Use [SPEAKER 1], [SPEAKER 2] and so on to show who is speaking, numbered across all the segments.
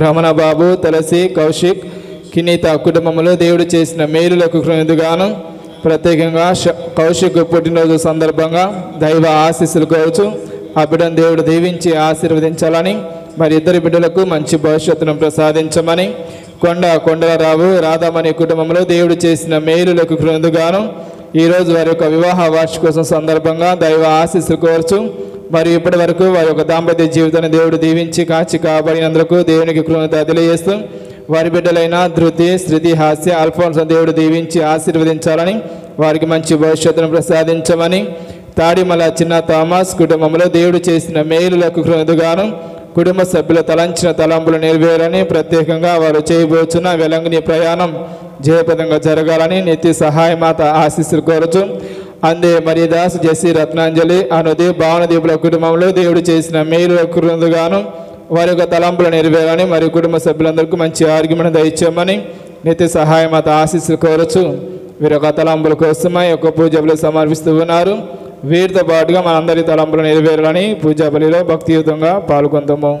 [SPEAKER 1] రమణ బాబు, తులసి, కౌశిక్, కినీత కుటుంబంలో దేవుడు చేసిన మేలులకు కృతజ్ఞతగాను ప్రత్యేకంగా కౌశిక్ పుట్టినరోజు సందర్భంగా దైవ ఆశీస్సులు కోరుచు ఆ బిడ్డను దేవుడు దీవించి ఆశీర్వదించాలని, మరి ఇద్దరి బిడ్డలకు మంచి భవిష్యత్తును ప్రసాదించమని, కొండలరావు, రాధామణి కుటుంబంలో దేవుడు చేసిన మేలులకు కృతజ్ఞతగాను ఈరోజు వారి యొక్క వివాహ వార్షికోత్సవం సందర్భంగా దైవ ఆశీస్సులు కోరుచు మరి ఇప్పటి వరకు వారి యొక్క దాంపత్య జీవితాన్ని దేవుడు దీవించి కాచి కాబడినందుకు దేవునికి కృతజ్ఞత తెలియజేస్తూ వారి బిడ్డలైన ధృతి, శృతి, హాస్య, అల్ఫోన్స్ దేవుడు దీవించి ఆశీర్వదించాలని, వారికి మంచి భవిష్యత్తును ప్రసాదించమని, తాడిమల చిన్న థామస్ కుటుంబంలో దేవుడు చేసిన మేలులకు కృతజ్ఞతగాను కుటుంబ సభ్యుల తలంచిన తలంపులు నెరవేరని, ప్రత్యేకంగా వారు చేయబోచున్న వెలంగిని ప్రయాణం జయప్రదంగా జరగాలని నిత్య సహాయమాత ఆశీస్సులు కోరచు అందే మరియదాస్, జెసి, రత్నాంజలి, అనుదీప్, భావనదీపుల కుటుంబంలో దేవుడు చేసిన మేలులకు కృతజ్ఞతగాను వారి యొక్క తలంపులు నెరవేరని, మరియు కుటుంబ సభ్యులందరికీ మంచి ఆరోగ్యమైన దయచేయమని నిత్య సహాయమాత ఆశీస్సులు కోరచు వీరి యొక్క తలంపుల కోసమై యొక్క పూజలు సమర్పిస్తూ ఉన్నారు. వీరితో పాటుగా మనందరి తలంపులు నెరవేరాలని పూజా బలిలో భక్తియుతంగా పాల్గొందాము.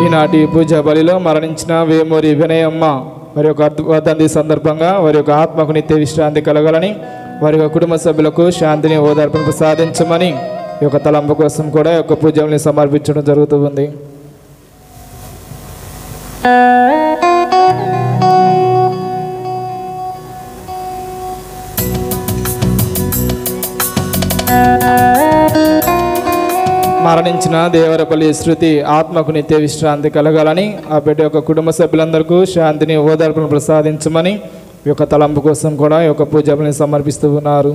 [SPEAKER 1] ఈనాటి పూజా బలిలో మరణించిన వేమూరి వినయమ్మ వారి యొక్క వర్ధంతి సందర్భంగా వారి యొక్క ఆత్మకు నిత్య విశ్రాంతి కలగాలని, వారి యొక్క కుటుంబ సభ్యులకు శాంతిని, ఓదార్పును ప్రసాదించమని ఈ యొక్క తలంపు కోసం కూడా ఈ యొక్క పూజల్ని సమర్పించడం జరుగుతూ ఉంది. మరణించిన దేవరపల్లి శృతి ఆత్మకు నిత్య విశ్రాంతి కలగాలని, ఆ బిడ్డ యొక్క కుటుంబ సభ్యులందరికీ శాంతిని, ఓదార్పును ప్రసాదించమని ఈ యొక్క తలంపు కోసం కూడా ఈ యొక్క పూజలను సమర్పిస్తూ ఉన్నారు.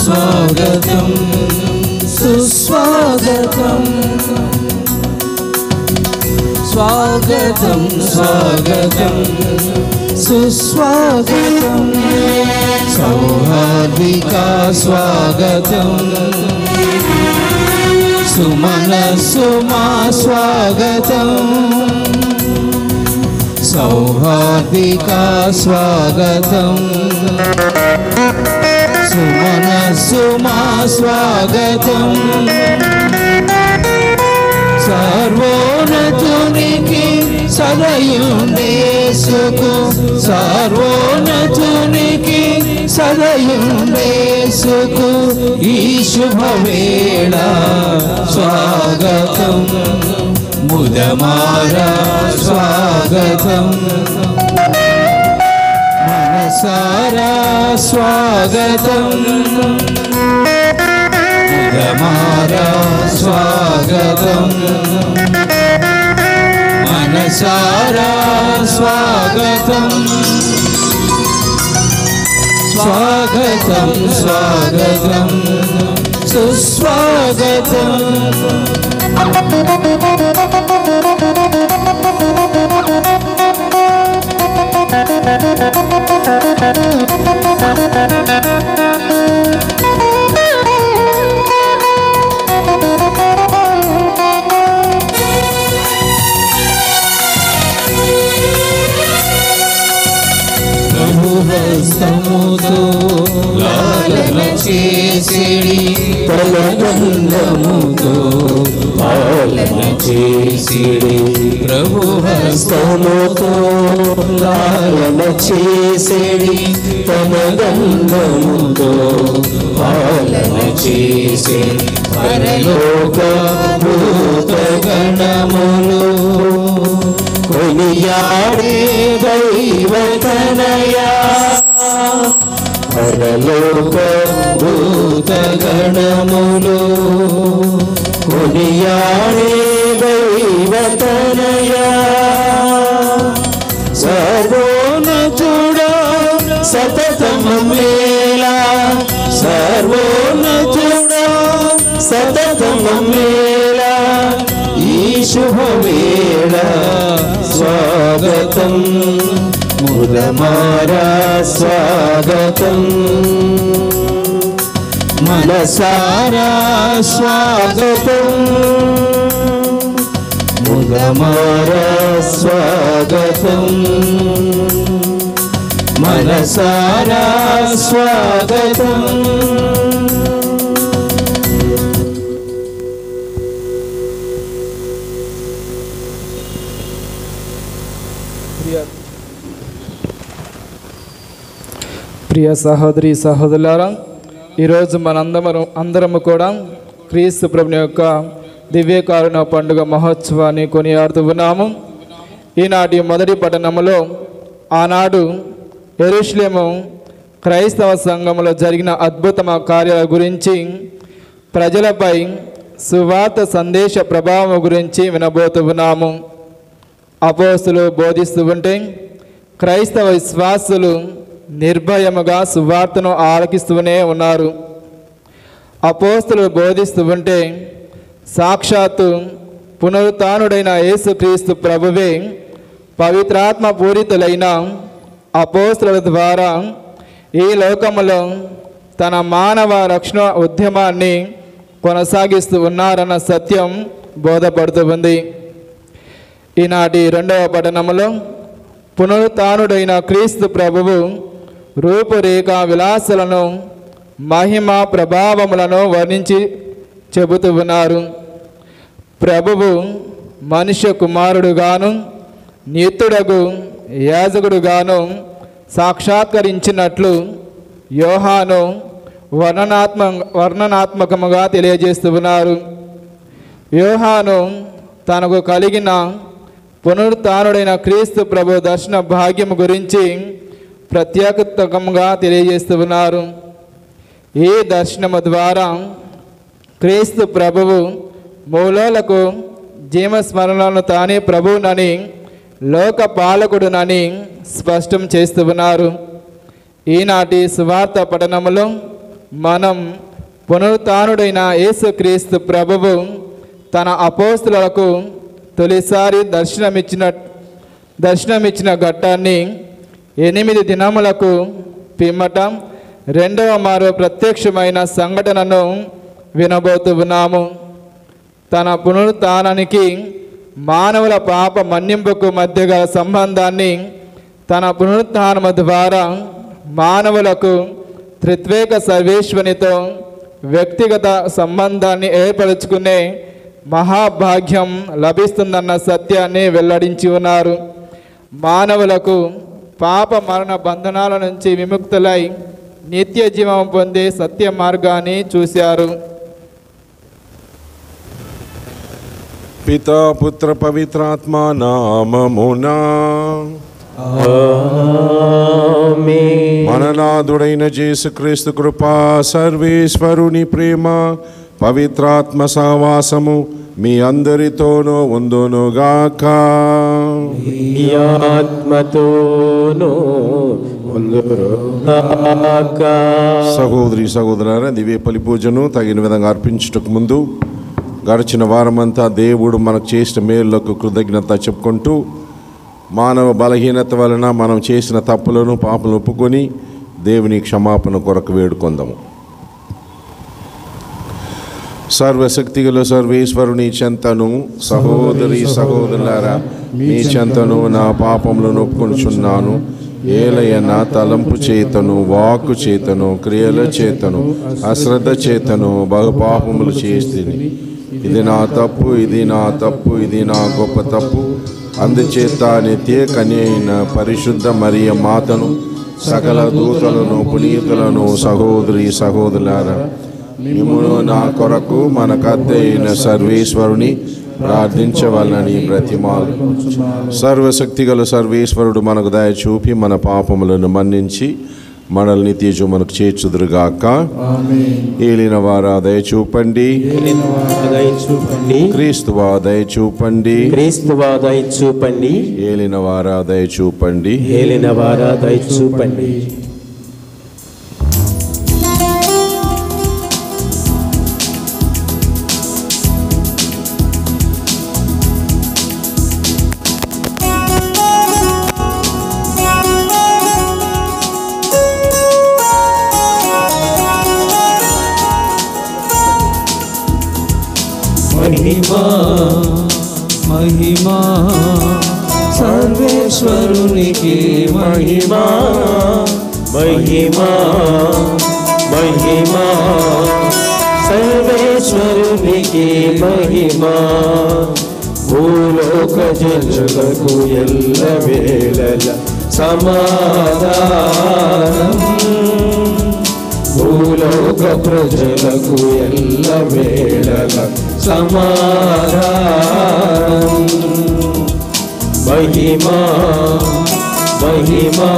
[SPEAKER 2] स्वागतं सुस्वागतं स्वागतं स्वागतं सुस्वागतं सौहार्दिका स्वागतं सुमनसुमा स्वागतं सौहार्दिका स्वागतं सुमनसुमा स्वागतं सर्वोन्नतुनिकी सदयुंडेसुकु सर्वोन्नतुनिकी सदयुंडेसुकु ई शुभवेला स्वागतं मुदमारा स्वागतं मनसारा स्वागतं मुदमारा स्वागतं मनसारा स्वागतं स्वागतं स्वागतं सुस्वागतं ప్రభుహస్తముతో లాలన చేసిడి పలగంధముతో పాలన చేసిడి ప్రభుహస్తముతో లాలన చేసిడి పలగంధముతో పాలన చేసిడి పరలోక భూతగణ కొనియాడే దైవతనయా పరలోక భూతగణములు కొనియాడే దైవతనయా సర్వోన్నతుడా సతతమేలా సర్వోన్నతుడా సతతమేలా ఈ శుభవేళ స్వాగతం ముదమారా స్వాగతం మనసారా స్వాగతం ముదమారా స్వాగతం మనసారా స్వాగతం.
[SPEAKER 1] ప్రియ సహోదరి సహోదరులారా, ఈరోజు అందరము కూడా క్రీస్తు ప్రభుని యొక్క దివ్యకారుణ పండుగ మహోత్సవాన్ని కొనియాడుతూ ఉన్నాము. ఈనాటి మొదటి పట్టణములో ఆనాడు యెరూషలేము క్రైస్తవ సంఘములో జరిగిన అద్భుతమ కార్యాల గురించి, ప్రజలపై సువార్త సందేశ ప్రభావం గురించి వినబోతూ ఉన్నాము. అపోస్తులు బోధిస్తూ ఉంటే క్రైస్తవ విశ్వాసులు నిర్భయముగా సువార్తను ఆలకిస్తూనే ఉన్నారు. అపోస్తులు బోధిస్తూ ఉంటే సాక్షాత్తు పునరుత్థానుడైన యేసుక్రీస్తు ప్రభువే పవిత్రాత్మ పూరితులైన అపోస్తుల ద్వారా ఈ లోకములో తన మానవ రక్షణ ఉద్యమాన్ని కొనసాగిస్తూ ఉన్నారన్న సత్యం బోధపడుతూ ఉంది. ఈనాటి రెండవ పట్టణములో పునరుత్థానుడైన క్రీస్తు ప్రభువు రూపురేఖ విలాసాలను మహిమ ప్రభావములను వర్ణించి చెబుతూ ఉన్నారు. ప్రభువు మనుష్య కుమారుడుగాను నిత్యుడగు యాజకుడుగాను సాక్షాత్కరించినట్లు యోహాను వర్ణనాత్మకముగా తెలియజేస్తూ ఉన్నారు. యోహాను తనకు కలిగిన పునరుత్థానుడైన క్రీస్తు ప్రభు దర్శన భాగ్యము గురించి ప్రత్యేకంగా తెలియజేస్తూ ఉన్నారు. ఈ దర్శనము ద్వారా క్రీస్తు ప్రభువు మూలాలకు జీవస్మరణలను తానే ప్రభువునని లోక పాలకుడునని స్పష్టం చేస్తూ ఉన్నారు. ఈనాటి సువార్త పఠనములో మనం పునరుత్థానుడైన యేసుక్రీస్తు ప్రభువు తన అపోస్తులకు తొలిసారి దర్శనమిచ్చిన ఘట్టాన్ని 8 దినములకు పిమ్మట రెండవ మారు ప్రత్యక్షమైన సంఘటనను వినబోతూ ఉన్నాము. తన పునరుత్థానానికి మానవుల పాప మన్నింపుకు మధ్య గల సంబంధాన్ని తన పునరుత్థానము ద్వారా మానవులకు త్రిత్వేక సర్వేశ్వనితో వ్యక్తిగత సంబంధాన్ని ఏర్పరచుకునే మహాభాగ్యం లభిస్తుందన్న సత్యాన్ని వెల్లడించి ఉన్నారు. మానవులకు పాప మరణ బంధనాల నుంచి విముక్తులై నిత్య జీవం పొందే సత్య మార్గాన్ని చూశారు.
[SPEAKER 3] పితా పుత్ర పవిత్రాత్మ నామమునా మననాథుడైన యేసుక్రీస్తు కృపా, సర్వేశ్వరుని ప్రేమ, పవిత్రాత్మ సహవాసము మీ అందరితోనూ ఉందునుగాక. సహోదరి సహోదరులారా, దివ్య బలి పూజను తగిన విధంగా అర్పించుటకు ముందు గడిచిన వారమంతా దేవుడు మనకు చేసిన మేలులకు కృతజ్ఞత చెప్పుకుంటూ మానవ బలహీనత వలన మనం చేసిన తప్పులను పాపలను ఒప్పుకొని దేవుని క్షమాపణ కొరకు వేడుకొందాము. సర్వశక్తిగల సర్వేశ్వరుని చెంతను, సహోదరి సహోదరులారా మీ చెంతను నా పాపములను ఒప్పుకొనుచున్నాను. ఏలయన తలంపు చేతను, వాక్కు చేతను, క్రియల చేతను, అశ్రద్ధ చేతను బహుపాపములు చేస్తుంది. ఇది నా తప్పు, ఇది నా తప్పు, ఇది నా గొప్ప తప్పు. అందుచేత నిత్య కన్యైన పరిశుద్ధ మరియ మాతను, సకల దూతలను, పునీతులను, సహోదరి సహోదరులారా మిమ్మును నా కొరకు మన కర్త అయిన సర్వేశ్వరుని ప్రార్థించవలనని బ్రతిమాలు. సర్వశక్తిగల సర్వేశ్వరుడు మనకు దయ చూపి మన పాపములను మన్నించి మనల్ని నిత్యజు మనకు చేర్చుదురుగాక. ఏలిన వారా దయ చూపండి, క్రీస్తువా దయ చూపండి,
[SPEAKER 2] క్రీస్తువా దయ చూపండి,
[SPEAKER 3] ఏలిన వారా దయ చూపండి,
[SPEAKER 2] ఏలిన వారా దయ చూపండి.
[SPEAKER 4] మహిమా మహిమా సర్వేశ్వరునికి మహిమా,
[SPEAKER 2] మహిమా మహిమా సర్వేశ్వరునికి మహిమా. భూలోక జనులకు ఎల్లవేళల సమాధానం, భూలోక ప్రజలకు ఎల్లవేళల సమాధానం. మహిమా మహిమా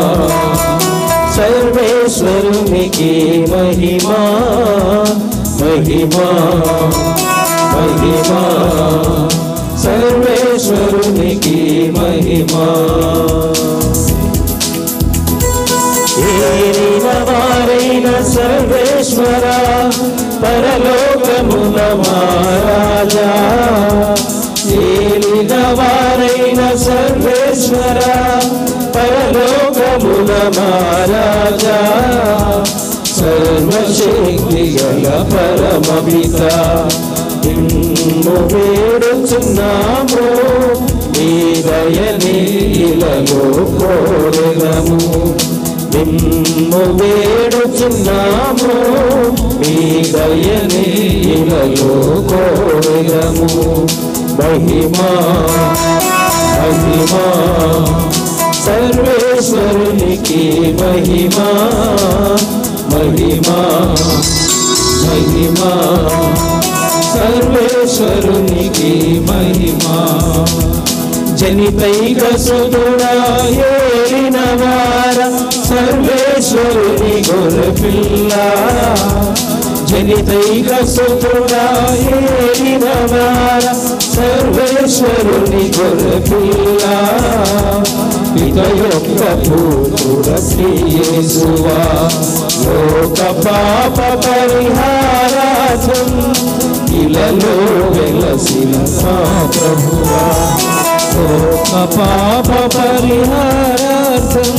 [SPEAKER 2] సర్వేశ్వరునికి మహిమా, మహిమా మహిమా సర్వేశ్వరునికి మహిమా. ఏలిన వారైన సర్వేశ్వర పరలోకమున మహారాజా, ఏలిన వారైన సర్వేశ్వర పరలోకమున మహారాజా, సర్వశక్తి గల పరమపిత నిన్ను వేడుచున్నాము, నీ దయని ఇలలో కోరెదము. నిన్ను వేడుచున్నాము, నీ దయని ఇలలో కోరెదము. మహిమా మహిమా సర్వేశ్వరునికి మహిమా, మహిమా మహిమా సర్వేశ్వరునికి మహిమా. జనితైక సుతుడా ఏలిన వార సర్వేశ్వరుని గొర్రెపిల్ల, జనితైక సుతుడా ఏలిన వార సర్వేశ్వరుని గొర్రెపిల్ల, పిత యొక్క పుత్రుడ శ్రీ యేసువా, లోక పాప పరిహారార్థం ఇలలో వెలసిన మా ప్రభువా, లోక పాప పరిహారార్థం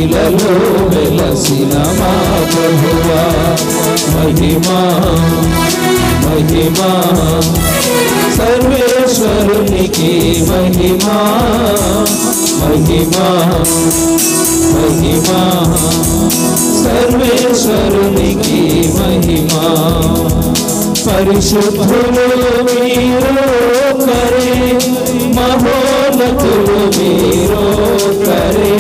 [SPEAKER 2] ఇలలో వెలసిన మా ప్రభువా. మహిమా మహిమా సర్వేశ్వరునికి మహిమా, మహిమా మహిమా సర్వేశ్వరునికి మహిమా. పరిశుద్ధులు మీరు కరే, మహోన్నతులు మీరు కరే,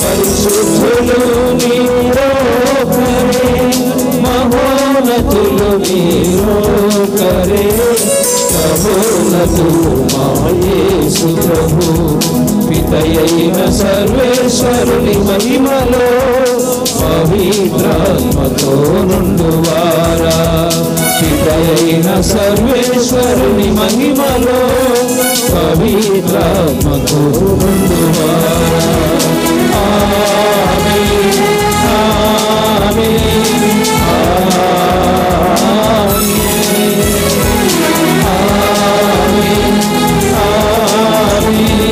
[SPEAKER 2] పరిశుద్ధులు మీరు కరే, మహోన్నతులు మీరు కరే. మహోన్నతులు మా యేసు ప్రభు, పితయైన సర్వేశ్వరుని మహిమలో పవిత్రాత్మతో నుండువారా, పితయైన సర్వేశ్వరుని మహిమలో పవిత్రాత్మతో నుండువారా. ఆమేన్ ఆమేన్ ఆమేన్ ఆమేన్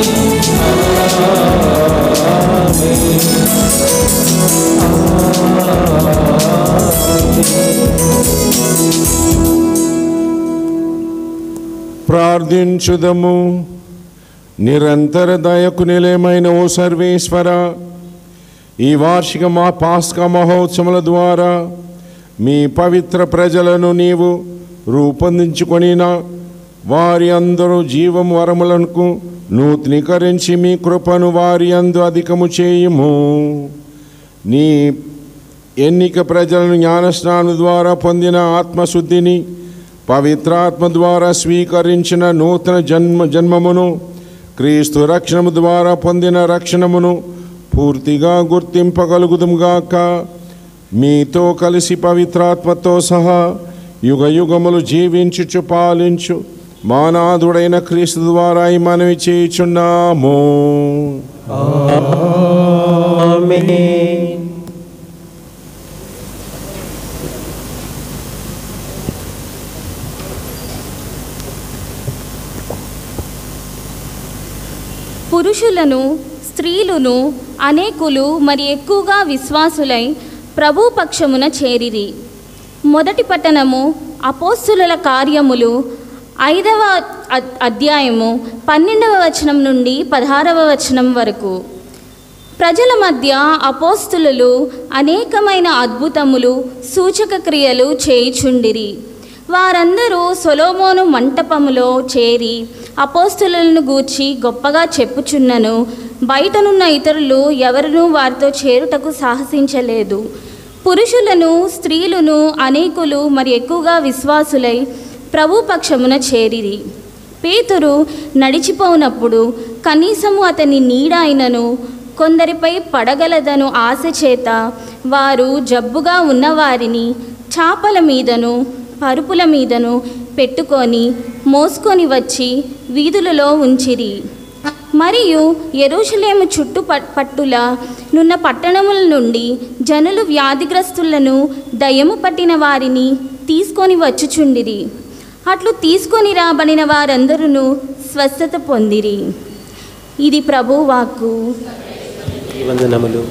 [SPEAKER 3] ప్రార్థించుదము. నిరంతర దయకు నిలయమైన ఓ సర్వేశ్వర, ఈ వార్షిక పాస్కా మహోత్సవాల ద్వారా మీ పవిత్ర ప్రజలను నీవు రూపొందించుకొనిన వారి అందరూ జీవం వరములకు నూతనీకరించి మీ కృపను వారి అందు అధికము చేయుము. నీ ఎన్నిక ప్రజలను జ్ఞానస్నానం ద్వారా పొందిన ఆత్మశుద్ధిని పవిత్రాత్మ ద్వారా స్వీకరించిన నూతన జన్మమును, క్రీస్తు రక్షణము ద్వారా పొందిన రక్షణమును పూర్తిగా గుర్తింపగలుగుదుముగాక. మీతో కలిసి పవిత్రాత్మతో సహా యుగ యుగములు జీవించుచు పాలించు మానాథుడైన క్రీస్తు ద్వారా ఈ మనవి చేయుచున్నాము.
[SPEAKER 2] ఆమేన్.
[SPEAKER 5] పురుషులను, స్త్రీలను అనేకులు మరి ఎక్కువగా విశ్వాసులై ప్రభు పక్షమున చేరిరి. మొదటి పట్టణము అపోస్తుల కార్యములు 5వ అధ్యాయము 12వ వచనం నుండి 16వ వచనం వరకు. ప్రజల మధ్య అపోస్తులు అనేకమైన అద్భుతములు, సూచక క్రియలు చేయుచుండిరి. వారందరూ సొలొమోను మంటపములో చేరి అపోస్తులను గూర్చి గొప్పగా చెప్పుచున్నను. బయటనున్న ఇతరులు ఎవరునూ వారితో చేరుటకు సాహసించలేదు. పురుషులను, స్త్రీలను అనేకులు మరి ఎక్కువగా విశ్వాసులై ప్రభు పక్షమున చేరిరి. పేతురు నడిచిపోనప్పుడు కనీసము అతని నీడ అయినను కొందరిపై పడగలదను ఆశ చేత వారు జబ్బుగా ఉన్నవారిని చాపల మీదను పరుపుల మీదను పెట్టుకొని మోసుకొని వచ్చి వీధులలో ఉంచిరి. మరియు యెరూషలేము చుట్టుపట్టుల నున్న పట్టణముల నుండి జనులు వ్యాధిగ్రస్తులను, దయ్యము పట్టిన వారిని తీసుకొని వచ్చుచుండిరి. అట్లు తీసుకొని రాబడిన వారందరూ స్వస్థత పొందిరి. ఇది ప్రభు వాక్కు.
[SPEAKER 2] వందనములు.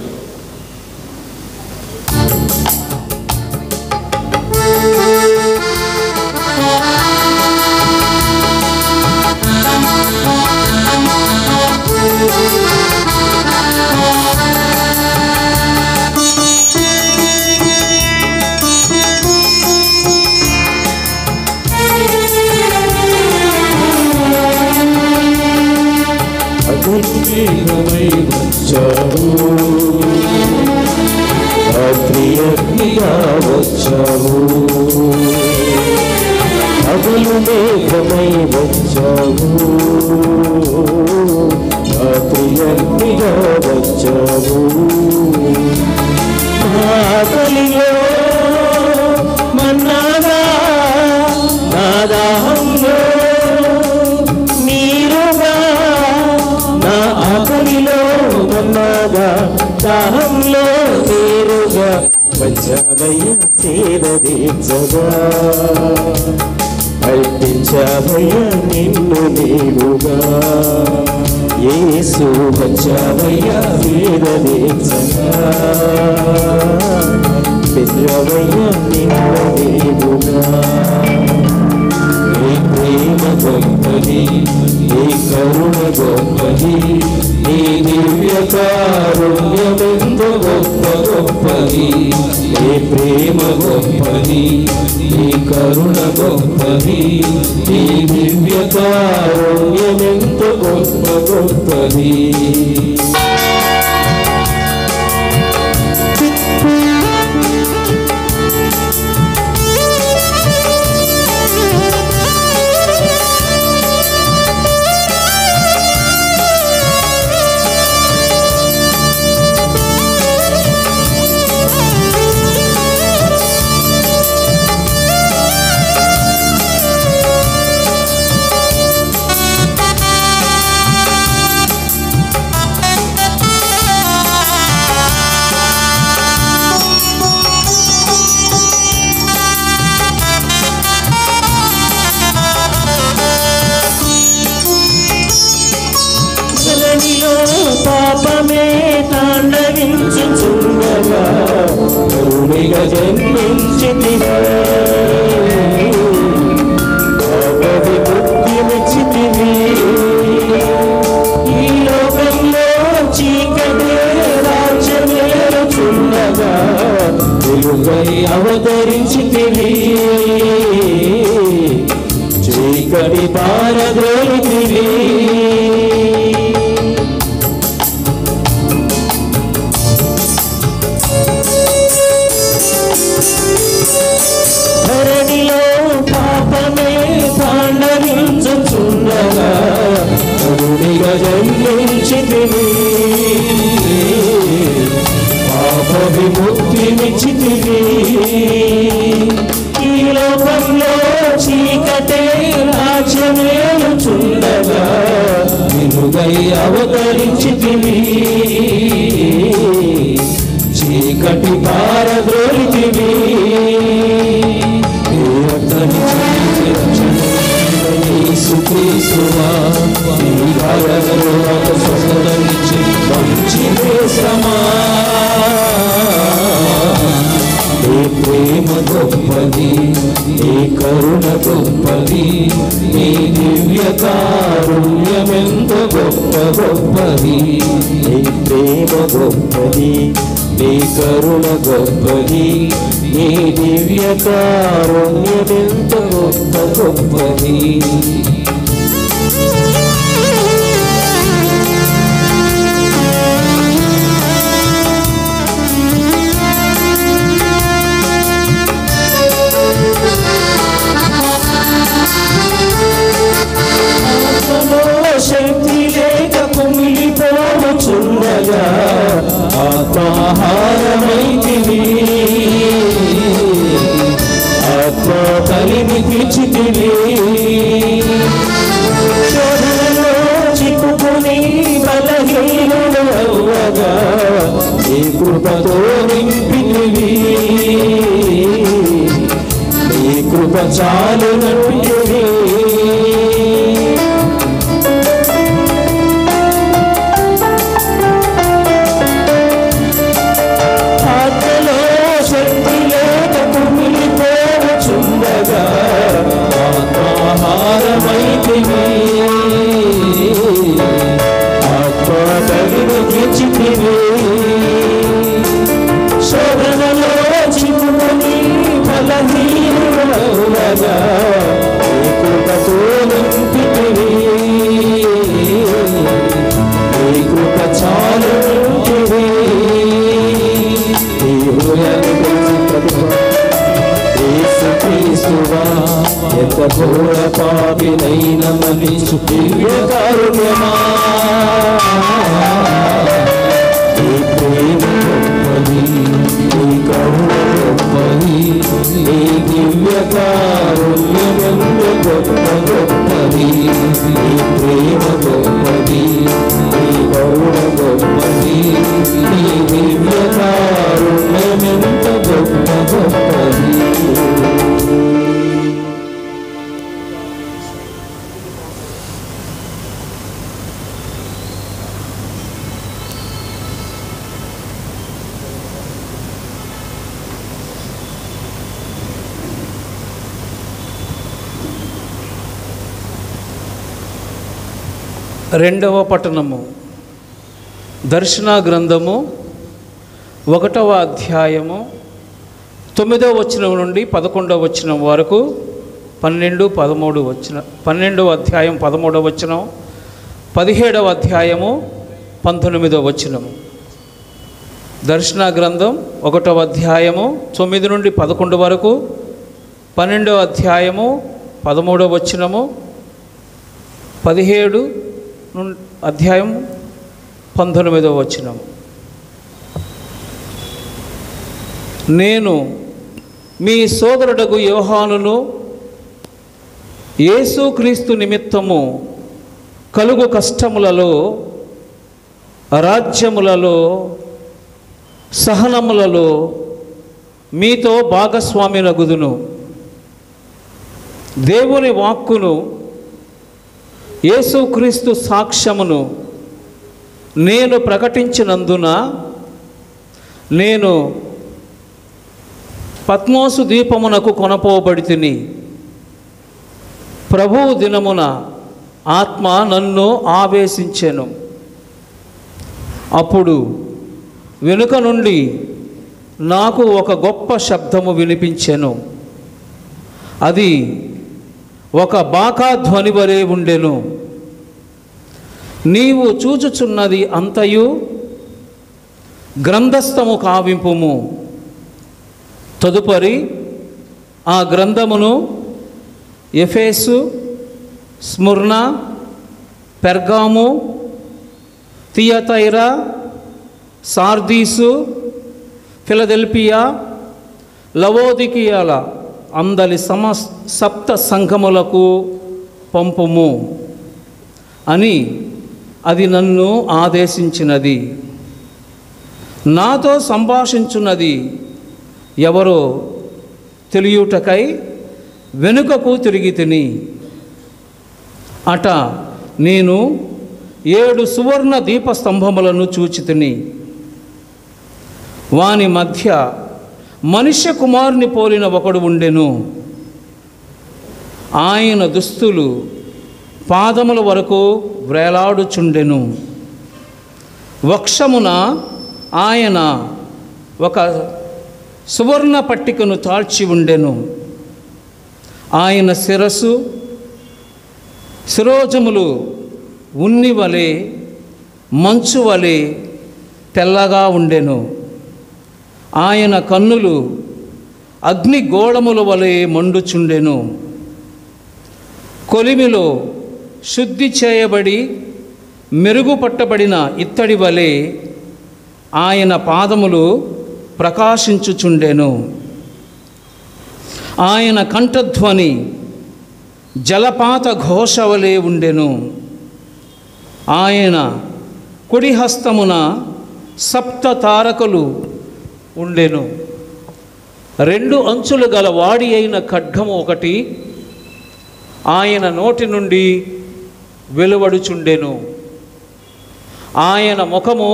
[SPEAKER 4] అగ్నిమేఘమై వచ్చావు, రాత్రి అగ్నిగా వచ్చావు. పగలు మేఘమై వచ్చావు, రాత్రి అగ్నిగా వచ్చావు. ఆకలిలో మన్నాగా, నా దాహంలో నీరుగా, నా ఆకలిలో మన్నాగా, దాహంలో నీరుగా వచ్చావయ్యా సేద తీర్చగా. అర్పించావయ్యా నిన్ను నీవుగా, యేసు వచ్చావయ్యా సేద తీర్చగా. పెద్దవయ్యా నిన్ను నీవుగా. నీ ప్రేమ గొప్పది, నీ కరుణ గొప్పది, నీ దివ్య కారుణ్యమెంతో గొప్ప గొప్పది. నీ ప్రేమ గొప్పది, నీ కరుణ గొప్పది, నీ దివ్య కారుణ్యమెంతో గొప్ప గొప్పది. పాపమే తాండవించుచుండగా కరుణిగా జన్మించితివా. పాపవి ముక్తినిచ్చితివి. ఈ లోకంలో చీకటి రాజ్యమేలుచుండగా వెలుగై అవతరించితివి. చీకటి పారద్రోలితివి. ధరణిలో పాపమే మొదటే రాజ్యమేలుచుండగా వెలుగై అవతరించితివి. చీకటి పారద్రోలితివి. యేసుక్రీస్తువా నీ గాయములో నాకు స్వస్థతనిచ్చి మంచి దేశమా. నీ ప్రేమ గొప్పది, నీ కరుణ గొప్పది, నీ దివ్య కారుణ్యమెంత గొప్ప గొప్పది.
[SPEAKER 2] నీ ప్రేమ గొప్పది, నీ కరుణ గొప్పది, నీ దివ్య కారుణ్యమెంత గొప్ప గొప్పది.
[SPEAKER 4] శక్తి లేక కుమిలిపోవచుండగా ఆత్మాహారమైతివి. ఆత్మ కలిమి తీర్చితివి. శోధనలో చిక్కుకుని బలహీనుడు అవ్వగా నీ కృపతో నింపితివి. నీ కృప చాలునంటివి. శోధనలో చిక్కుకుని బలహీనుడవగా నీ కృపతో నింపితివి. నీ కృప చాలునంటివి. నీ హృదయాన్ని యేసుక్రీస్తువా ఎంత ఘోర పాపినైన మనిషి దివ్య కారుణ్యమా. నీ ప్రేమ గొప్పది, నీ కరుణ గొప్పది, నీ దివ్య కారుణ్యమెంత గొప్ప గొప్పది. నీ ప్రేమ గొప్పది, నీ కరుణ గొప్పది, నీ దివ్య కారుణ్యమెంత గొప్ప గొప్పది.
[SPEAKER 6] రెండవ పట్టణము దర్శన గ్రంథము 1వ అధ్యాయము 9వ వచనం నుండి 11వ వచనం వరకు 12వ అధ్యాయం 13వ వచనం 17వ అధ్యాయము 19వ వచనము. దర్శన గ్రంథం 1వ అధ్యాయము 9 నుండి 11 వరకు, 12వ అధ్యాయము 13వ వచనము, 17 అధ్యాయం 19వ వచనము. నేను మీ సోదరుడగు యోహానును యేసుక్రీస్తు నిమిత్తము కలుగు కష్టములలో, రాజ్యములలో, సహనములలో మీతో భాగస్వామినగుదును. దేవుని వాక్కును, యేసుక్రీస్తు సాక్ష్యమును నేను ప్రకటించినందున నేను పత్మోసు ద్వీపమునకు కొనపోబడితిని. ప్రభువు దినమున ఆత్మ నన్ను ఆవేశించెను. అప్పుడు వెనుక నుండి నాకు ఒక గొప్ప శబ్దము వినిపించెను. అది ఒక బాకాధ్వని వలె ఉండెను. నీవు చూచుచున్నది అంతయు గ్రంథస్థము కావింపుము. తదుపరి ఆ గ్రంథమును ఎఫెసు, స్ముర్నా, పెర్గాము, తియతైరా, సార్దీసు, ఫిలదెల్ఫియా, లవోదికియాల అందలి సప్త సంఘములకు పంపుము అని అది నన్ను ఆదేశించినది. నాతో సంభాషించున్నది ఎవరో తెలియుటకై వెనుకకు తిరిగి తిని, అట నేను 7 సువర్ణ దీపస్తంభములను చూచితిని. వాని మధ్య మనుష్య కుమారుని పోలిన ఒకడు ఉండెను. ఆయన దుస్తులు పాదముల వరకు వ్రేలాడుచుండెను. వక్షమున ఆయన ఒక సువర్ణ పట్టికను తాల్చి ఉండెను. ఆయన శిరోజములు ఉన్ని వలె మంచు వలె తెల్లగా ఉండెను. ఆయన కన్నులు అగ్నిగోళముల వలె మండుచుండెను. కొలిమిలో శుద్ధి చేయబడి మెరుగుపట్టబడిన ఇత్తడి వలె ఆయన పాదములు ప్రకాశించుచుండెను. ఆయన కంఠధ్వని జలపాత ఘోష వలె ఉండెను. ఆయన కుడి హస్తమున 7 తారకలు ఉండెను. 2 అంచులు గల వాడి అయిన ఖడ్గము ఒకటి ఆయన నోటి నుండి వెలువడుచుండెను. ఆయన ముఖము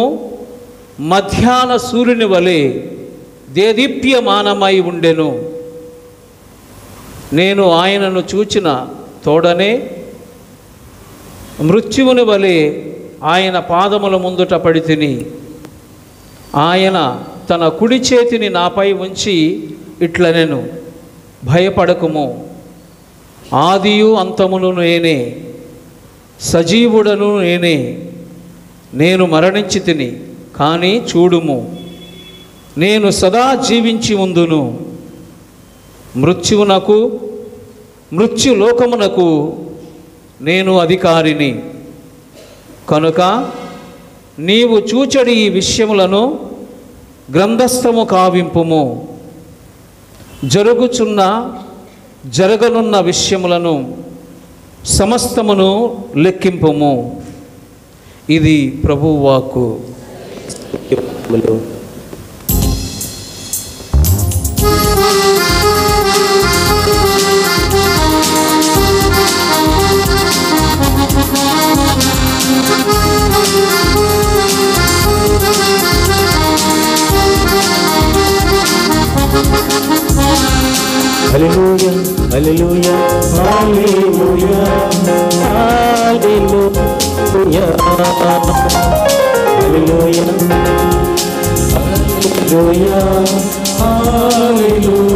[SPEAKER 6] మధ్యాహ్న సూర్యుని వలె దేదీప్యమానమై ఉండెను. నేను ఆయనను చూచిన తోడనే మృత్యువుని వలె ఆయన పాదముల ముందుట పడి తిని, ఆయన తన కుడి చేతిని నాపై ఉంచి ఇట్లనెను, భయపడకుము, ఆదియు అంతమును నేనే, సజీవుడను నేనే. నేను మరణించి తిని, కానీ చూడుము, నేను సదా జీవించి ఉందును. మృత్యువునకు మృత్యులోకమునకు నేను అధికారిని. కనుక నీవు చూచడి ఈ విషయములను గ్రంథస్థము కావింపుము. జరగనున్న విషయములను సమస్తమును లెక్కింపుము. ఇది ప్రభువు వాక్కు.
[SPEAKER 2] హల్లెలూయా హల్లెలూయా హల్లెలూయా హల్లెలూయా హల్లెలూయా హల్లెలూయా హల్లెలూయా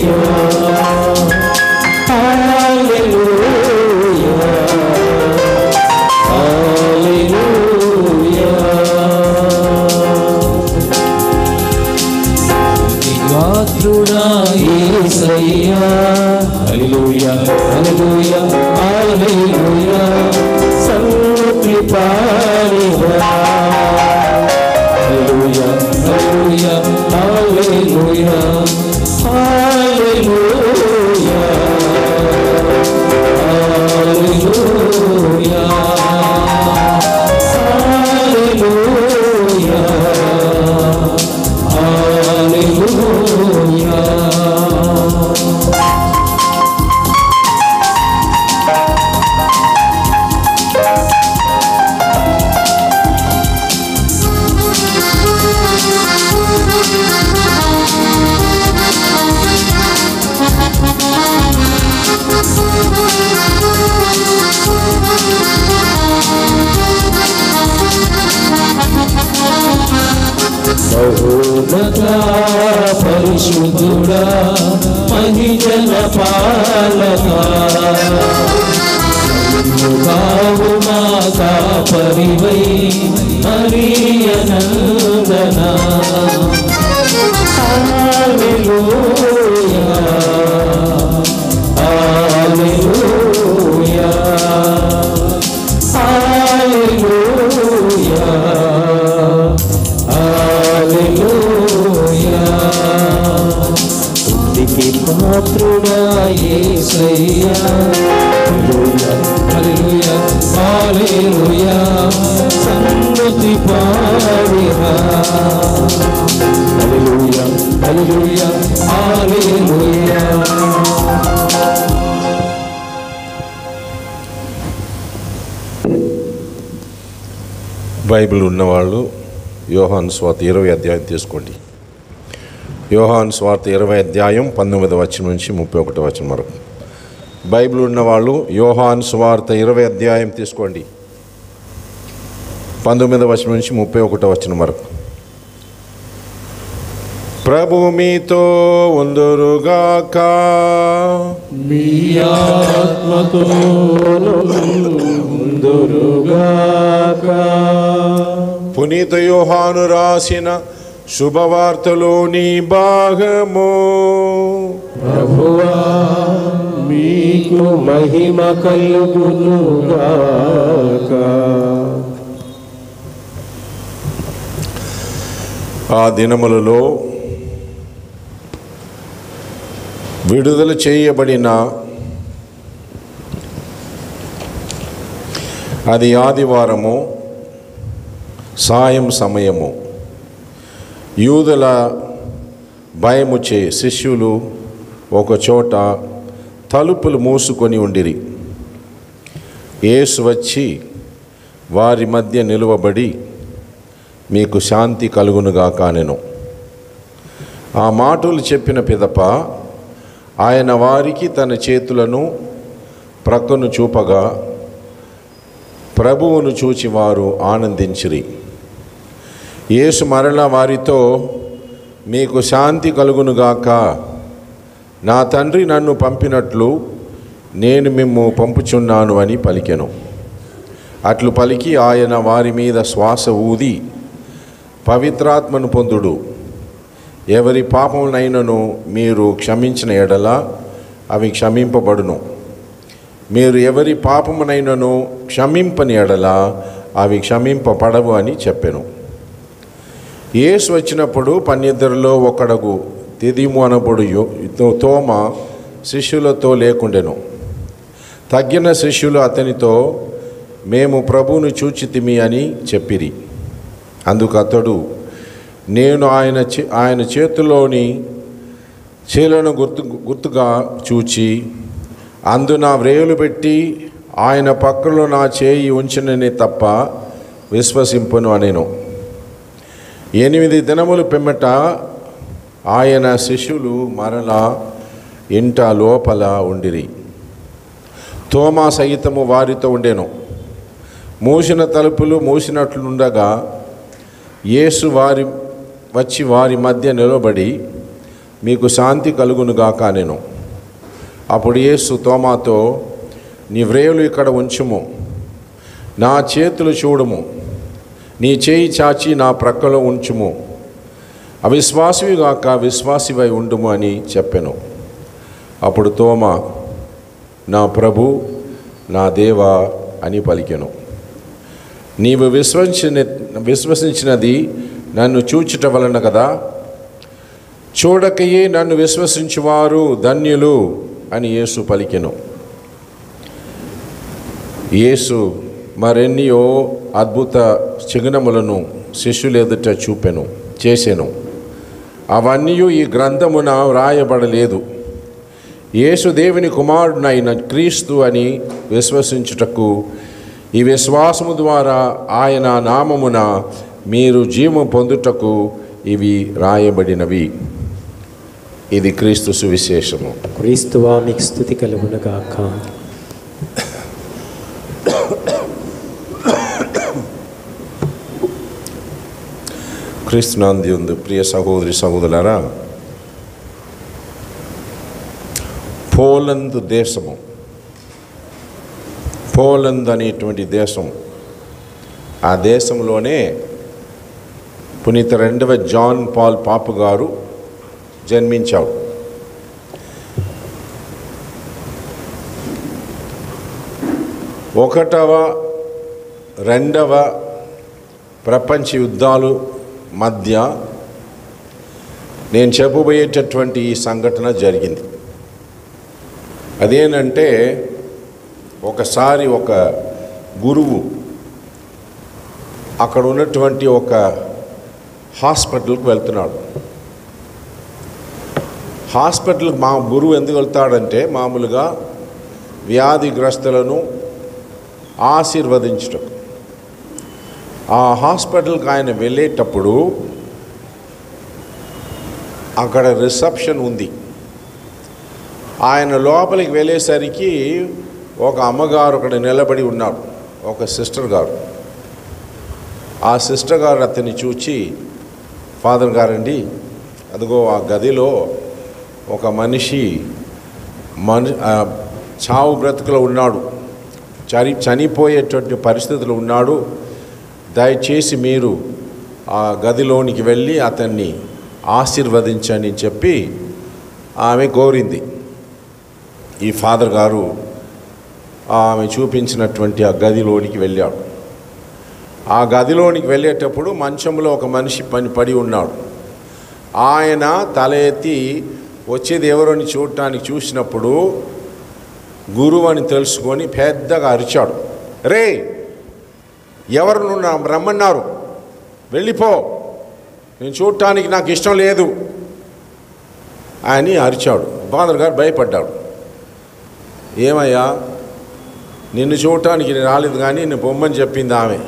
[SPEAKER 2] హల్లెలూయా హల్లెలూయా హల్లెలూయా హల్లెలూయా హల్లెలూయా సంగతి పాడిరా. హల్లెలూయా హల్లెలూయా హల్లెలూయా హల్లెలూయా హల్లెలూయా హల్లెలూయా హల్లెలూయా. మహోన్నతా పరిశుద్ధుడా మహిజన పాలకా కావు మాతా పరివై హరియనందనా. హల్లెలూయా హల్లెలూయా హల్లెలూయా హల్లెలూయా హల్లెలూయా స్తుతికి పాత్రుడా యేసయ్యా హల్లెలూయా హల్లెలూయా సంగతి పాడిరా హల్లెలూయా హల్లెలూయా హల్లెలూయా.
[SPEAKER 3] బైబిల్ ఉన్నవాళ్ళు యోహాను సువార్త 20 అధ్యాయం తీసుకోండి. యోహాను సువార్త 20 అధ్యాయం 19వ వచనం నుంచి 31వ వచనం వరకు. బైబిల్ ఉన్నవాళ్ళు యోహాను సువార్త 20 అధ్యాయం తీసుకోండి, 19వ వచనం నుంచి 31వ వచనం వరకు. ప్రభు మీతో ఉందురుగాక.
[SPEAKER 2] మీ ఆత్మతో ఉందురుగాక.
[SPEAKER 3] పునీత యోహాను రాసిన శుభవార్తలోని భాగము.
[SPEAKER 2] ప్రభువా మీకు మహిమ కలుగునుగాక.
[SPEAKER 3] ఆ దినములలో విడుదల చేయబడిన అది ఆదివారము సాయం సమయము. యూదుల భయముచే శిష్యులు ఒకచోట తలుపులు మూసుకొని ఉండిరి. యేసు వచ్చి వారి మధ్య నిలువబడి మీకు శాంతి కలుగునుగాక అనెను. ఆ మాటలు చెప్పిన పిదప ఆయన వారికి తన చేతులను ప్రక్కను చూపగా ప్రభువును చూచి వారు ఆనందించిరి. యేసు మరలా వారితో మీకు శాంతి కలుగునుగాక. నా తండ్రి నన్ను పంపినట్లు నేను మిమ్ము పంపుచున్నాను అని పలికెను. అట్లు పలికి ఆయన వారి మీద శ్వాస ఊది పవిత్రాత్మను పొందుడు. ఎవరి పాపములైనను మీరు క్షమించిన ఎడల అవి క్షమింపబడును. మీరు ఎవరి పాపమునైనను క్షమింపని ఎడల అవి క్షమింపబడవు అని చెప్పెను. యేసు వచ్చినప్పుడు 12లో ఒకడగు దిదిము అనబడు తోమ శిష్యులతో లేకుండెను. తగ్గిన శిష్యులు అతనితో మేము ప్రభువును చూచితిమి అని చెప్పిరి. అందుకు అతడు నేను ఆయన చేతిలోని చీలను గుర్తుగా చూచి అందున వ్రేలు పెట్టి ఆయన పక్కలో నా చేయి ఉంచినని తప్ప విశ్వసింపును అనెను. 8 దినములు పిమ్మట ఆయన శిష్యులు మరలా ఇంట లోపల ఉండిరి. తోమా సహితము వారితో ఉండెను. మూసిన తలుపులు మూసినట్లుండగా యేసు వచ్చి వారి మధ్య నిలబడి మీకు శాంతి కలుగునుగాక అనెను. అప్పుడు యేసు తోమాతో నీ వ్రేలు ఇక్కడ ఉంచుము, నా చేతులు చూడుము, నీ చేయి చాచి నా ప్రక్కలో ఉంచుము, అవిశ్వాసివిగాక విశ్వాసివై ఉండుము అని చెప్పెను. అప్పుడు తోమా నా ప్రభు నా దేవా అని పలికెను. నీవు విశ్వసించినది నన్ను చూచుట వలన కదా, చూడకయే నన్ను విశ్వసించువారు ధన్యులు అని యేసు పలికెను. యేసు మరెన్నో అద్భుత చిహ్నములను శిష్యులెదుట చేసెను. అవన్నీ ఈ గ్రంథమున వ్రాయబడలేదు. యేసు దేవుని కుమారుడైన క్రీస్తు అని విశ్వసించుటకు ఈ విశ్వాసము ద్వారా ఆయన నామమున మీరు జీవము పొందుటకు ఇవి రాయబడినవి. ఇది క్రీస్తు సువిశేషము.
[SPEAKER 2] క్రీస్తువా మీకు స్తుతి కలుగునుగాక.
[SPEAKER 3] క్రీస్తునందు యందు ప్రియ సహోదరి సహోదరులారా, పోలంద్ దేశము, పోలంద్ అనేటువంటి దేశం, ఆ దేశంలోనే పునీత 2వ జాన్ పాల్ పాపు గారు జన్మించాడు. రెండవ ప్రపంచ యుద్ధాలు మధ్య నేను చెప్పబోయేటటువంటి ఈ సంఘటన జరిగింది. అదేంటంటే, ఒకసారి ఒక గురువు అక్కడ ఉన్నటువంటి ఒక హాస్పిటల్కి వెళ్తున్నాడు. హాస్పిటల్కి మా గురువు ఎందుకు వెళ్తాడంటే, మామూలుగా వ్యాధిగ్రస్తులను ఆశీర్వదించటం. ఆ హాస్పిటల్కి ఆయన వెళ్ళేటప్పుడు అక్కడ రిసెప్షన్ ఉంది. ఆయన లోపలికి వెళ్ళేసరికి ఒక అమ్మగారు అక్కడ నిలబడి ఉన్నారు, ఒక సిస్టర్ గారు. ఆ సిస్టర్ గారు అతన్ని చూచి, ఫాదర్ గారండి, అదిగో ఆ గదిలో ఒక మనిషి చావు బ్రతుకులో ఉన్నాడు, చనిపోయేటువంటి పరిస్థితులు ఉన్నాడు, దయచేసి మీరు ఆ గదిలోనికి వెళ్ళి అతన్ని ఆశీర్వదించండి అని చెప్పి ఆమె కోరింది. ఈ ఫాదర్ గారు ఆమె చూపించినటువంటి ఆ గదిలోనికి వెళ్ళాడు. ఆ గదిలోనికి వెళ్ళేటప్పుడు మంచంలో ఒక మనిషి పడి ఉన్నాడు. ఆయన తల ఎత్తి వచ్చేది ఎవరోని చూడటానికి చూసినప్పుడు గురువు అని తెలుసుకొని పెద్దగా అరిచాడు, రే ఎవరు రమ్మన్నారు, వెళ్ళిపో, నేను చూడటానికి నాకు ఇష్టం లేదు అని అరిచాడు. ఫాదర్ గారు భయపడ్డాడు. ఏమయ్యా, నిన్ను చూడటానికి నేను రాలేదు కానీ నేను బొమ్మని చెప్పింది ఆమె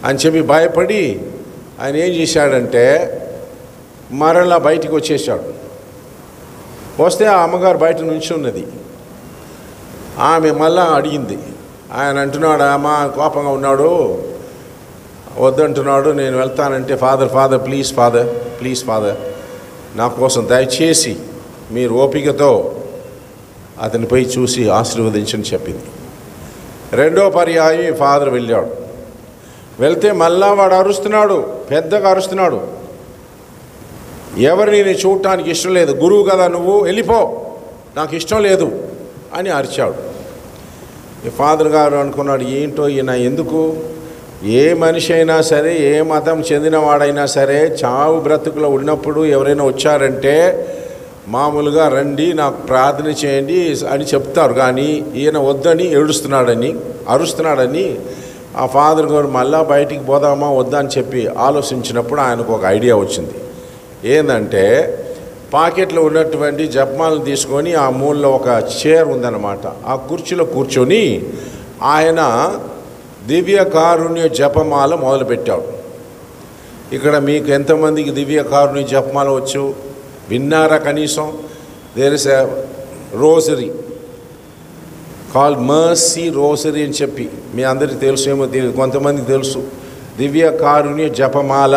[SPEAKER 3] అని చెప్పి భయపడి ఆయన ఏం చేశాడంటే మరలా బయటికి వచ్చేసాడు. వస్తే ఆ అమ్మగారు బయట నుంచి ఉన్నది. ఆమె మళ్ళా అడిగింది. ఆయన అంటున్నాడు, అమ్మ కోపంగా ఉన్నాడు, వద్దంటున్నాడు, నేను వెళ్తానంటే, ఫాదర్ ప్లీజ్ ఫాదర్ నా కోసం దయచేసి మీరు ఓపికతో అతనిపై చూసి ఆశీర్వదించని చెప్పింది. రెండో పర్యాయం ఫాదర్ వెళ్ళాడు. వెళ్తే మళ్ళా వాడు అరుస్తున్నాడు, పెద్దగా అరుస్తున్నాడు, ఎవరిని నేను చూడటానికి ఇష్టం లేదు, గురువు కదా నువ్వు, వెళ్ళిపో, నాకు ఇష్టం లేదు అని అరిచాడు. ఈ ఫాదర్ గారు అనుకున్నాడు, ఏంటో ఈయన ఎందుకు, ఏ మనిషి అయినా సరే, ఏ మతం చెందినవాడైనా సరే, చావు బ్రతుకులో ఉన్నప్పుడు ఎవరైనా వచ్చారంటే మామూలుగా రండి, నాకు ప్రార్థన చేయండి అని చెప్తారు. కానీ ఈయన వద్దని అరుస్తున్నాడని ఆ ఫాదర్ గారు మళ్ళా బయటికి పోదామా వద్దా అని చెప్పి ఆలోచించినప్పుడు ఆయనకు ఒక ఐడియా వచ్చింది. ఏంటంటే, పాకెట్లో ఉన్నటువంటి జపమాలను తీసుకొని ఆ మూలలో ఒక చైర్ ఉందన్నమాట, ఆ కుర్చీలో కూర్చొని ఆయన దివ్య కారుణ్య జపమాల మొదలుపెట్టాడు. ఇక్కడ మీకు ఎంతమందికి దివ్య కారుణ్య జపమాల వచ్చు, విన్నారా కనీసం? There is a rosary call mercy rosary అని చెప్పి మీ అందరికీ తెలుసు ఏమో తెలియదు, కొంతమందికి తెలుసు. దివ్య కారుణ్య జపమాల.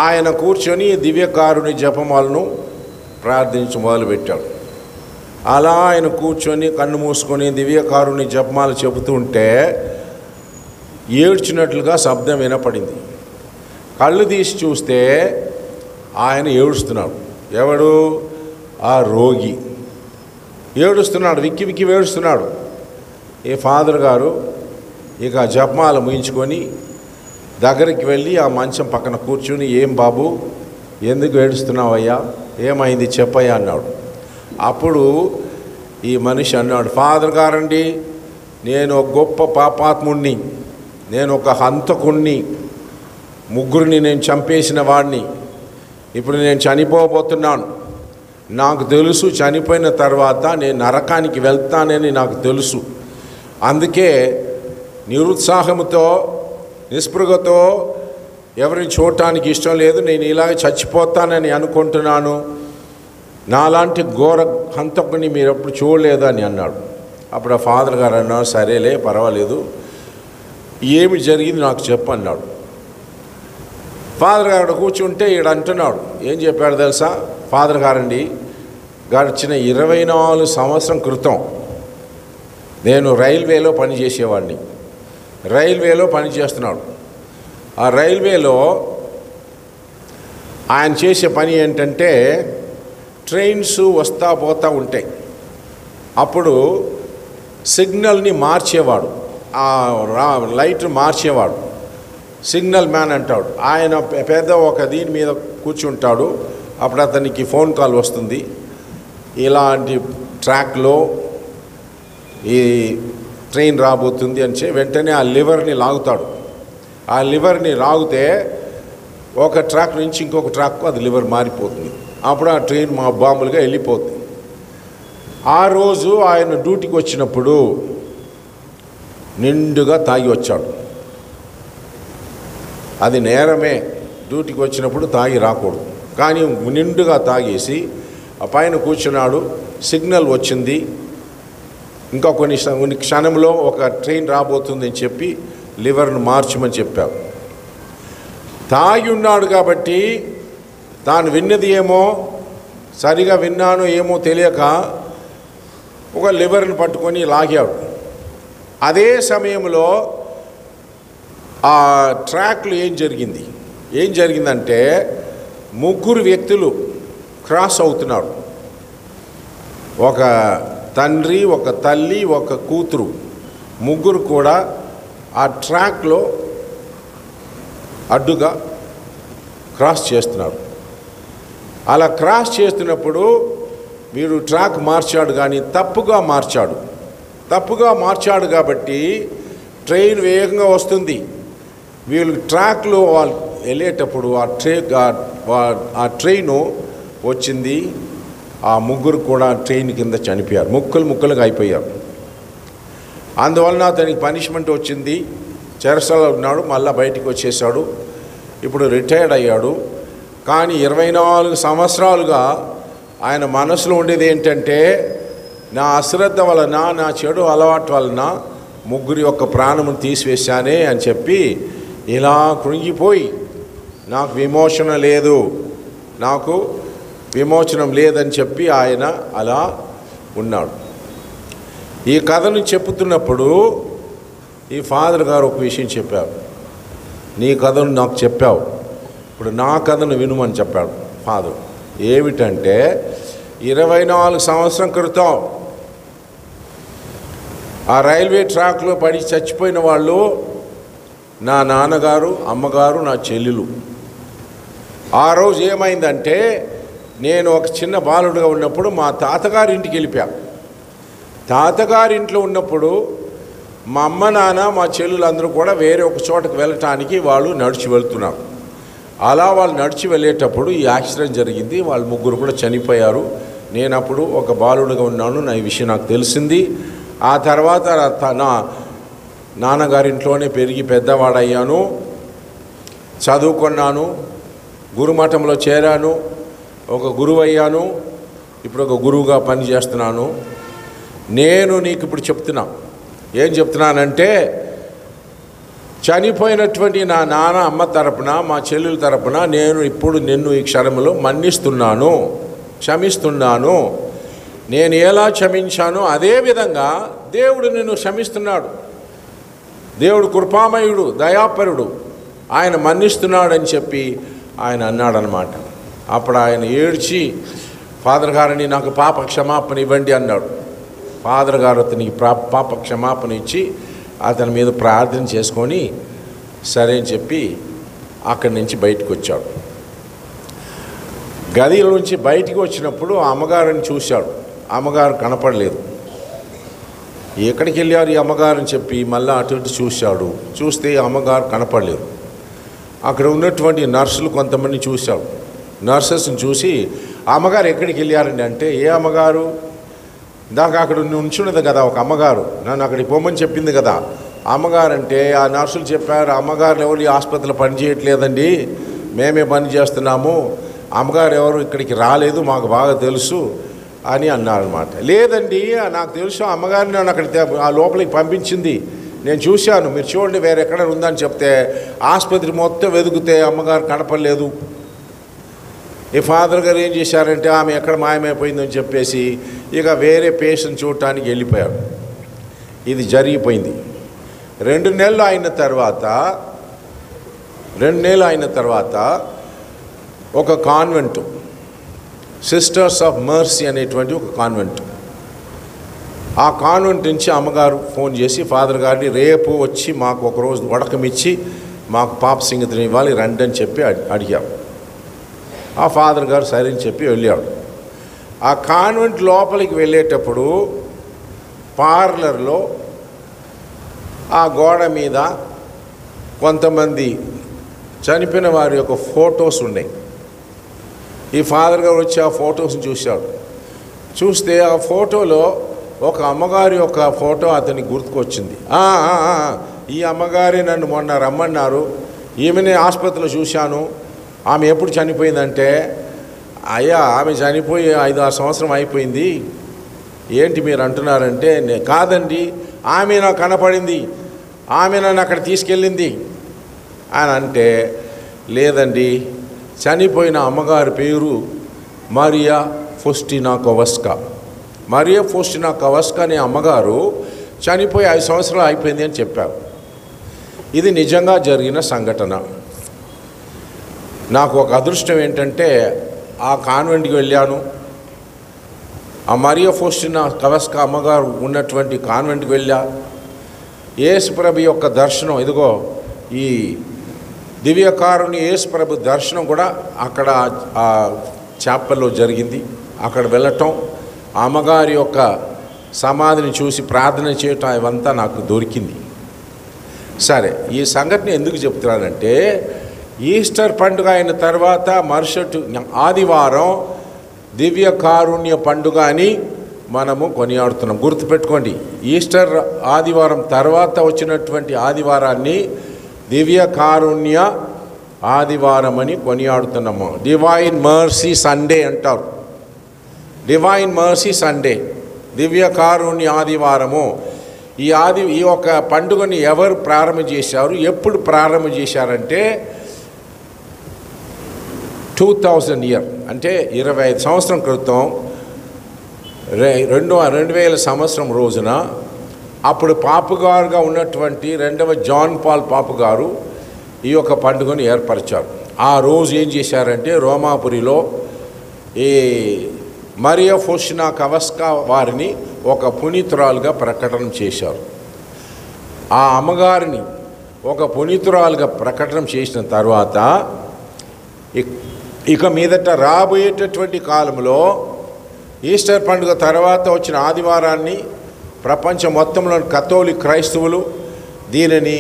[SPEAKER 3] ఆయన కూర్చొని దివ్య కారుణ్య జపమాలను ప్రార్థించి మొదలుపెట్టాడు. అలా ఆయన కూర్చొని కన్ను మూసుకొని దివ్య కారుణ్య జపమాల చెబుతుంటే ఏడ్చినట్లుగా శబ్దం వినపడింది. కళ్ళు తీసి చూస్తే ఆయన ఏడుస్తున్నాడు. ఎవడు? ఆ రోగి ఏడుస్తున్నాడు, విక్కి విక్కి ఏడుస్తున్నాడు. ఈ ఫాదర్ గారు ఇక జపమాల ముయించుకొని దగ్గరికి వెళ్ళి ఆ మంచం పక్కన కూర్చుని, ఏం బాబు ఎందుకు ఏడుస్తున్నావయ్యా, ఏమైంది చెప్పయ్యా అన్నాడు. అప్పుడు ఈ మనిషి అన్నాడు, ఫాదర్ గారండి, నేను ఒక గొప్ప పాపాత్ముణ్ణి, నేను ఒక హంతకుణ్ణి, ముగ్గురిని నేను చంపేసిన వాడిని, ఇప్పుడు నేను చనిపోబోతున్నాను, నాకు తెలుసు చనిపోయిన తర్వాత నేను నరకానికి వెళ్తానని నాకు తెలుసు, అందుకే నిరుత్సాహంతో నిస్పృహతో ఎవరిని చూడటానికి ఇష్టం లేదు, నేను ఇలాగ చచ్చిపోతానని అనుకుంటున్నాను, నాలాంటి ఘోర హంతకుని మీరు ఎప్పుడు చూడలేదు అని అన్నాడు. అప్పుడు ఆ ఫాదర్ గారు అన్నారు, సరేలే పర్వాలేదు, ఏమి జరిగింది నాకు చెప్పు అన్నాడు. ఫాదర్ గారు కూర్చుంటే ఈడ అంటున్నాడు, ఏం చెప్పాడు తెలుసా? ఫాదర్ గారండి, గడిచిన 24 సంవత్సరం క్రితం నేను రైల్వేలో పనిచేసేవాడిని. రైల్వేలో పనిచేస్తున్నాడు. ఆ రైల్వేలో ఆయన చేసే పని ఏంటంటే, ట్రైన్స్ వస్తా పోతూ ఉంటాయి, అప్పుడు సిగ్నల్ని మార్చేవాడు. లైట్ మార్చేవాడు, సిగ్నల్ మ్యాన్ అంటాడు. ఆయన పెద్ద ఒక దీని మీద కూర్చుంటాడు. అప్పుడు అతనికి ఫోన్ కాల్ వస్తుంది, ఇలాంటి ట్రాక్లో ఈ ట్రైన్ రాబోతుంది అని వెంటనే ఆ లివర్ని లాగుతాడు. ఆ లివర్ని లాగితే ఒక ట్రాక్ నుంచి ఇంకొక ట్రాక్కు అది లివర్ మారిపోతుంది. అప్పుడు ఆ ట్రైన్ బాంబులుగా వెళ్ళిపోతుంది. ఆ రోజు ఆయన డ్యూటీకి వచ్చినప్పుడు నిండుగా తాగి వచ్చాడు. అది నేరమే, డ్యూటీకి వచ్చినప్పుడు తాగి రాకూడదు. కానీ నిండుగా తాగేసి ఆ పైన కూర్చున్నాడు. సిగ్నల్ వచ్చింది, ఇంకా కొన్ని క్షణంలో ఒక ట్రైన్ రాబోతుందని చెప్పి లివర్ను మార్చమని చెప్పావు. తాగి ఉన్నాడు కాబట్టి తాను విన్నది ఏమో, సరిగా విన్నాను ఏమో తెలియక ఒక లివర్ని పట్టుకొని లాగాడు. అదే సమయంలో ఆ ట్రాక్లో ఏం జరిగిందంటే ముగ్గురు వ్యక్తులు క్రాస్ అవుతున్నాడు. ఒక తండ్రి, ఒక తల్లి, ఒక కూతురు, ముగ్గురు కూడా ఆ ట్రాక్లో అడ్డుగా క్రాస్ చేస్తున్నాడు. అలా క్రాస్ చేస్తున్నప్పుడు వీడు ట్రాక్ మార్చాడు, కానీ తప్పుగా మార్చాడు కాబట్టి ట్రైన్ వేగంగా వస్తుంది. వీళ్ళు ట్రాక్లో వాళ్ళు వెళ్ళేటప్పుడు ఆ ట్రైను వచ్చింది. ఆ ముగ్గురు కూడా ట్రైన్ కింద చనిపోయారు, ముక్కలుగా అయిపోయారు. అందువలన అతనికి పనిష్మెంట్ వచ్చింది. చెరసాలలో ఉన్నాడు, మళ్ళీ బయటికి వచ్చేసాడు. ఇప్పుడు రిటైర్డ్ అయ్యాడు. కానీ 24 సంవత్సరాలుగా ఆయన మనసులో ఉండేది ఏంటంటే, నా అశ్రద్ధ వలన, నా చెడు అలవాటు వలన ముగ్గురి యొక్క ప్రాణమును తీసివేశానే అని చెప్పి ఇలా కృంగిపోయి నాకు విమోచనం లేదని చెప్పి ఆయన అలా ఉన్నాడు. ఈ కథను చెప్పుతున్నప్పుడు ఈ ఫాదర్ గారు ఒక విషయం చెప్పారు. నీ కథను నాకు చెప్పావు, ఇప్పుడు నా కథను వినుమని చెప్పాడు ఫాదర్. ఏమిటంటే 24 సంవత్సరం క్రితం ఆ రైల్వే ట్రాక్లో పడి చచ్చిపోయిన వాళ్ళు నా నాన్నగారు, అమ్మగారు, నా చెల్లెలు. ఆ రోజు ఏమైందంటే, నేను ఒక చిన్న బాలుడుగా ఉన్నప్పుడు మా తాతగారింటికి వెళ్ళిపోయా. తాతగారింట్లో ఉన్నప్పుడు మా అమ్మ, నాన్న, మా చెల్లెలు అందరూ కూడా వేరే ఒక చోటకు వెళ్ళటానికి వాళ్ళు నడిచి వెళ్తున్నారు. అలా వాళ్ళు నడిచి వెళ్ళేటప్పుడు ఈ యాక్సిడెంట్ జరిగింది. వాళ్ళు ముగ్గురు కూడా చనిపోయారు. నేను అప్పుడు ఒక బాలుడుగా ఉన్నాను. ఈ విషయం నాకు తెలిసింది. ఆ తర్వాత నా నాన్నగారింట్లోనే పెరిగి పెద్దవాడయ్యాను, చదువుకున్నాను, గురుమఠంలో చేరాను, ఒక గురువు అయ్యాను, ఇప్పుడు ఒక గురువుగా పనిచేస్తున్నాను. నేను నీకు ఇప్పుడు ఏం చెప్తున్నానంటే, చనిపోయినటువంటి నా నాన్న, అమ్మ తరపున, మా చెల్లెల తరపున నేను ఇప్పుడు నిన్ను ఈ క్షణంలో క్షమిస్తున్నాను. నేను ఎలా క్షమించానో అదేవిధంగా దేవుడు నిన్ను క్షమిస్తున్నాడు. దేవుడు కృపామయుడు, దయాపరుడు, ఆయన మన్నిస్తున్నాడని చెప్పి ఆయన అన్నాడనమాట. అప్పుడు ఆయన ఏడ్చి, ఫాదర్ గారిని నాకు పాప క్షమాపణ ఇవ్వండి అన్నాడు. ఫాదర్ గారు అతనికి పాప క్షమాపణ ఇచ్చి అతని మీద ప్రార్థన చేసుకొని సరే అని చెప్పి అక్కడి నుంచి బయటకు వచ్చాడు. గదిలో నుంచి బయటికి వచ్చినప్పుడు ఆ అమ్మగారిని చూశాడు. అమ్మగారు కనపడలేదు. ఎక్కడికి వెళ్ళారు ఈ అమ్మగారని చెప్పి మళ్ళీ అటు ఇటు చూశాడు. చూస్తే అమ్మగారు కనపడలేదు. అక్కడ ఉన్నటువంటి నర్సులు కొంతమంది చూశాడు. నర్సెస్ని చూసి అమ్మగారు ఎక్కడికి వెళ్ళారండి అంటే, ఏ అమ్మగారు? దాకా అక్కడ ఉంచున్నది కదా ఒక అమ్మగారు, నన్ను అక్కడికి పోమని చెప్పింది కదా. అమ్మగారు అంటే ఆ నర్సులు చెప్పారు, అమ్మగారు ఎవరు ఈ ఆసుపత్రిలో పని చేయట్లేదండి, మేమే పని చేస్తున్నాము, అమ్మగారు ఎవరు ఇక్కడికి రాలేదు, మాకు బాగా తెలుసు అని అన్నారనమాట. లేదండి, నాకు తెలుసు, అమ్మగారిని నన్ను అక్కడికి ఆ లోపలికి పంపించింది, నేను చూశాను, మీరు చూడండి వేరే ఎక్కడ ఉందని చెప్తే ఆసుపత్రి మొత్తం వెతుకుతే అమ్మగారు కనపడలేదు. ఈ ఫాదర్ గారు ఏం చేశారంటే, ఆమె ఎక్కడ మాయమైపోయిందని చెప్పేసి ఇక వేరే పేషెంట్ చూడటానికి వెళ్ళిపోయారు. ఇది జరిగిపోయింది. 2 నెలలు అయిన తర్వాత ఒక కాన్వెంట్, సిస్టర్స్ ఆఫ్ మర్సీ అనేటువంటి ఒక కాన్వెంట్, ఆ కాన్వెంట్ నుంచి అమ్మగారు ఫోన్ చేసి ఫాదర్ గారిని రేపు వచ్చి మాకు ఒకరోజు వడకమిచ్చి మాకు పాప సంగతిని ఇవ్వాలి రండి అని చెప్పి అడిగాం. ఆ ఫాదర్ గారు సరే అని చెప్పి వెళ్ళాడు. ఆ కాన్వెంట్ లోపలికి వెళ్ళేటప్పుడు పార్లర్లో ఆ గోడ మీద కొంతమంది చనిపోయిన వారి యొక్క ఫొటోస్ ఉన్నాయి. ఈ ఫాదర్ గారు వచ్చి ఆ ఫొటోస్ని చూశాడు. చూస్తే ఆ ఫోటోలో ఒక అమ్మగారి యొక్క ఫోటో అతనికి గుర్తుకొచ్చింది. ఈ అమ్మగారే నన్ను మొన్న రమ్మన్నారు, ఈమెనే ఆసుపత్రిలో చూశాను, ఆమె ఎప్పుడు చనిపోయిందంటే, అయ్యా ఆమె చనిపోయి 5-6 సంవత్సరం అయిపోయింది, ఏంటి మీరు అంటున్నారంటే, కాదండి ఆమె నాకు కనపడింది, ఆమె నన్ను అక్కడ తీసుకెళ్ళింది అని అంటే, లేదండి చనిపోయిన అమ్మగారి పేరు మరియా ఫోస్టినా కవస్కా. మరియా ఫోస్టినా కవస్కా అనే అమ్మగారు చనిపోయి 5 సంవత్సరాలు అయిపోయింది అని చెప్పారు. ఇది నిజంగా జరిగిన సంఘటన. నాకు ఒక అదృష్టం ఏంటంటే ఆ కాన్వెంట్కి వెళ్ళాను. ఆ మరియా ఫోస్టినా కవస్కా అమ్మగారు ఉన్నటువంటి కాన్వెంట్కి వెళ్ళా. యేసుప్రభు యొక్క దర్శనం, ఇదిగో ఈ దివ్యకారుని యేసుప్రభు దర్శనం కూడా అక్కడ ఆ చాపెల్లో జరిగింది. అక్కడ వెళ్ళటం, అమ్మగారి యొక్క సమాధిని చూసి ప్రార్థన చేయటం ఇవంతా నాకు దొరికింది. సరే, ఈ సంఘటన ఎందుకు చెప్తున్నానంటే, ఈస్టర్ పండుగ అయిన తర్వాత మరుసటి ఆదివారం దివ్య కారుణ్య పండుగ అని మనము కొనియాడుతున్నాం. గుర్తుపెట్టుకోండి, ఈస్టర్ ఆదివారం తర్వాత వచ్చినటువంటి ఆదివారాన్ని దివ్య కారుణ్య ఆదివారం అని కొనియాడుతున్నాము. డివైన్ మర్సీ సండే అంటారు. డివైన్ మర్సీ సండే, దివ్య కారుణ్య ఆదివారము. ఈ యొక్క పండుగని ఎవరు ప్రారంభం చేశారు, ఎప్పుడు ప్రారంభం చేశారంటే 2000 ఇయర్ అంటే 25 సంవత్సరం క్రితం 2000 సంవత్సరం రోజున అప్పుడు పాపుగారుగా ఉన్నటువంటి 2వ జాన్ పాల్ పాపు గారు ఈ యొక్క పండుగను ఏర్పరిచారు. ఆ రోజు ఏం చేశారంటే రోమాపురిలో ఈ మరియా ఫోస్టినా కవస్కా వారిని ఒక పునీతురాలుగా ప్రకటన చేశారు. ఆ అమ్మగారిని ఒక పునీతురాలుగా ప్రకటన చేసిన తర్వాత ఇక మీదట రాబోయేటటువంటి కాలంలో ఈస్టర్ పండుగ తర్వాత వచ్చిన ఆదివారాన్ని ప్రపంచం మొత్తంలోని కథోలిక్ క్రైస్తవులు దీనిని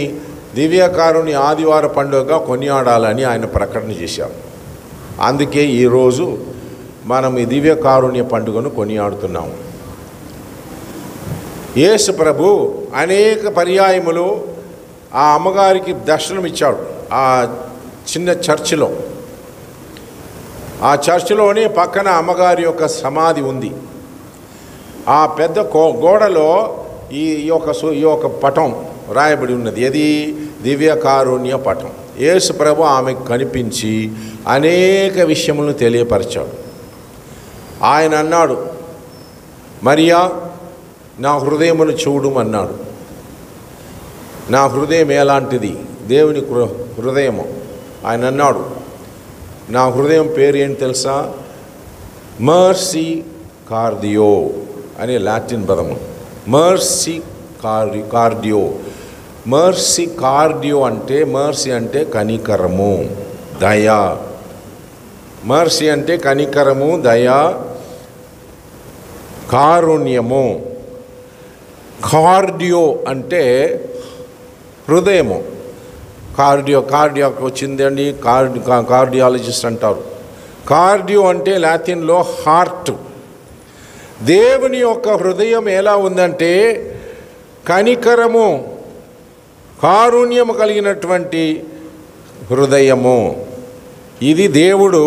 [SPEAKER 3] దివ్యకారుని ఆదివార పండుగగా కొనియాడాలని ఆయన ప్రకటన చేశారు. అందుకే ఈరోజు మనం ఈ దివ్యకారుణ్య పండుగను కొనియాడుతున్నాము. యేసు ప్రభు అనేక పర్యాయములు ఆ అమ్మగారికి దర్శనం ఇచ్చాడు. ఆ చిన్న చర్చిలో, ఆ చర్చిలోనే పక్కన అమ్మగారి యొక్క సమాధి ఉంది. ఆ పెద్ద గోడలో ఈ యొక్క పటం రాయబడి ఉన్నది. అది దివ్యకారుణ్య పటం. యేసు ప్రభు ఆమెకు కనిపించి అనేక విషయములను తెలియపరిచాడు. ఆయన అన్నాడు, మరియా నా హృదయమును చూడమన్నాడు. నా హృదయం ఎలాంటిది, దేవుని హృదయము. ఆయన అన్నాడు, నా హృదయం పేరు ఏంటి తెలుసా, మర్సీ కార్డియో అనే లాటిన్ పదము. Mercy cardio. మర్సీ కార్డియో అంటే, మర్సీ అంటే కనికరము, దయ. మర్సీ అంటే కనికరము, దయ, కారుణ్యము. కార్డియో అంటే హృదయము. కార్డియోకి వచ్చిందండి, కార్డియాలజిస్ట్ అంటారు. కార్డియో అంటే లాటిన్లో హార్ట్. దేవుని యొక్క హృదయం ఎలా ఉందంటే కనికరము, కారుణ్యము కలిగినటువంటి హృదయము. ఇది దేవుడు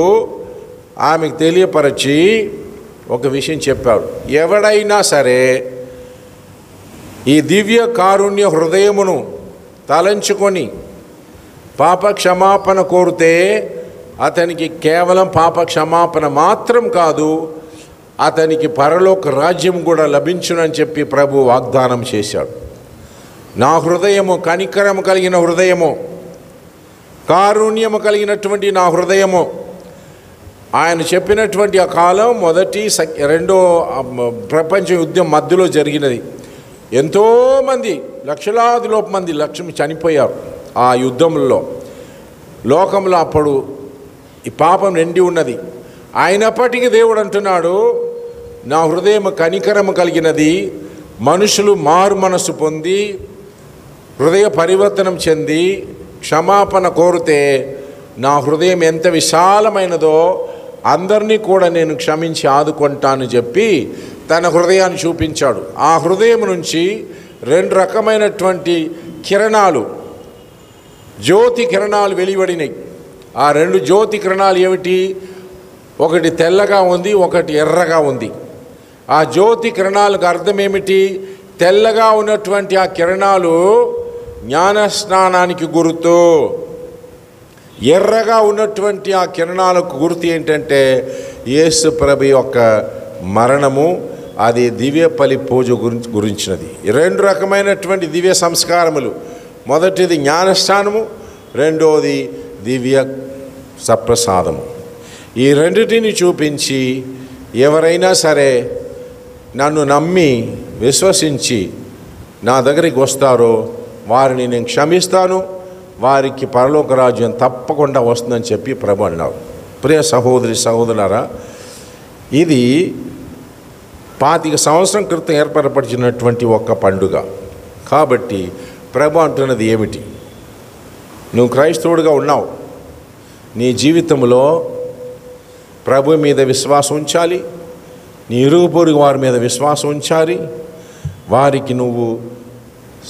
[SPEAKER 3] ఆమెకు తెలియపరచి ఒక విషయం చెప్పాడు. ఎవడైనా సరే ఈ దివ్య కారుణ్య హృదయమును తలంచుకొని పాప క్షమాపణ కోరితే అతనికి కేవలం పాప క్షమాపణ మాత్రం కాదు, అతనికి పరలోక రాజ్యం కూడా లభించునని చెప్పి ప్రభు వాగ్దానం చేశాడు. నా హృదయము కనికరము కలిగిన హృదయము, కారుణ్యము కలిగినటువంటి నా హృదయము ఆయన చెప్పినటువంటి ఆ కాలం రెండో ప్రపంచ యుద్ధం మధ్యలో జరిగినది. ఎంతోమంది లక్షలాది మంది చనిపోయారు ఆ యుద్ధంలో. లోకంలో అప్పుడు ఈ పాపం నిండి ఉన్నది. అయినప్పటికీ దేవుడు అంటున్నాడు, నా హృదయం కనికరము కలిగినది, మనుషులు మారు మనసు పొంది హృదయ పరివర్తనం చెంది క్షమాపణ కోరితే నా హృదయం ఎంత విశాలమైనదో అందరినీ కూడా నేను క్షమించి ఆదుకుంటాను చెప్పి తన హృదయాన్ని చూపించాడు. ఆ హృదయం నుంచి 2 రకమైనటువంటి కిరణాలు, జ్యోతి కిరణాలు వెలువడినాయి. ఆ 2 జ్యోతి కిరణాలు ఏమిటి? ఒకటి తెల్లగా ఉంది, ఒకటి ఎర్రగా ఉంది. ఆ జ్యోతి కిరణాలకు అర్థం ఏమిటి? తెల్లగా ఉన్నటువంటి ఆ కిరణాలు జ్ఞానస్నానానికి గుర్తు. ఎర్రగా ఉన్నటువంటి ఆ కిరణాలకు గుర్తు ఏంటంటే యేసు ప్రభు యొక్క మరణము. అది దివ్య బలి పూజ గురించినది. 2 రకమైనటువంటి దివ్య సంస్కారములు. మొదటిది జ్ఞానస్నానము, రెండోది దివ్య సప్రసాదము. ఈ రెండిటిని చూపించి ఎవరైనా సరే నన్ను నమ్మి విశ్వసించి నా దగ్గరికి వస్తారో వారిని నేను క్షమిస్తాను, వారికి పరలోక రాజ్యం తప్పకుండా వస్తుందని చెప్పి ప్రభు అన్నారు. ప్రియ సహోదరి సహోదరులారా, ఇది 25 సంవత్సరం క్రితం ఏర్పరపరిచినటువంటి ఒక పండుగ. కాబట్టి ప్రభు అంటున్నది ఏమిటి? నువ్వు క్రైస్తవుడిగా ఉన్నావు, నీ జీవితంలో ప్రభు మీద విశ్వాసం ఉంచాలి, నీ ఇరుగు పొరుగు వారి మీద విశ్వాసం ఉంచాలి, వారికి నువ్వు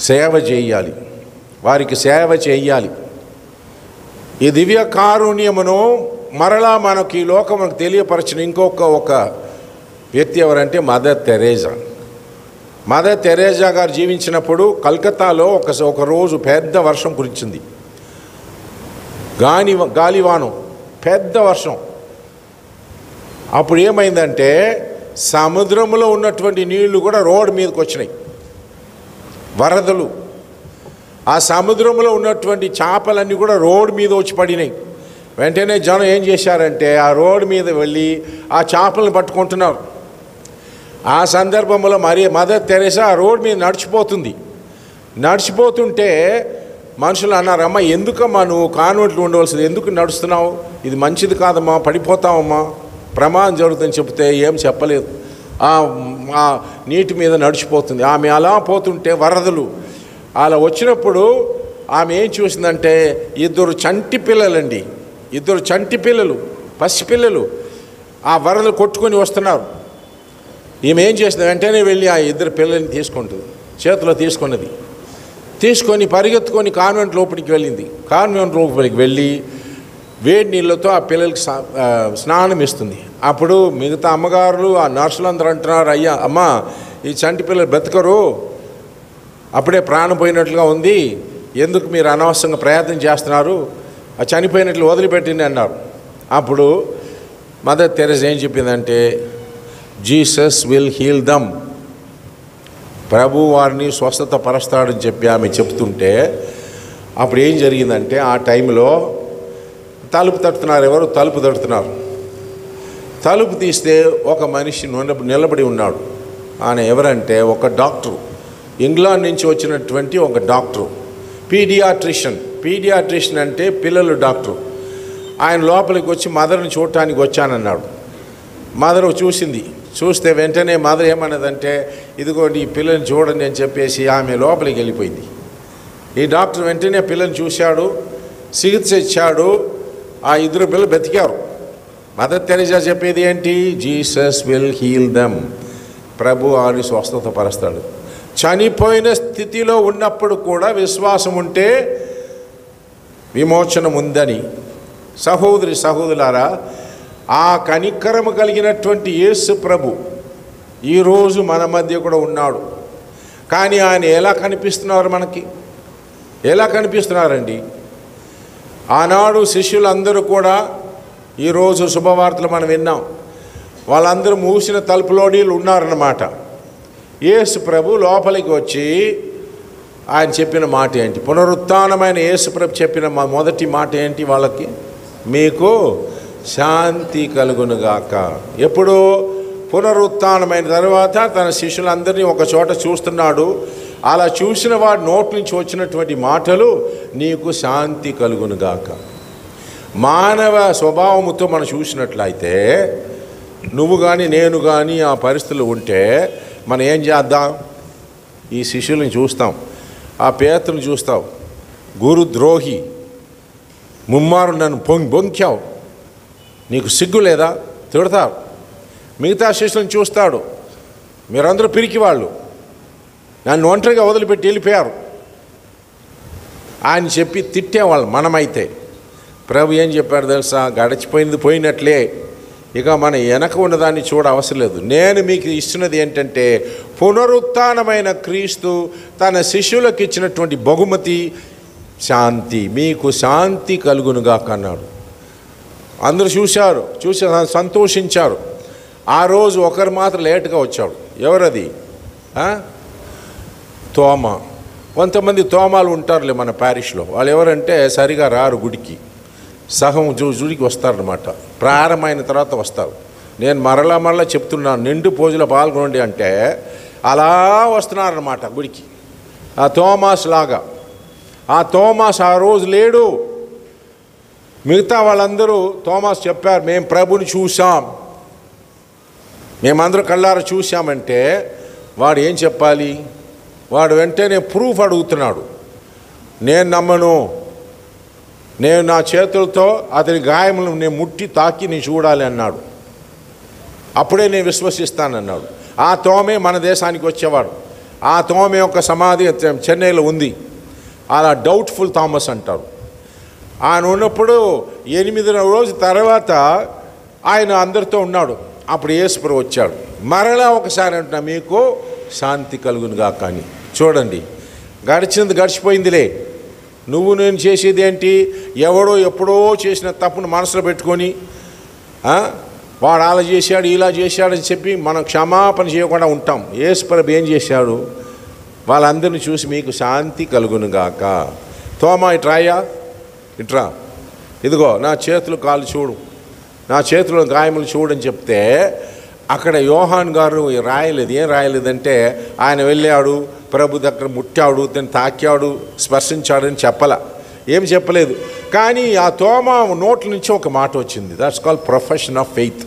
[SPEAKER 3] సేవ చేయాలి, వారికి సేవ చేయాలి. ఈ దివ్య కారుణ్యమును మరలా మనకి ఈ లోకమునకు తెలియపరచిన ఒక వ్యక్తి ఎవరంటే మదర్ తెరేజా. మదర్ తెరేజా గారు జీవించినప్పుడు కలకత్తాలో ఒక రోజు పెద్ద వర్షం కురిచింది. గాలివానం, పెద్ద వర్షం. అప్పుడు ఏమైందంటే సముద్రంలో ఉన్నటువంటి నీళ్లు కూడా రోడ్డు మీదకి వచ్చినాయి, వరదలు. ఆ సముద్రంలో ఉన్నటువంటి చేపలన్నీ కూడా రోడ్డు మీద వచ్చి పడినాయి. వెంటనే జనం ఏం చేశారంటే ఆ రోడ్డు మీద వెళ్ళి ఆ చేపలను పట్టుకుంటున్నారు. ఆ సందర్భంలో మదర్ తెరేసా ఆ రోడ్డు మీద నడిచిపోతుంటే మనుషులు అన్నారు, అమ్మ ఎందుకమ్మా నువ్వు కాన్వెంట్లో ఉండవలసింది, ఎందుకు నడుస్తున్నావు, ఇది మంచిది కాదమ్మా, పడిపోతావమ్మా, ప్రమాదం జరుగుతుందని చెప్తే ఏం చెప్పలేదు. ఆ నీటి మీద నడిచిపోతుంది. ఆమె అలా పోతుంటే వరదలు అలా వచ్చినప్పుడు ఆమె ఏం చూసిందంటే 2 చంటి పిల్లలు, పసిపిల్లలు ఆ వరదలు కొట్టుకొని వస్తున్నారు. ఈమె ఏం చేసింది, వెంటనే వెళ్ళి ఆ 2 పిల్లల్ని చేతిలో తీసుకొని పరిగెత్తుకొని కాన్వెంట్ లోపలికి వెళ్ళింది. కాన్వెంట్ లోపలికి వెళ్ళి వేడి నీళ్ళతో ఆ పిల్లలకి స్నానం ఇస్తుంది. అప్పుడు మిగతా అమ్మగారులు ఆ నర్సులందరూ అంటున్నారు, అయ్యా అమ్మ ఈ చంటి పిల్లలు బ్రతకరు, అప్పుడే ప్రాణం పోయినట్లుగా ఉంది, ఎందుకు మీరు అనవసరంగా ప్రయత్నం చేస్తున్నారు, ఆ చనిపోయినట్లు వదిలిపెట్టింది అన్నారు. అప్పుడు మదర్ తెరేసా ఏం చెప్పిందంటే జీసస్ విల్ హీల్ దమ్, ప్రభు వారిని స్వస్థత పరుస్తాడని చెప్పి ఆమె చెప్తుంటే అప్పుడు ఏం జరిగిందంటే ఆ టైంలో తలుపు తడుతున్నారు. ఎవరు తలుపు తడుతున్నారు? తలుపు తీస్తే ఒక మనిషి నిలబడి ఉన్నాడు. ఆయన ఎవరంటే ఒక డాక్టరు, ఇంగ్లాండ్ నుంచి వచ్చినటువంటి ఒక డాక్టరు, పీడియాట్రిషియన్ అంటే పిల్లలు డాక్టరు. ఆయన లోపలికి వచ్చి మదర్ని చూడటానికి వచ్చానన్నాడు. మదర్ చూస్తే వెంటనే మదర్ ఏమన్నదంటే ఇదిగోండి ఈ పిల్లల్ని చూడండి అని చెప్పేసి ఆమె లోపలికి వెళ్ళిపోయింది. ఈ డాక్టర్ వెంటనే పిల్లల్ని చూశాడు, చికిత్స ఇచ్చాడు. ఆ 2 పిల్లలు బ్రతికారు. మదర్ తెరేసా చెప్పేది ఏంటి? జీసస్ విల్ హీల్ దెమ్, ప్రభు వారిని స్వస్థత పరుస్తాడు. చనిపోయిన స్థితిలో ఉన్నప్పుడు కూడా విశ్వాసం ఉంటే విమోచనం ఉందని. సహోదరులారా, ఆ కనికరము కలిగినటువంటి యేసు ప్రభు ఈరోజు మన మధ్య కూడా ఉన్నాడు. కానీ ఆయన ఎలా కనిపిస్తున్నారండి? ఆనాడు శిష్యులందరూ కూడా ఈరోజు శుభవార్తలు మనం విన్నాం, వాళ్ళందరూ మూసిన తలుపులో నీళ్ళు ఉన్నారన్నమాట. యేసు ప్రభు లోపలికి వచ్చి ఆయన చెప్పిన మాట ఏంటి? పునరుత్థానమైన యేసు ప్రభు చెప్పిన మొదటి మాట ఏంటి? వాళ్ళకి మీకు శాంతి కలుగునుగాక. ఎప్పుడు? పునరుత్థానమైన తర్వాత తన శిష్యులందరినీ ఒక చోట చూస్తున్నాడు. అలా చూసిన వాడి నోటి నుంచి వచ్చినటువంటి మాటలు, నీకు శాంతి కలుగునుగాక. మానవ స్వభావముతో మనం చూసినట్లయితే, నువ్వు కానీ నేను కానీ ఆ పరిస్థితులు ఉంటే మనం ఏం చేద్దాం? ఈ శిష్యులను చూస్తాం, ఆ పేతులను చూస్తావు, గురుద్రోహి, ముమ్మారు నన్ను బొంకావు, నీకు సిగ్గు లేదా? తిడతావు. మిగతా శిష్యులను చూస్తాడు, మీరందరూ పిరికి వాళ్ళు, నన్ను ఒంటరిగా వదిలిపెట్టి వెళ్ళిపోయారు ఆయన చెప్పి తిట్టేవాళ్ళు. మనమైతే ప్రభు ఏం చెప్పాడు తెలుసా? గడిచిపోయింది పోయినట్లే, ఇక మన వెనక ఉన్నదాన్ని చూడ అవసరం లేదు. నేను మీకు ఇస్తున్నది ఏంటంటే, పునరుత్థానమైన క్రీస్తు తన శిష్యులకు ఇచ్చినటువంటి బహుమతి శాంతి. మీకు శాంతి కలుగునుగాక అన్నాడు. అందరూ చూసి సంతోషించారు. ఆ రోజు ఒకరు మాత్రం లేటుగా వచ్చాడు. ఎవరది? తోమ. కొంతమంది తోమాలు ఉంటారులే మన ప్యారిష్లో. వాళ్ళు ఎవరంటే సరిగా రారు గుడికి, సగం గుడికి వస్తారనమాట. ప్రారంభమైన తర్వాత వస్తారు. నేను మరలా చెప్తున్నాను, నిండు పూజలో పాల్గొనండి అంటే అలా వస్తున్నారన్నమాట గుడికి. ఆ తోమాస్ లాగా. ఆ తోమాస్ ఆ రోజు లేడు. మిగతా వాళ్ళందరూ తోమాస్ చెప్పారు, మేము ప్రభుని చూసాం, మేమందరూ కళ్ళారా చూసామంటే వాడు ఏం చెప్పాలి? వాడు వెంటనే ప్రూఫ్ అడుగుతున్నాడు. నేను నమ్మను, నేను నా చేతులతో అతని గాయములను నేను ముట్టి తాకి నేను చూడాలి అన్నాడు. అప్పుడే నేను విశ్వసిస్తానన్నాడు. ఆ తోమే మన దేశానికి వచ్చేవాడు. ఆ తోమే యొక్క సమాధి చెన్నైలో ఉంది. అలా డౌట్ఫుల్ థామస్ అంటారు. ఆయన ఉన్నప్పుడు 8 రోజుల తర్వాత ఆయన అందరితో ఉన్నాడు. అప్పుడు యేసుప్రభు వచ్చాడు. మరలా ఒకసారి అంటున్నా, మీకు శాంతి కలుగునుగా. కానీ చూడండి, గడిచినది గడిచిపోయిందిలే. నువ్వు నేను చేసేది ఏంటి? ఎవడో ఎప్పుడో చేసిన తప్పును మనసులో పెట్టుకొని వాడు అలా చేశాడు ఇలా చేశాడని చెప్పి మనం క్షమాపణ చేయకుండా ఉంటాం. యేసుప్రభు ఏం చేశాడు? వాళ్ళందరినీ చూసి మీకు శాంతి కలుగునుగాక. తోమా ఇట్రాయా, ఇట్రా, ఇదిగో నా చేతులు కాళ్ళు చూడు, నా చేతుల్లో గాయములు చూడని చెప్తే అక్కడ యోహాన్ గారు రాయలేదు. ఏం రాయలేదంటే ఆయన వెళ్ళాడు, ప్రభు దగ్గర ముట్టాడు, తను తాకాడు, స్పర్శించాడని ఏం చెప్పలేదు. కానీ ఆ తోమా నోట్ల నుంచి ఒక మాట వచ్చింది. That's called profession of faith.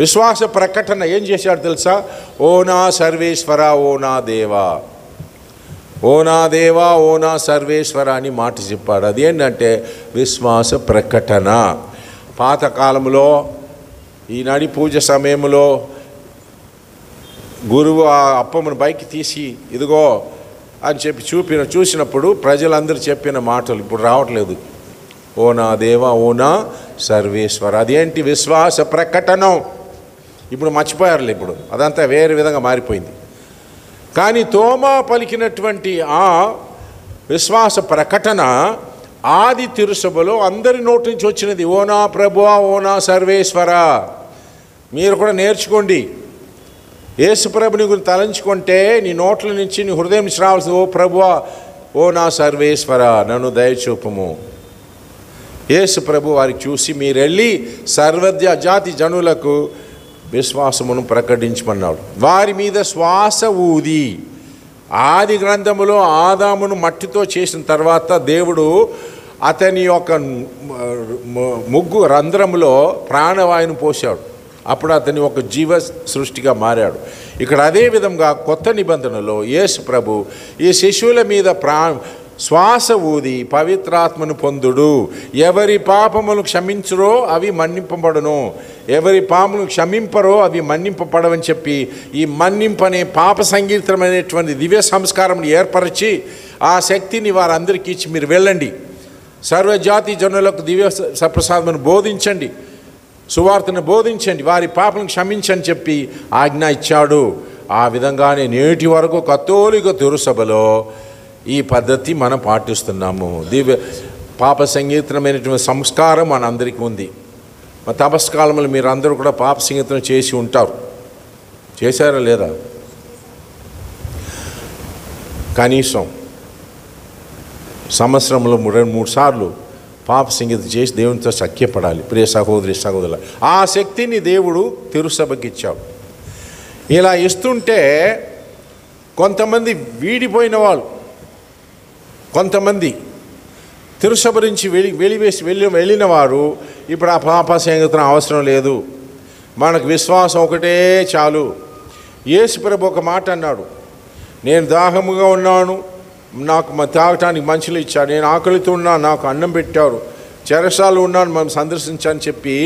[SPEAKER 3] విశ్వాస ప్రకటన ఏం చేశాడు తెలుసా? ఓ నా సర్వేశ్వర, ఓ నా దేవా, ఓ నా దేవా, ఓ నా సర్వేశ్వర అని మాట చెప్పాడు. అదేంటంటే విశ్వాస ప్రకటన. పాతకాలంలో ఈ నడి పూజ సమయంలో గురువు ఆ అప్పమును బయటికి తీసి ఇదిగో అని చెప్పి చూసినప్పుడు ప్రజలందరూ చెప్పిన మాటలు ఇప్పుడు రావట్లేదు. ఓ నా దేవా, ఓ నా సర్వేశ్వర. అదేంటి? విశ్వాస ప్రకటనం. ఇప్పుడు మర్చిపోయారులే, ఇప్పుడు అదంతా వేరే విధంగా మారిపోయింది. కానీ తోమా పలికినటువంటి ఆ విశ్వాస ప్రకటన ఆది తిరుసభలో అందరి నోటి నుంచి వచ్చినది. ఓ నా ప్రభువా, ఓ నా సర్వేశ్వర. మీరు కూడా నేర్చుకోండి. యేసుప్రభుని గురించి తలంచుకుంటే నీ నోట్ల నుంచి నీ హృదయం నుంచి రావాల్సింది, ఓ ప్రభువా, ఓ నా సర్వేశ్వర, నన్ను దయచూపము. యేసుప్రభు వారికి చూసి మీరు వెళ్ళి సర్వజాతి జనులకు విశ్వాసమును ప్రకటించమన్నాడు. వారి మీద శ్వాస ఊది. ఆది గ్రంథములో ఆదామును మట్టితో చేసిన తర్వాత దేవుడు అతని యొక్క ముగ్గు రంధ్రములో ప్రాణవాయువును పోశాడు. అప్పుడు అతని ఒక జీవ సృష్టిగా మారాడు. ఇక్కడ అదే విధంగా కొత్త నిబంధనలో యేసు ప్రభు ఈ శిశువుల మీద శ్వాస ఊది పవిత్రాత్మను పొందుడు. ఎవరి పాపములు క్షమించురో అవి మన్నింపబడును, ఎవరి పాపములు క్షమింపరో అవి మన్నింపబడవని చెప్పి ఈ మన్నింపనే పాప సంగీతమైనటువంటి దివ్య సంస్కారం ఏర్పరిచి ఆ శక్తిని వారందరికీ ఇచ్చి మీరు వెళ్ళండి, సర్వజాతి జనులకు దివ్య సప్రసాదమును బోధించండి, సువార్తను బోధించండి, వారి పాపలను క్షమించని చెప్పి ఆజ్ఞ ఇచ్చాడు. ఆ విధంగానే నేటి వరకు కథోలిక తిరుసభలో ఈ పద్ధతి మనం పాటిస్తున్నాము. దివ్య పాప సంగీతమైనటువంటి సంస్కారం మనందరికీ ఉంది. మా తపస్కాలంలో మీరు అందరూ కూడా పాప సంగీతం చేసి ఉంటారు. చేశారా లేదా? కనీసం సంవత్సరంలో 2-3 సార్లు పాప సంగీత చేసి దేవునితో సఖ్యపడాలి. ప్రియ సహోదరి సహోదరుల, ఆ శక్తిని దేవుడు తిరుసభకి ఇచ్చాడు. ఇలా ఇస్తుంటే కొంతమంది వీడిపోయిన వాళ్ళు, కొంతమంది తిరుసభ నుంచి వెళ్ళిన వారు ఇప్పుడు ఆ పాప సంగీతం అవసరం లేదు, మనకు విశ్వాసం ఒకటే చాలు. యేసు ప్రభు ఒక మాట అన్నాడు, నేను దాహముగా ఉన్నాను, నాకు తాగటానికి మంచులు ఇచ్చారు, నేను ఆకలితో ఉన్నాను, నాకు అన్నం పెట్టారు, చెరసాలు ఉన్నాను, మనం సందర్శించాలని చెప్పి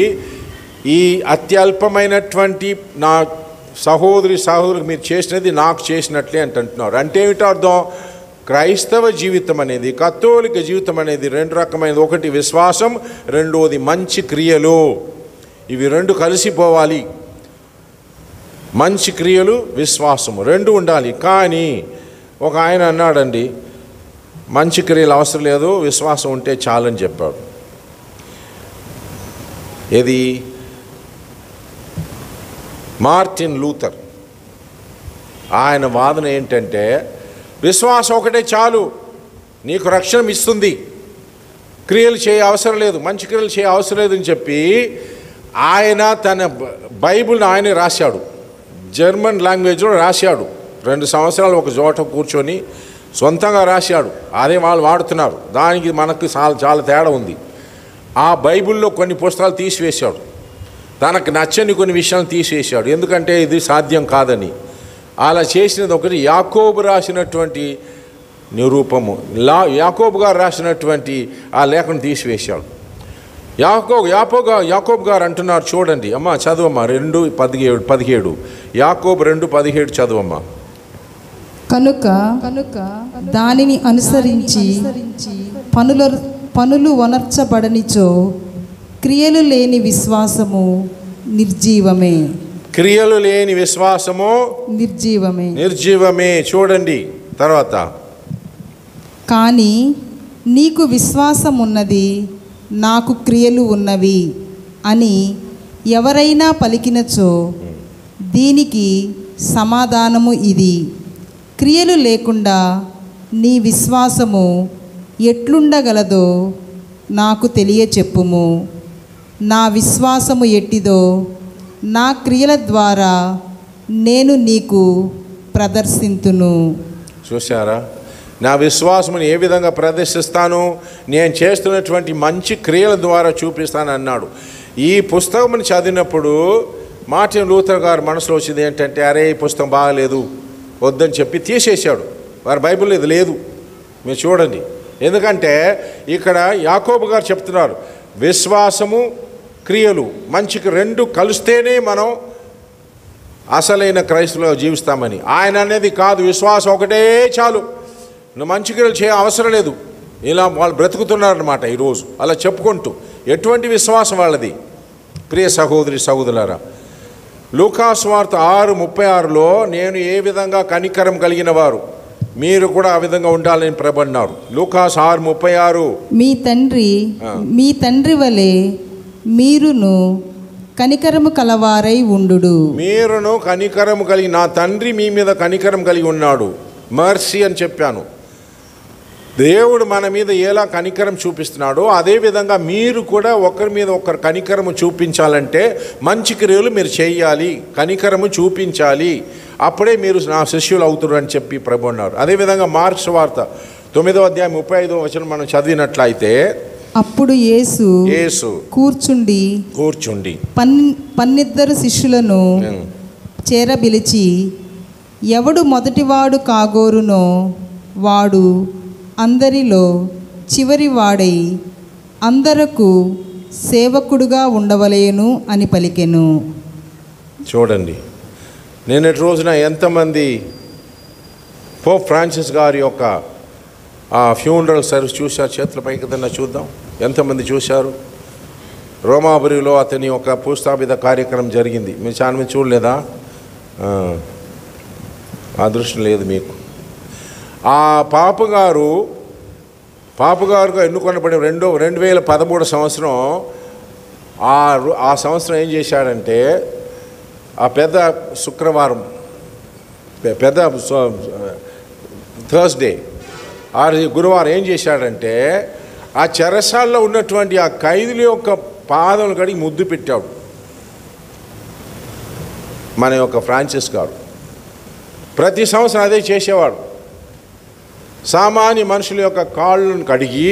[SPEAKER 3] ఈ అత్యల్పమైనటువంటి నా సహోదరులకు మీరు చేసినది నాకు చేసినట్లే అంటున్నారు. అంటే ఏమిటో అర్థం? క్రైస్తవ జీవితం అనేది, కథోలిక జీవితం అనేది రెండు రకమైనది. ఒకటి విశ్వాసం, రెండోది మంచి క్రియలు. ఇవి రెండు కలిసిపోవాలి. మంచి క్రియలు, విశ్వాసము రెండు ఉండాలి. కానీ ఒక ఆయన అన్నాడండి, మంచి క్రియలు అవసరం లేదు, విశ్వాసం ఉంటే చాలని చెప్పాడు. ఇది మార్టిన్ లూథర్. ఆయన వాదన ఏంటంటే, విశ్వాసం ఒకటే చాలు, నీకు రక్షణ ఇస్తుంది, క్రియలు చేయ అవసరం లేదు, మంచి క్రియలు చేయ అవసరం లేదని చెప్పి ఆయన తన బైబిల్ని ఆయనే రాశాడు. జర్మన్ లాంగ్వేజ్లో రాశాడు. 2 సంవత్సరాలు ఒక చోట కూర్చొని సొంతంగా రాశాడు. అదే వాళ్ళు వాడుతున్నారు. దానికి మనకు చాలా తేడా ఉంది. ఆ బైబిల్లో కొన్ని పుస్తకాలు తీసివేశాడు, తనకు నచ్చని కొన్ని విషయాలు తీసివేశాడు. ఎందుకంటే ఇది సాధ్యం కాదని. అలా చేసినది ఒకటి యాకోబు రాసినటువంటి నిరూపము. యాకోబు గారు రాసినటువంటి ఆ లేఖను తీసివేశాడు. యాకోబు గారు అంటున్నారు, చూడండి అమ్మా, చదువమ్మా, 2:17. యాకోబు 2:17 చదువమ్మా.
[SPEAKER 7] కనుక దానిని అనుసరించి పనులు వనర్చబడనిచో క్రియలు లేని విశ్వాసము నిర్జీవమే.
[SPEAKER 3] క్రియలు లేని విశ్వాసము నిర్జీవమే. చూడండి తర్వాత,
[SPEAKER 7] కానీ నీకు విశ్వాసం ఉన్నది, నాకు క్రియలు ఉన్నవి అని ఎవరైనా పలికినచో దీనికి సమాధానము ఇది, క్రియలు లేకుండా నీ విశ్వాసము ఎట్లుండగలదో నాకు తెలియచెప్పుము. నా విశ్వాసము ఎట్టిదో నా క్రియల ద్వారా నేను నీకు ప్రదర్శింతును.
[SPEAKER 3] చూశారా? నా విశ్వాసమును ఏ విధంగా ప్రదర్శిస్తాను? నేను చేస్తున్నటువంటి మంచి క్రియల ద్వారా చూపిస్తాను అన్నాడు. ఈ పుస్తకమును చదివినప్పుడు మార్టిన్ లూథర్ గారు మనసులో వచ్చింది ఏంటంటే, అరే ఈ పుస్తకం బాగలేదు, వద్దని చెప్పి తీసేశాడు. వారి బైబిల్లో ఇది లేదు. మీరు చూడండి. ఎందుకంటే ఇక్కడ యాకోబు గారు చెప్తున్నారు, విశ్వాసము క్రియలు మంచికి రెండు కలిస్తేనే మనం అసలైన క్రైస్తవులుగా జీవిస్తామని. ఆయన అనేది కాదు, విశ్వాసం ఒకటే చాలు, నువ్వు మంచి క్రియలు చేయ అవసరం లేదు. ఇలా వాళ్ళు బ్రతుకుతున్నారన్నమాట ఈరోజు అలా చెప్పుకుంటూ. ఎటువంటి విశ్వాసం వాళ్ళది? ప్రియ సహోదరి సహోదరులారా, లూకాసు వార్త 6:36లో నేను ఏ విధంగా కనికరం కలిగిన వారు మీరు కూడా ఆ విధంగా ఉండాలని ప్రభన్నారు. లూకాసు 6:36,
[SPEAKER 7] మీ తండ్రి వలె మీరును కనికరము కలవారై ఉండుడు.
[SPEAKER 3] మీరును కనికరము కలిగి, నా తండ్రి మీ మీద కనికరం కలిగి ఉన్నాడు. మర్సీ అని చెప్పాను. దేవుడు మన మీద ఎలా కనికరం చూపిస్తున్నాడో అదేవిధంగా మీరు కూడా ఒకరి మీద ఒకరు కనికరము చూపించాలంటే మంచి క్రియలు మీరు చేయాలి, కనికరము చూపించాలి, అప్పుడే మీరు నా శిష్యులు అవుతారు అని చెప్పి ప్రభు అన్నారు. అదేవిధంగా మార్క్స్ వార్త 9:35 మనం చదివినట్లయితే,
[SPEAKER 7] అప్పుడు యేసు కూర్చుండి 12 శిష్యులను చేరబిలిచి, ఎవడు మొదటివాడు కాగోరునో వాడు అందరిలో చివరివాడై అందరకు సేవకుడుగా ఉండవలేను అని పలికెను.
[SPEAKER 3] చూడండి, నిన్నటి రోజున ఎంతమంది పోప్ ఫ్రాన్సిస్ గారి యొక్క ఫ్యూనరల్ సర్వీస్ చూశారు? చేతుల పైకి ఏదన్నా చూద్దాం, ఎంతమంది చూశారు? రోమాబురిలో అతని యొక్క భూస్థాపిత కార్యక్రమం జరిగింది. మీరు చాలా మంది చూడలేదా? అదృష్టం లేదు మీకు. ఆ పాపగారుగా ఎన్నుకొనబడిన 2013 సంవత్సరం, ఆ సంవత్సరం ఏం చేశాడంటే, ఆ పెద్ద శుక్రవారం, పెద్ద థర్స్డే, గురువారం ఏం చేశాడంటే, ఆ చెరసాల్లో ఉన్నటువంటి ఆ ఖైదీల యొక్క పాదములు కడిగి ముద్దు పెట్టాడు మన యొక్క ఫ్రాన్సిస్ గారు. ప్రతి సంవత్సరం అదే చేసేవాడు. సామాన్య మనుషుల యొక్క కాళ్ళను కడిగి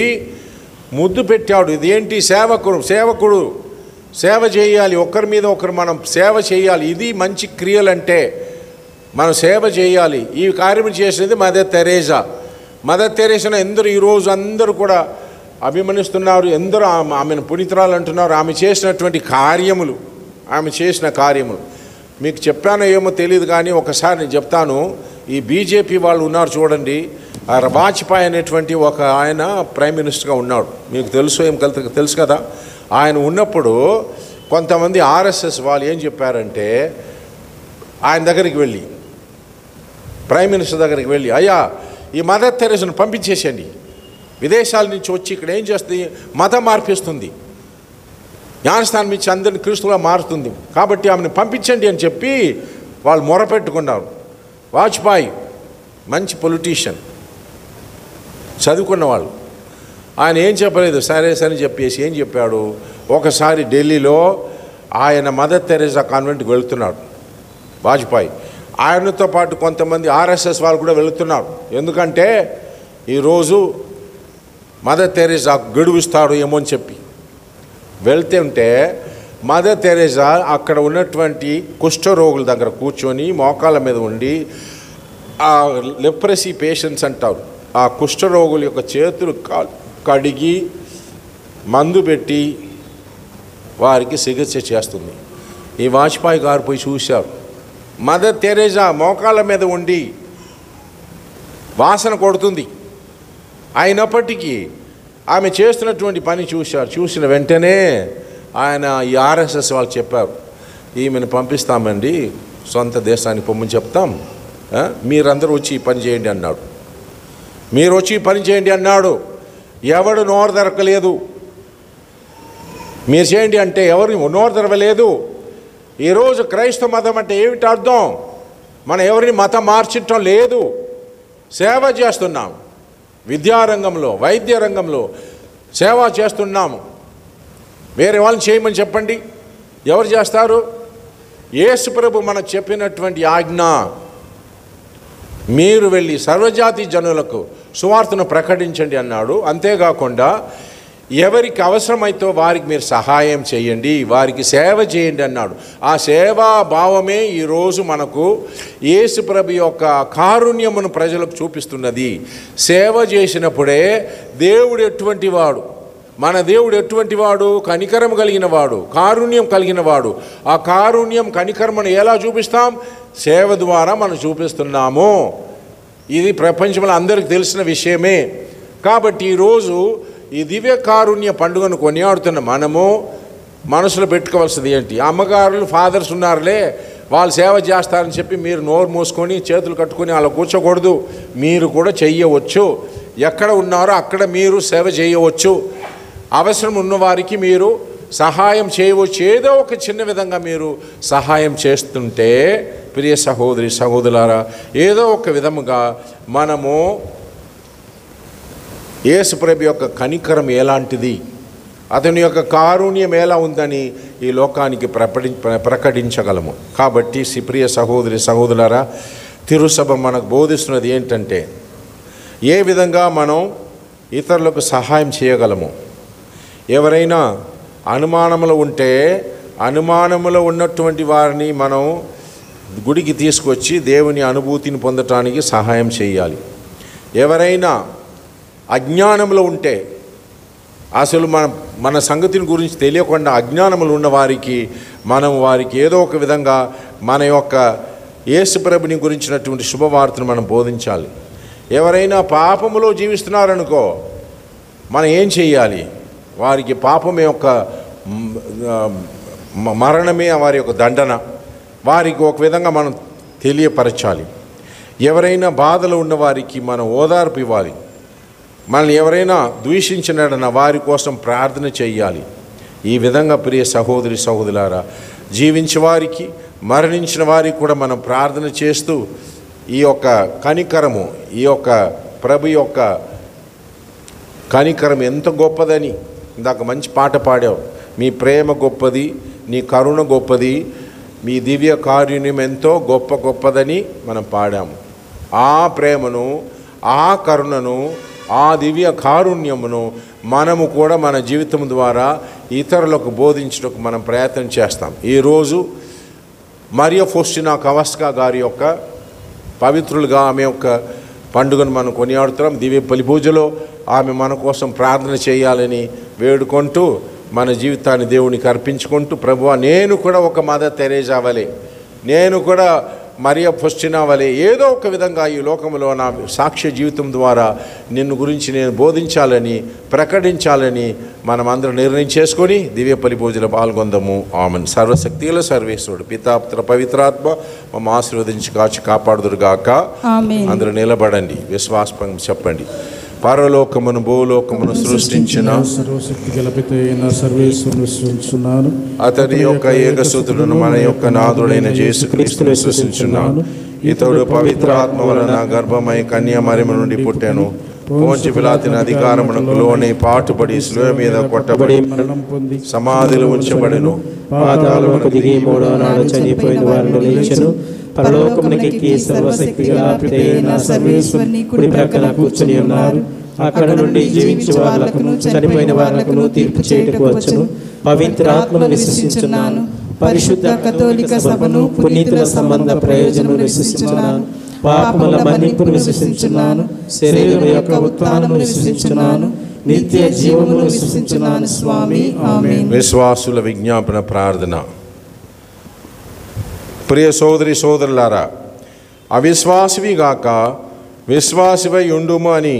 [SPEAKER 3] ముద్దు పెట్టాడు. ఇదేంటి? సేవకుడు సేవ చేయాలి, ఒకరి మీద ఒకరు మనం సేవ చేయాలి. ఇది మంచి క్రియలంటే మనం సేవ చేయాలి. ఈ కార్యం చేసినది మదర్ తెరేసా. మదర్ తెరేసాను ఎందరూ ఈరోజు అందరూ కూడా అభిమానిస్తున్నారు, ఎందరూ ఆమెను పునీతురాలు అంటున్నారు. ఆమె చేసినటువంటి కార్యములు, ఆమె చేసిన కార్యములు మీకు చెప్పానో ఏమో తెలియదు, కానీ ఒకసారి నేను చెప్తాను. ఈ బీజేపీ వాళ్ళు ఉన్నారు చూడండి, వాజ్పేయి అనేటువంటి ఒక ఆయన ప్రైమ్ మినిస్టర్గా ఉన్నాడు. మీకు తెలుసు కదా. ఆయన ఉన్నప్పుడు కొంతమంది ఆర్ఎస్ఎస్ వాళ్ళు ఏం చెప్పారంటే, ఆయన దగ్గరికి వెళ్ళి, ప్రైమ్ మినిస్టర్ దగ్గరికి వెళ్ళి, అయ్యా ఈ మదర్ తెరేసాను పంపించేసేయండి, విదేశాల నుంచి వచ్చి ఇక్కడ ఏం చేస్తుంది, మతం మార్పిస్తుంది, జ్ఞానస్థానం ఇచ్చి అందరిని క్రీస్తుగా మారుతుంది, కాబట్టి ఆమెను పంపించండి అని చెప్పి వాళ్ళు మొరపెట్టుకున్నారు. వాజ్పేయి మంచి పొలిటీషియన్, చదువుకున్నవాళ్ళు. ఆయన ఏం చెప్పలేదు, సరే సరే చెప్పేసి ఏం చెప్పాడు, ఒకసారి ఢిల్లీలో ఆయన మదర్ తెరేసా కాన్వెంట్కి వెళుతున్నాడు వాజ్పేయి. ఆయనతో పాటు కొంతమంది ఆర్ఎస్ఎస్ వాళ్ళు కూడా వెళుతున్నారు. ఎందుకంటే ఈరోజు మదర్ తెరేసా గడువిస్తాడు ఏమో అని చెప్పి వెళ్తే ఉంటే, మదర్ తెరేసా అక్కడ ఉన్నటువంటి కుష్ఠరోగుల దగ్గర కూర్చొని మోకాళ్ళ మీద ఉండి, ఆ లెప్రసీ పేషెంట్స్ అంటారు, ఆ కుష్ఠరోగుల యొక్క చేతులు కడిగి మందు పెట్టి వారికి చికిత్స చేస్తుంది. ఈ వాజ్పేయి గారు పోయి చూశారు. మదర్ తెరేసా మోకాళ్ళ మీద ఉండి వాసన కొడుతుంది, అయినప్పటికీ ఆమె చేస్తున్నటువంటి పని చూశారు. చూసిన వెంటనే ఆయన ఈ ఆర్ఎస్ఎస్ వాళ్ళు చెప్పారు, ఈమెను పంపిస్తామండి, సొంత దేశానికి పొమ్మని చెప్తాం, మీరందరూ వచ్చి ఈ పని చేయండి అన్నాడు. మీరు వచ్చి ఈ పని చేయండి అన్నాడు. ఎవడు నోరు దొరకలేదు. మీరు చేయండి అంటే ఎవరు నోరు తెరవలేదు. ఈరోజు క్రైస్తవ మతం అంటే ఏమిటి అర్థం? మనం ఎవరిని మతం మార్చటం లేదు, సేవ చేస్తున్నాం. విద్యారంగంలో, వైద్య రంగంలో సేవ చేస్తున్నాము. వేరే వాళ్ళని చేయమని చెప్పండి, ఎవరు చేస్తారు? యేసు ప్రభు మనకు చెప్పినటువంటి ఆజ్ఞ, మీరు వెళ్ళి సర్వజాతి జనులకు సువార్తను ప్రకటించండి అన్నాడు. అంతేకాకుండా ఎవరికి అవసరమైతే వారికి మీరు సహాయం చేయండి, వారికి సేవ చేయండి అన్నాడు. ఆ సేవా భావమే ఈరోజు మనకు యేసు ప్రభు యొక్క కారుణ్యమును ప్రజలకు చూపిస్తున్నది. సేవ చేసినప్పుడే దేవుడు ఎటువంటి వాడు, మన దేవుడు ఎటువంటి వాడు? కనికరం కలిగిన వాడు, కారుణ్యం కలిగిన వాడు. ఆ కారుణ్యం కనికరమును ఎలా చూపిస్తాం? సేవ ద్వారా మనం చూపిస్తున్నాము. ఇది ప్రపంచంలో అందరికీ తెలిసిన విషయమే. కాబట్టి ఈరోజు ఈ దివ్య కారుణ్య పండుగను కొనియాడుతున్న మనము మనసులో పెట్టుకోవాల్సింది ఏంటి? అమ్మగారులు, ఫాదర్స్ ఉన్నారులే, వాళ్ళు సేవ చేస్తారని చెప్పి మీరు నోరు మూసుకొని చేతులు కట్టుకొని అలా కూర్చోకూడదు. మీరు కూడా చెయ్యవచ్చు. ఎక్కడ ఉన్నారో అక్కడ మీరు సేవ చేయవచ్చు. అవసరం ఉన్నవారికి మీరు సహాయం చేయవచ్చు. ఏదో ఒక చిన్న విధంగా మీరు సహాయం చేస్తుంటే, ప్రియ సహోదరి సహోదరులారా, ఏదో ఒక విధముగా మనము యేసు ప్రభు యొక్క కనికరం ఎలాంటిది, అతని యొక్క కారుణ్యం ఎలా ఉందని ఈ లోకానికి ప్రకటించగలము. కాబట్టి ప్రియ సహోదరి సహోదరులారా, తిరుసభ మనకు బోధిస్తున్నది ఏంటంటే, ఏ విధంగా మనం ఇతరులకు సహాయం చేయగలము. ఎవరైనా అనుమానములు ఉంటే, అనుమానములో ఉన్నటువంటి వారిని మనం గుడికి తీసుకొచ్చి దేవుని అనుభూతిని పొందటానికి సహాయం చేయాలి. ఎవరైనా అజ్ఞానంలో ఉంటే, అసలు మన సంగతిని గురించి తెలియకుండా అజ్ఞానములు ఉన్న వారికి మనం వారికి ఏదో ఒక విధంగా మన యొక్క యేసు ప్రభుని గురించినటువంటి శుభవార్తను మనం బోధించాలి. ఎవరైనా పాపములో జీవిస్తున్నారనుకో, మనం ఏం చేయాలి? వారికి పాపం యొక్క మరణమే వారి యొక్క దండన, వారికి ఒక విధంగా మనం తెలియపరచాలి. ఎవరైనా బాధలు ఉన్న వారికి మనం ఓదార్పు ఇవ్వాలి. మనల్ని ఎవరైనా ద్వేషించినడన వారి కోసం ప్రార్థన చేయాలి. ఈ విధంగా ప్రియ సహోదరి సహోదరులారా, జీవించిన వారికి, మరణించిన వారికి కూడా మనం ప్రార్థన చేస్తూ ఈ యొక్క కనికరము, ఈ యొక్క ప్రభు యొక్క కనికరం ఎంత గొప్పదని ఇందాక మంచి పాట పాడావు. మీ ప్రేమ గొప్పది, నీ కరుణ గొప్పది, మీ దివ్య కారుణ్యం ఎంతో గొప్పదని మనం పాడాము. ఆ ప్రేమను, ఆ కరుణను, ఆ దివ్య కారుణ్యమును మనము కూడా మన జీవితం ద్వారా ఇతరులకు బోధించడానికి మనం ప్రయత్నం చేస్తాం. ఈరోజు మరియా ఫౌస్టినా కవస్కా గారి యొక్క పవిత్రులుగా ఆమె యొక్క పండుగను మనం కొనియాడుతున్నాం. దివ్య బలి పూజలో ఆమె మన కోసం ప్రార్థన చేయాలని వేడుకుంటూ మన జీవితాన్ని దేవునికి అర్పించుకుంటూ, ప్రభువా నేను కూడా ఒక మదర్ తెరేసా వలె, నేను కూడా మరియా ఫౌస్టినా వలె ఏదో ఒక విధంగా ఈ లోకంలో నా సాక్ష్య జీవితం ద్వారా నిన్ను గురించి నేను బోధించాలని, ప్రకటించాలని మనం అందరం నిర్ణయం చేసుకొని దివ్య బలి పూజలో పాల్గొందాము. ఆమెన్. సర్వశక్తిలో సర్వేశ్వరుడు పితా పుత్ర పవిత్రాత్మ మమ్మ ఆశీర్వదించి కాచి కాపాడుదురుగాక. అందరూ నిలబడండి, విశ్వాసం చెప్పండి. పరలోకమును భూలోకమును సృష్టించిన
[SPEAKER 2] సర్వశక్తి గల పిత అయిన సర్వేశ్వరుని సృష్టించున్నాను.
[SPEAKER 3] అతని యొక్క ఏకసూతుడును మన యొక్క నాథుడైన యేసుక్రీస్తును సృష్టించున్నాను. ఇతడు పవిత్ర ఆత్మ వలన గర్భమై కన్యామరియము నుండి పుట్టెను. పోంచి పిలాతుని అధికారమునకు లోని పాటుపడి శిలువ మీద కొట్టబడి
[SPEAKER 2] మరణం పొంది
[SPEAKER 3] సమాధిలో ఉంచబడెను.
[SPEAKER 2] పాతాళమునకు దిగి మూడవ నాడు చనిపోయిన వారిని లేచెను. పరలోకమునకెక్కి సర్వశక్తి గల పిత అయిన సర్వేశ్వరుని కుడి ప్రక్కన కూర్చుని ఉన్నారు. అక్కడ నుండి జీవించే వాళ్లకును చనిపోయిన వాళ్లకును తీర్పు చేయుటకు వచ్చును. పవిత్ర ఆత్మను విశ్వసించున్నాను. పరిశుద్ధ కథోలిక సభను, పునీతుల సంబంధ ప్రయోజనం విశ్వసించున్నాను. పాపముల మన్నింపును విశ్వసించున్నాను. శరీరం యొక్క ఉత్థానమును విశ్వసించున్నాను. నిత్య జీవమును విశ్వసించున్నాను. స్వామి ఆమేన్.
[SPEAKER 3] విశ్వాసుల విజ్ఞాపన ప్రార్థన. ప్రియ సోదరి సోదరులారా, అవిశ్వాసివిగాక విశ్వాసివై ఉండుము అని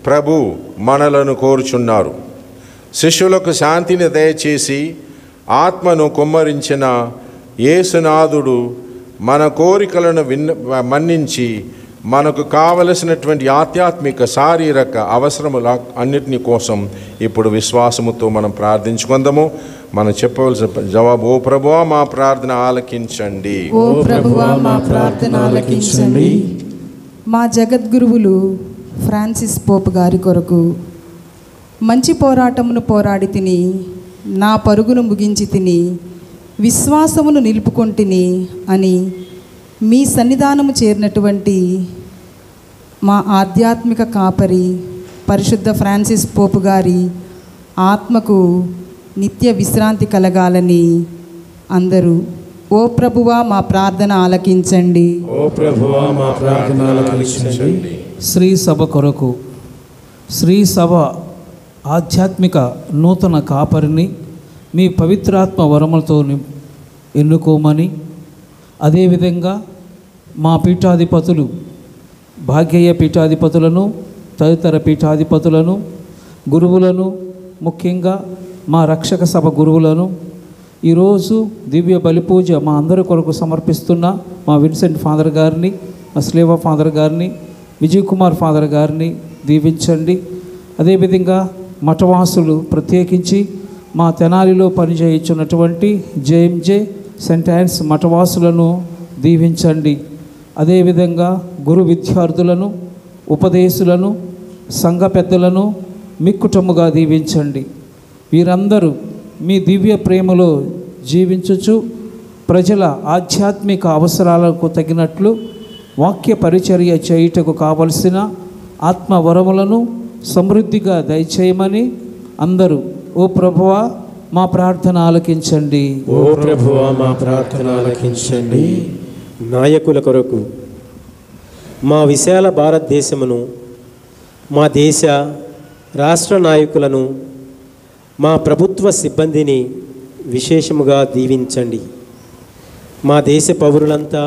[SPEAKER 3] ప్రభు మనలను కోరుచున్నారు. శిష్యులకు శాంతిని దయచేసి ఆత్మను కుమ్మరించిన యేసునాథుడు మన కోరికలను మన్నించి మనకు కావలసినటువంటి ఆధ్యాత్మిక శారీరక అవసరముల అన్నిటిని కోసం ఇప్పుడు విశ్వాసముతో మనం ప్రార్థించుకుందాము. మనం చెప్పవలసిన జవాబు, ఓ ప్రభువా మా ప్రార్థన ఆలకించండి.
[SPEAKER 7] ఓ ప్రభువా మా ప్రార్థన ఆలకించండి. మా జగద్గురువులు ఫ్రాన్సిస్ పోప్ గారి కొరకు మంచి పోరాటమును పోరాడి తిని, నా పరుగును ముగించి తిని, విశ్వాసమును నిలుపుకొంటిని అని మీ సన్నిధానము చేరినటువంటి మా ఆధ్యాత్మిక కాపరి పరిశుద్ధ ఫ్రాన్సిస్ పోప్ గారి ఆత్మకు నిత్య విశ్రాంతి కలగాలని అందరూ ఓ ప్రభువా మా ప్రార్థన ఆలకించండి.
[SPEAKER 2] ఓ ప్రభువా మా ప్రార్థన ఆలకించండి.
[SPEAKER 6] శ్రీ సభ కొరకు, శ్రీ సభ ఆధ్యాత్మిక నూతన కాపరిని మీ పవిత్రాత్మ వరములతో ఎన్నుకోమని, అదేవిధంగా మా పీఠాధిపతులు, భాగ్యయ్య పీఠాధిపతులను, తదితర పీఠాధిపతులను, గురువులను, ముఖ్యంగా మా రక్షక సభ గురువులను, ఈరోజు దివ్య బలిపూజ మా అందరి కొరకు సమర్పిస్తున్న మా విన్సెంట్ ఫాదర్ గారిని, మా స్లేవా ఫాదర్ గారిని, విజయ్ కుమార్ ఫాదర్ గారిని దీవించండి. అదేవిధంగా మఠవాసులు, ప్రత్యేకించి మా తెనాలిలో పనిచేయించున్నటువంటి జేఎంజే సెంట్ యాన్స్ మఠవాసులను దీవించండి. అదేవిధంగా గురు విద్యార్థులను, ఉపదేశులను, సంఘ పెద్దలను మిక్కుటముగా దీవించండి. వీరందరూ మీ దివ్య ప్రేమలో జీవించుచు ప్రజల ఆధ్యాత్మిక అవసరాలకు తగినట్లు వాక్య పరిచర్య చేయుటకు కావలసిన ఆత్మవరములను సమృద్ధిగా దయచేయమని అందరూ ఓ ప్రభువా మా ప్రార్థన ఆలకించండి.
[SPEAKER 2] ఓ ప్రభువా మా ప్రార్థన ఆలకించండి. నాయకుల కొరకు, మా విశాల భారతదేశమును, మా దేశ రాష్ట్ర నాయకులను, మా ప్రభుత్వ సిబ్బందిని విశేషముగా దీవించండి. మా దేశ పౌరులంతా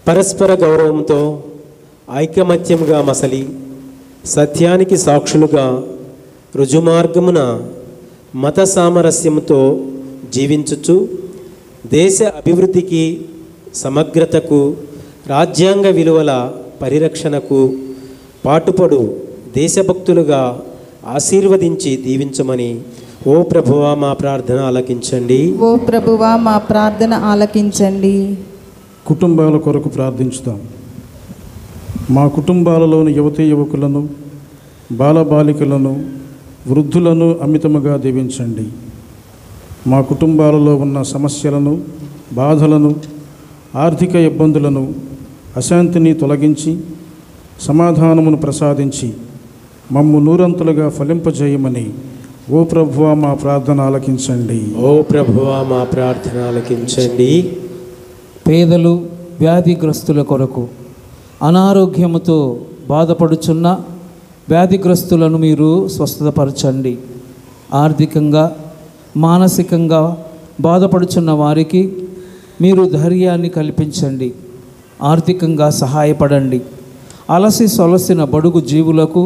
[SPEAKER 2] పరస్పర గౌరవంతో ఐకమత్యముగా మసలి సత్యానికి సాక్షులుగా రుజుమార్గమున మత సామరస్యముతో జీవించుచు దేశ అభివృద్ధికి, సమగ్రతకు, రాజ్యాంగ విలువల పరిరక్షణకు పాటుపడు దేశభక్తులుగా ఆశీర్వదించి దీవించమని ఓ ప్రభువా మా ప్రార్థన ఆలకించండి.
[SPEAKER 7] ఓ ప్రభువా మా ప్రార్థన ఆలకించండి.
[SPEAKER 2] కుటుంబాల కొరకు ప్రార్థించుతాం. మా కుటుంబాలలోని యువతీ యువకులను
[SPEAKER 8] బాలబాలికలను వృద్ధులను అమితముగా దీవించండి. మా కుటుంబాలలో ఉన్న సమస్యలను, బాధలను, ఆర్థిక ఇబ్బందులను, అశాంతిని తొలగించి సమాధానమును ప్రసాదించి మమ్ము నూరంతులుగా ఫలింపజేయమని ఓ ప్రభువా మా ప్రార్థన ఆలకించండి.
[SPEAKER 2] ఓ ప్రభువా మా ప్రార్థన ఆలకించండి.
[SPEAKER 6] పేదలు, వ్యాధిగ్రస్తుల కొరకు, అనారోగ్యముతో బాధపడుచున్న వ్యాధిగ్రస్తులను మీరు స్వస్థతపరచండి. ఆర్థికంగా, మానసికంగా బాధపడుచున్న వారికి మీరు ధైర్యాన్ని కల్పించండి. ఆర్థికంగా సహాయపడండి. అలసి సొలసిన బడుగు జీవులకు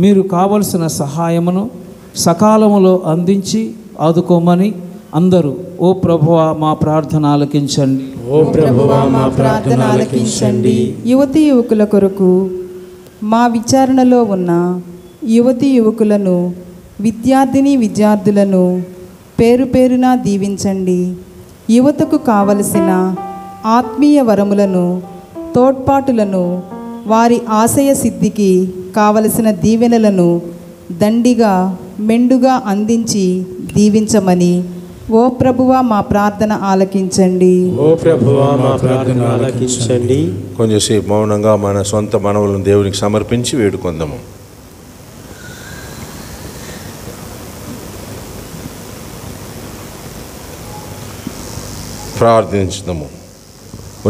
[SPEAKER 6] మీరు కావలసిన సహాయమును సకాలములో అందించి ఆదుకోమని అందరూ ఓ ప్రభువా మా ప్రార్థన ఆలకించండి.
[SPEAKER 2] ఓ ప్రభువా మా ప్రార్థన ఆలకించండి.
[SPEAKER 7] యువతీ యువకుల కొరకు మా విచారణలో ఉన్న యువతీ యువకులను, విద్యార్థులను పేరు పేరున దీవించండి. యువతకు కావలసిన ఆత్మీయ వరములను, తోడ్పాటులను, వారి ఆశయ సిద్ధికి కావలసిన దీవెనలను దండిగా మెండుగా అందించి దీవించమని ఓ ప్రభువా మా ప్రార్థన ఆలకించండి.
[SPEAKER 2] ఓ ప్రభువా మా ప్రార్థన ఆలకించండి.
[SPEAKER 3] కొంచెంసేపు మౌనంగా మన సొంత మనవులను దేవునికి సమర్పించి వేడుకొందాము. ప్రార్థించుదాము.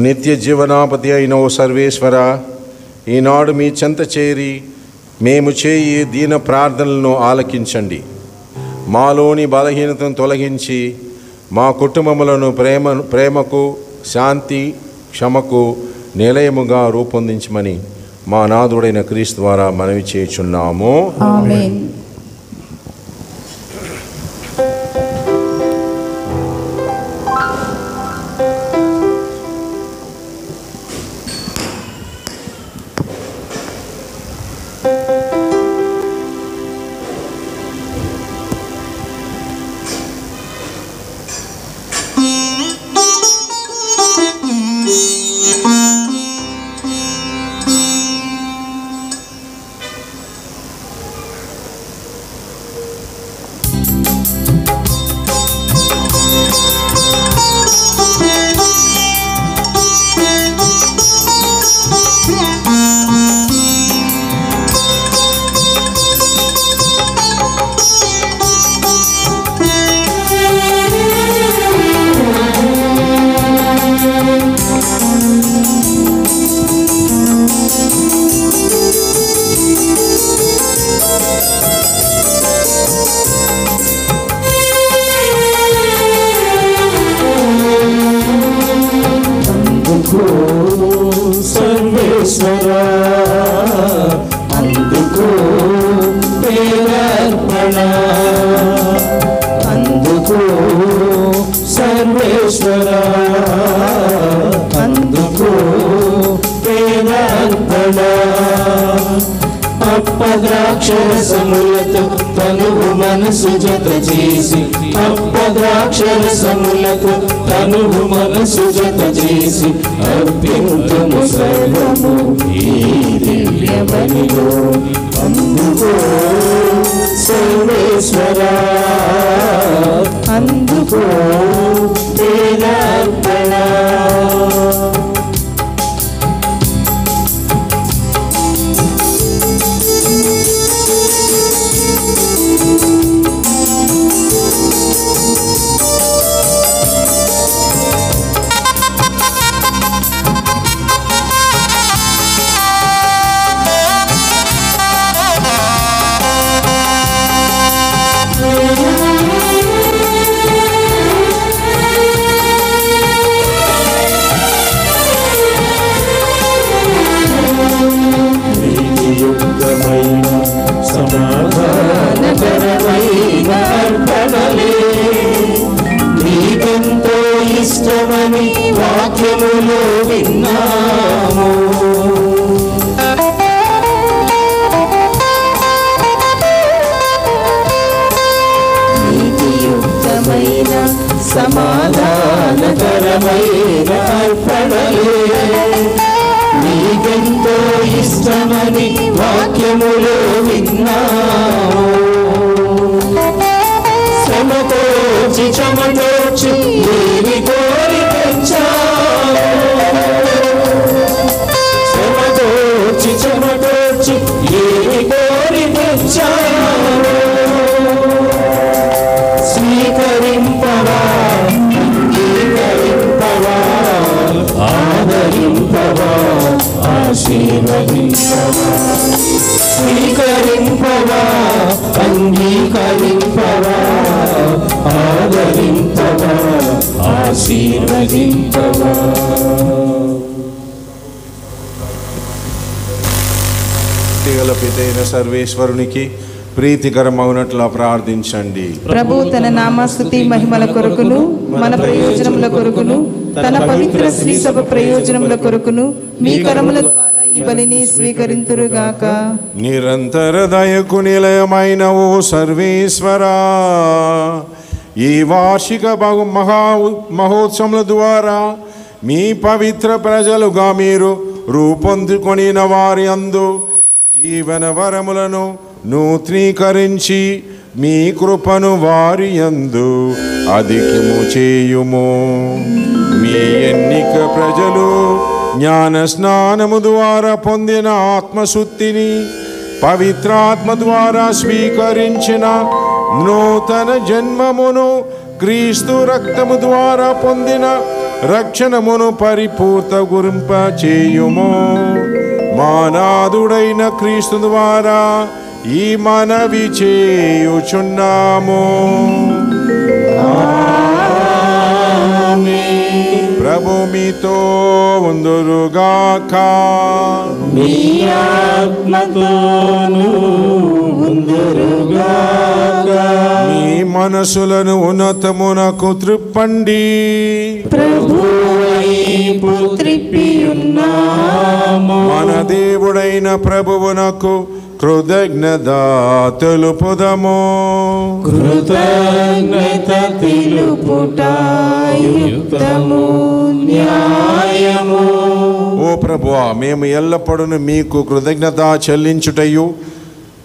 [SPEAKER 3] నిత్య జీవనాపతి అయిన ఓ సర్వేశ్వర, ఈనాడు మీ చెంత చేరి మేము చేయి దీన ప్రార్థనలను ఆలకించండి. మాలోని బలహీనతను తొలగించి మా కుటుంబములను ప్రేమకు, శాంతి, క్షమకు నిలయముగా రూపొందించమని మా నాథుడైన క్రీస్తు ద్వారా మనవి చేయుచున్నాము.
[SPEAKER 7] ఆమేన్.
[SPEAKER 4] సర్వేశ్వరా అందుకో పేరర్పణ, అందుకో సర్వేశ్వరా అందుకో పేరర్పణ. అప్పద్రాక్షరసములతో తనువు మనసు జత చేసి, అప్పద్రాక్షరసములతో తనువు మనసు జత చేసి అర్పింతుము సర్వము ఈ దివ్య బలిలో. అందుకో సర్వేశ్వరా అందుకో పేరర్పణ. సమాధానకరమైన అర్పణలే నీకెంతో ఇష్టమని వాక్యములో విన్నాము. నీతియుక్తమైన సమాధానకరమైన అర్పణలే నీకెంతో ఇష్టమని వాక్యములో విన్నాము. శ్రమతోచి చెమటోచి ఏమి కోరి తెచ్చాము. శ్రమతోచి చెమటోచి ఏమి కోరి తెచ్చాము. స్వీకరింపవా, అంగీకరింపవా, ఆదరింపవా, ఆశీర్వదింపవా. స్వీకరింపవా, అంగీకరింపవా, ఆదరింపవా, ఆశీర్వదింపవా.
[SPEAKER 3] గల పితైన సర్వేశ్వరునికి ప్రీతికరమవునట్లా ప్రార్థించండి.
[SPEAKER 7] ప్రభు తన నామస్తుతి మహిమల కొరకును మన ప్రయోజనముల కొరకును తన పవిత్ర శ్రీ సభ ప్రయోజనముల కొరకును మీ కరముల ద్వారా ఈ బలిని స్వీకరింతురుగాక.
[SPEAKER 3] నిరంతర దయకు నిలయమైన ఓ సర్వేశ్వరా, ఈ వార్షిక మహోత్సవముల ద్వారా మీ పవిత్ర ప్రజలుగా మీరు రూపొందుకొనిన వారి అందు జీవన వరములను నూతనీకరించి మీ కృపను వారి యందు అధికము చేయుము. మీ ఎన్నిక ప్రజలు జ్ఞాన స్నానము ద్వారా పొందిన ఆత్మశుద్ధిని, పవిత్రాత్మ ద్వారా స్వీకరించిన నూతన జన్మమును, క్రీస్తు రక్తము ద్వారా పొందిన రక్షణమును పరిపూర్త గురింప చేయుము. మానాదుడైన క్రీస్తు ద్వారా ఈ మనవి చేయుచున్నాము. ప్రభు మీతో ఉందురుగాక.
[SPEAKER 4] మీ ఆత్మతోను ఉందురుగాక.
[SPEAKER 3] మీ మనసులను ఉన్నతమునకు త్రిప్పండి.
[SPEAKER 4] ప్రభువైపు త్రిప్పియున్నాము.
[SPEAKER 3] మన దేవుడైన ప్రభువునకు కృతజ్ఞత తెలుపుదము.
[SPEAKER 4] కృతజ్ఞత తెలుపుట యుక్తము, న్యాయము.
[SPEAKER 3] ఓ ప్రభువా, మేము ఎల్లప్పుడూ మీకు కృతజ్ఞత చెల్లించుటయు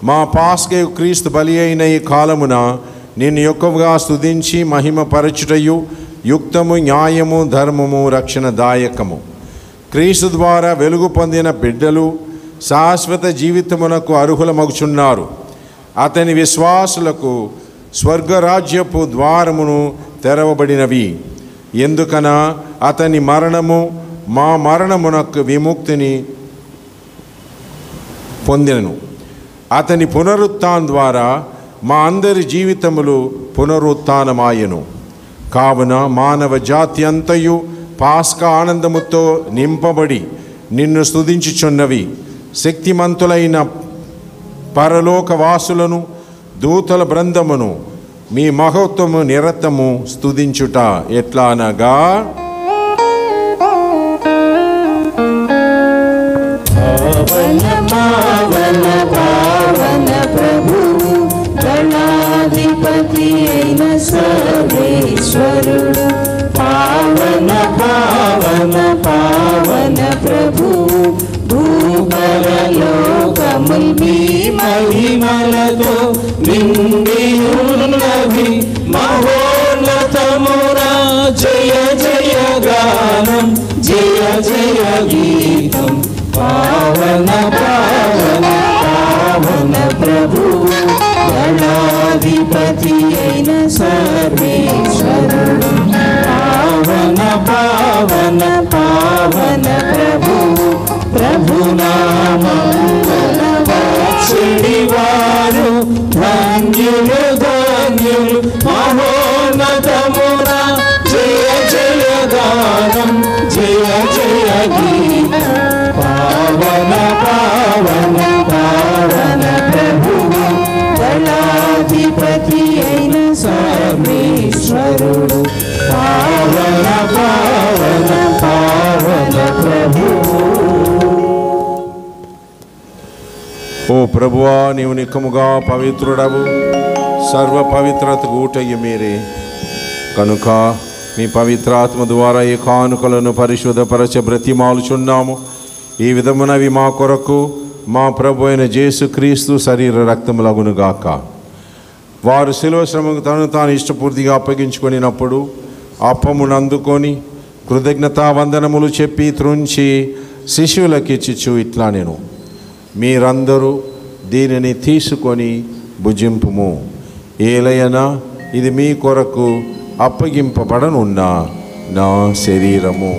[SPEAKER 3] మా పాస్కే క్రీస్తు బలి అయిన ఈ కాలమున నిన్ను ఎక్కువగా స్తుతించి మహిమపరచుటయు యుక్తము, న్యాయము, ధర్మము, రక్షణదాయకము. క్రీస్తు ద్వారా వెలుగు పొందిన బిడ్డలు శాశ్వత జీవితమునకు అర్హులమగుచున్నారు. అతని విశ్వాసులకు స్వర్గరాజ్యపు ద్వారమును తెరవబడినవి. ఎందుకనా అతని మరణము మా మరణమునకు విముక్తిని పొందినను. అతని పునరుత్థానం ద్వారా మా అందరి జీవితములు పునరుత్థానమాయెను. కావున మానవ జాతి అంతయు పాస్కా ఆనందముతో నింపబడి నిన్ను స్తుతించుచున్నవి. శక్తిమంతులైన పరలోక వాసులను, దూతల బృందమును మీ మహత్వము నిరతము స్తుతించుట ఎట్లా అనగా,
[SPEAKER 4] పావన పావన పావన ప్రభు, గణాధిపతి అయిన సర్వేశ్వరుడు. పావన పావన పావన ప్రభు, భూపరలోకముల్ మీ మహిమలతో నిండి ఉన్నవి. మహోన్నతమురా జయ జయ గానం, జయ జయ గీతం. పావన పావన పావన ప్రభు, గణాధిపతి అయిన సర్వేశ్వరుడు. పావన పావన పావన ప్రభు, ప్రభునామమున చెడివారు ధన్యులు ధన్యులు. మహోన్నతమున జయ జయ గానం, జయ జయ గీతం. పావన పావన పావన ప్రభు, గణాధిపతి అయిన సర్వేశ్వరుడు. పావన పావన పావన ప్రభు.
[SPEAKER 3] ఓ ప్రభువా, నీవు నిక్కముగా పవిత్రుడవు, సర్వ పవిత్రతకు ఊటయ్య మీరే. కనుక మీ పవిత్రాత్మ ద్వారా ఈ కానుకలను పరిశుద్ధపరచ బ్రతిమాలుచున్నాము. ఈ విధమునవి మా కొరకు మా ప్రభు అయిన యేసుక్రీస్తు శరీర రక్తములగునుగాక. వారు శిలువ శ్రమకు తను తాను ఇష్టపూర్తిగా అప్పగించుకొనినప్పుడు అప్పమును అందుకొని కృతజ్ఞతావందనములు చెప్పి త్రుంచి శిష్యులకిచ్చుచు ఇట్లా నేను, మీరందరూ దీనిని తీసుకొని భుజింపుము. ఏలయనా ఇది మీ కొరకు అప్పగింపబడనున్న నా శరీరము.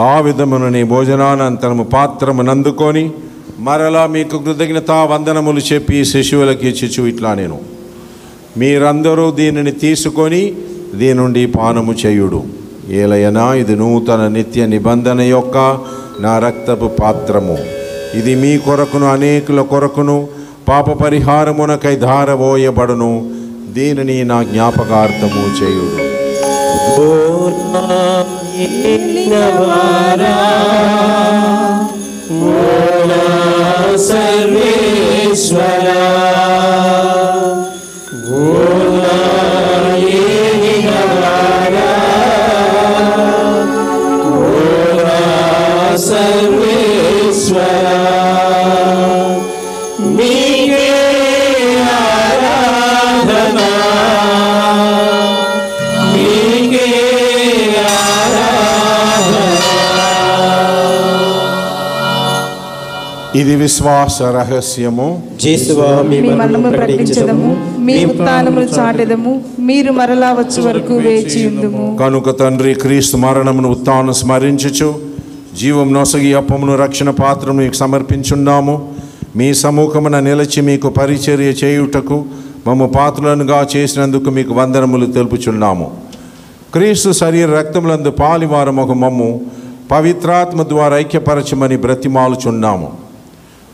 [SPEAKER 3] ఆ విధమునని భోజనానంతరము పాత్రమునందుకొని మరలా మీకు కృతజ్ఞతా వందనములు చెప్పి శిశువులకి ఇచ్చుచు ఇట్లా నేను, మీరందరూ దీనిని తీసుకొని దీని నుండి పానము చేయుడు. ఏలయనా ఇది నూతన నిత్య నిబంధన యొక్క నా రక్తపు పాత్రము. ఇది మీ కొరకును అనేకుల కొరకును పాప పరిహారమునకై ధారబోయబడును. దీనిని నా జ్ఞాపకార్థము చేయుడు. ఇది విశ్వాస రహస్యము.
[SPEAKER 7] మీ మరణము ప్రకటించదము, మీ ఉత్థానమును చాటెదము, మీరు మరలా వచ్చే వరకు వేచి ఉందుము.
[SPEAKER 3] కనుక తండ్రి క్రీస్తు మరణమును ఉత్థానం స్మరించుచు జీవం నొసగి అప్పమును రక్షణ పాత్రను మీకు సమర్పించున్నాము. మీ సముఖమున నిలిచి మీకు పరిచర్య చేయుటకు మమ్ము పాత్రలనుగా చేసినందుకు మీకు వందనములు తెలుపుచున్నాము. క్రీస్తు శరీర రక్తములందు పాలివారమొక మమ్ము పవిత్రాత్మ ద్వారా ఐక్యపరచమని బ్రతిమాలుచున్నాము.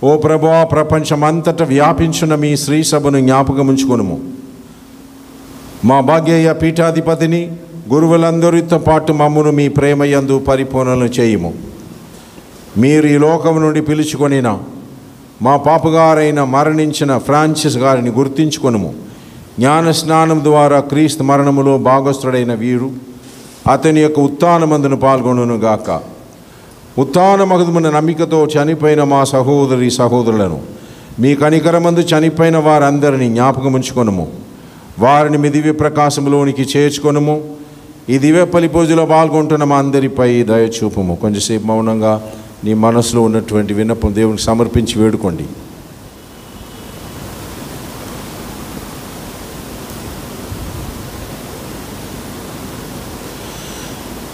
[SPEAKER 3] ఓ ప్రభువా, ప్రపంచమంతటా వ్యాపించిన మీ శ్రీ సభను జ్ఞాపకముంచుకొనుము. మా భాగ్యయ్య పీఠాధిపతిని గురువులందరితో పాటు మమ్మను మీ ప్రేమయందు పరిపూర్ణను చేయుము. మీరు ఈ లోకం నుండి పిలుచుకొనిన మా పాపగారైన మరణించిన ఫ్రాన్సిస్ గారిని గుర్తించుకొనుము. జ్ఞాన స్నానం ద్వారా క్రీస్తు మరణములో భాగస్థుడైన వీరు అతని యొక్క ఉత్థానమందును పాల్గొనుగాక. ఉత్థానమగుదుమన్న నమ్మికతో చనిపోయిన మా సహోదరి సహోదరులను మీ కనికరమందు చనిపోయిన వారందరినీ జ్ఞాపకముంచుకొనుము. వారిని మీ దివ్య ప్రకాశంలోనికి చేర్చుకొనుము. ఈ దివ్య బలి పూజలో పాల్గొంటున్న మా అందరిపై దయచూపుము. కొంచెంసేపు మౌనంగా నీ మనసులో ఉన్నటువంటి విన్నపం దేవునికి సమర్పించి వేడుకోండి.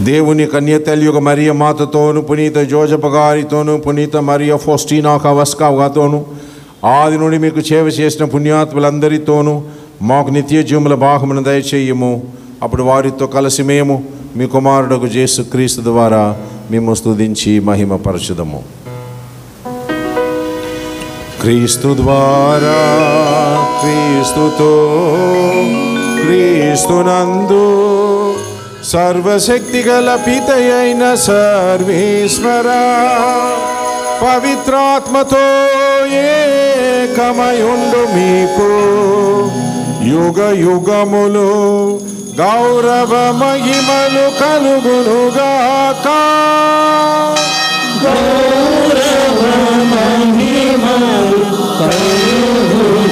[SPEAKER 3] దేవుని కన్యతల్యుగ మరియ మాతతోను, పునీత జోజప గారితోను, పునీత మరియ ఫోస్టీనా కవస్కాతోను, ఆది నుండి మీకు సేవ చేసిన పుణ్యాత్ములందరితోనూ మాకు నిత్య జీవముల భాగమును దయచేయము. అప్పుడు వారితో కలిసి మేము మీ కుమారుడు యేసుక్రీస్తు ద్వారా మేము స్తుతించి మహిమపరచుదము. క్రీస్తు ద్వారా, క్రీస్తుతో, క్రీస్తునందు సర్వశక్తి గల పితయైన సర్వేశ్వర పవిత్రాత్మతో ఏకమయుండు మీకు యుగ యుగములు గౌరవ మహిమలు కలుగునుగాక. గౌరవ మహిమలు కలుగునుగాక.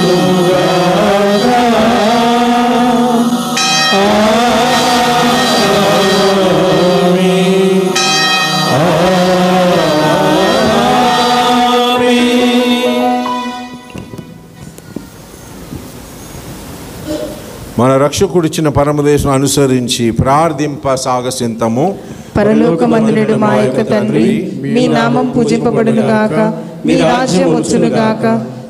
[SPEAKER 3] మన రక్షకుడిచ్చిన పరమదేశం అనుసరించి ప్రార్థింప సాగసింతము.
[SPEAKER 7] పరలోకమందునుడు మా యొక్క తండ్రి, మీ నామం పూజింపబడునుగాక, మీ రాజ్యం వచ్చునుగాక,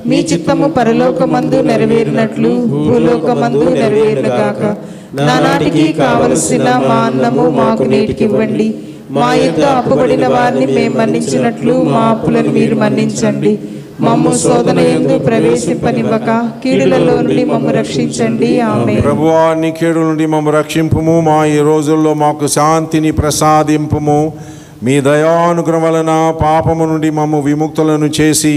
[SPEAKER 7] మీ చిత్తము పరలోకమందు నెరవేరినట్లు భూలోకమందు నెరవేరునుగాక. నానాటికి కావలసిన మా అన్నము మాకు నేటికి ఇవ్వండి. మా యొద్ద అప్పుబడిన వారిని మేము మన్నించినట్లు మా అప్పులను మీరు మన్నించండి. మమ్ము శోధన యందు ప్రవేశింపనివ్వక కీడులలో నుండి మమ్ము రక్షించండి. ఆమేన్.
[SPEAKER 3] ప్రభువా, నీ కీడు నుండి మమ్ము రక్షింపుము. మా ఈ రోజుల్లో మాకు శాంతిని ప్రసాదింపుము. మీ దయానుగ్రహం వలన పాపము నుండి మమ్ము విముక్తులను చేసి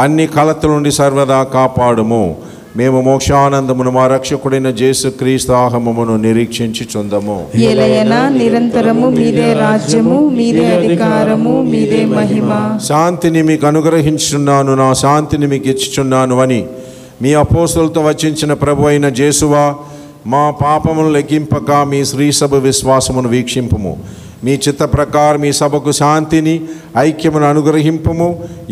[SPEAKER 3] అన్ని కలతల నుండి సర్వదా కాపాడుము. మేము మోక్షానందమును మా రక్షకుడైన యేసుక్రీస్తు ఆహమమును నిరీక్షించుచుందము.
[SPEAKER 7] ఏలయనా నిరంతరము మీదే రాజ్యము, మీదే అధికారము, మీదే మహిమ.
[SPEAKER 3] శాంతిని మీకు అనుగ్రహించుచున్నాను, నా శాంతిని మీకు ఇచ్చుచున్నాను అని మీ అపోస్తులతో వచించిన ప్రభు అయిన యేసువా, మా పాపమును లెక్కింపక మీ శ్రీసభ విశ్వాసమును వీక్షింపుము. మీ చిత్త ప్రకారం మీ సభకు శాంతిని ఐక్యమును అనుగ్రహింపుము.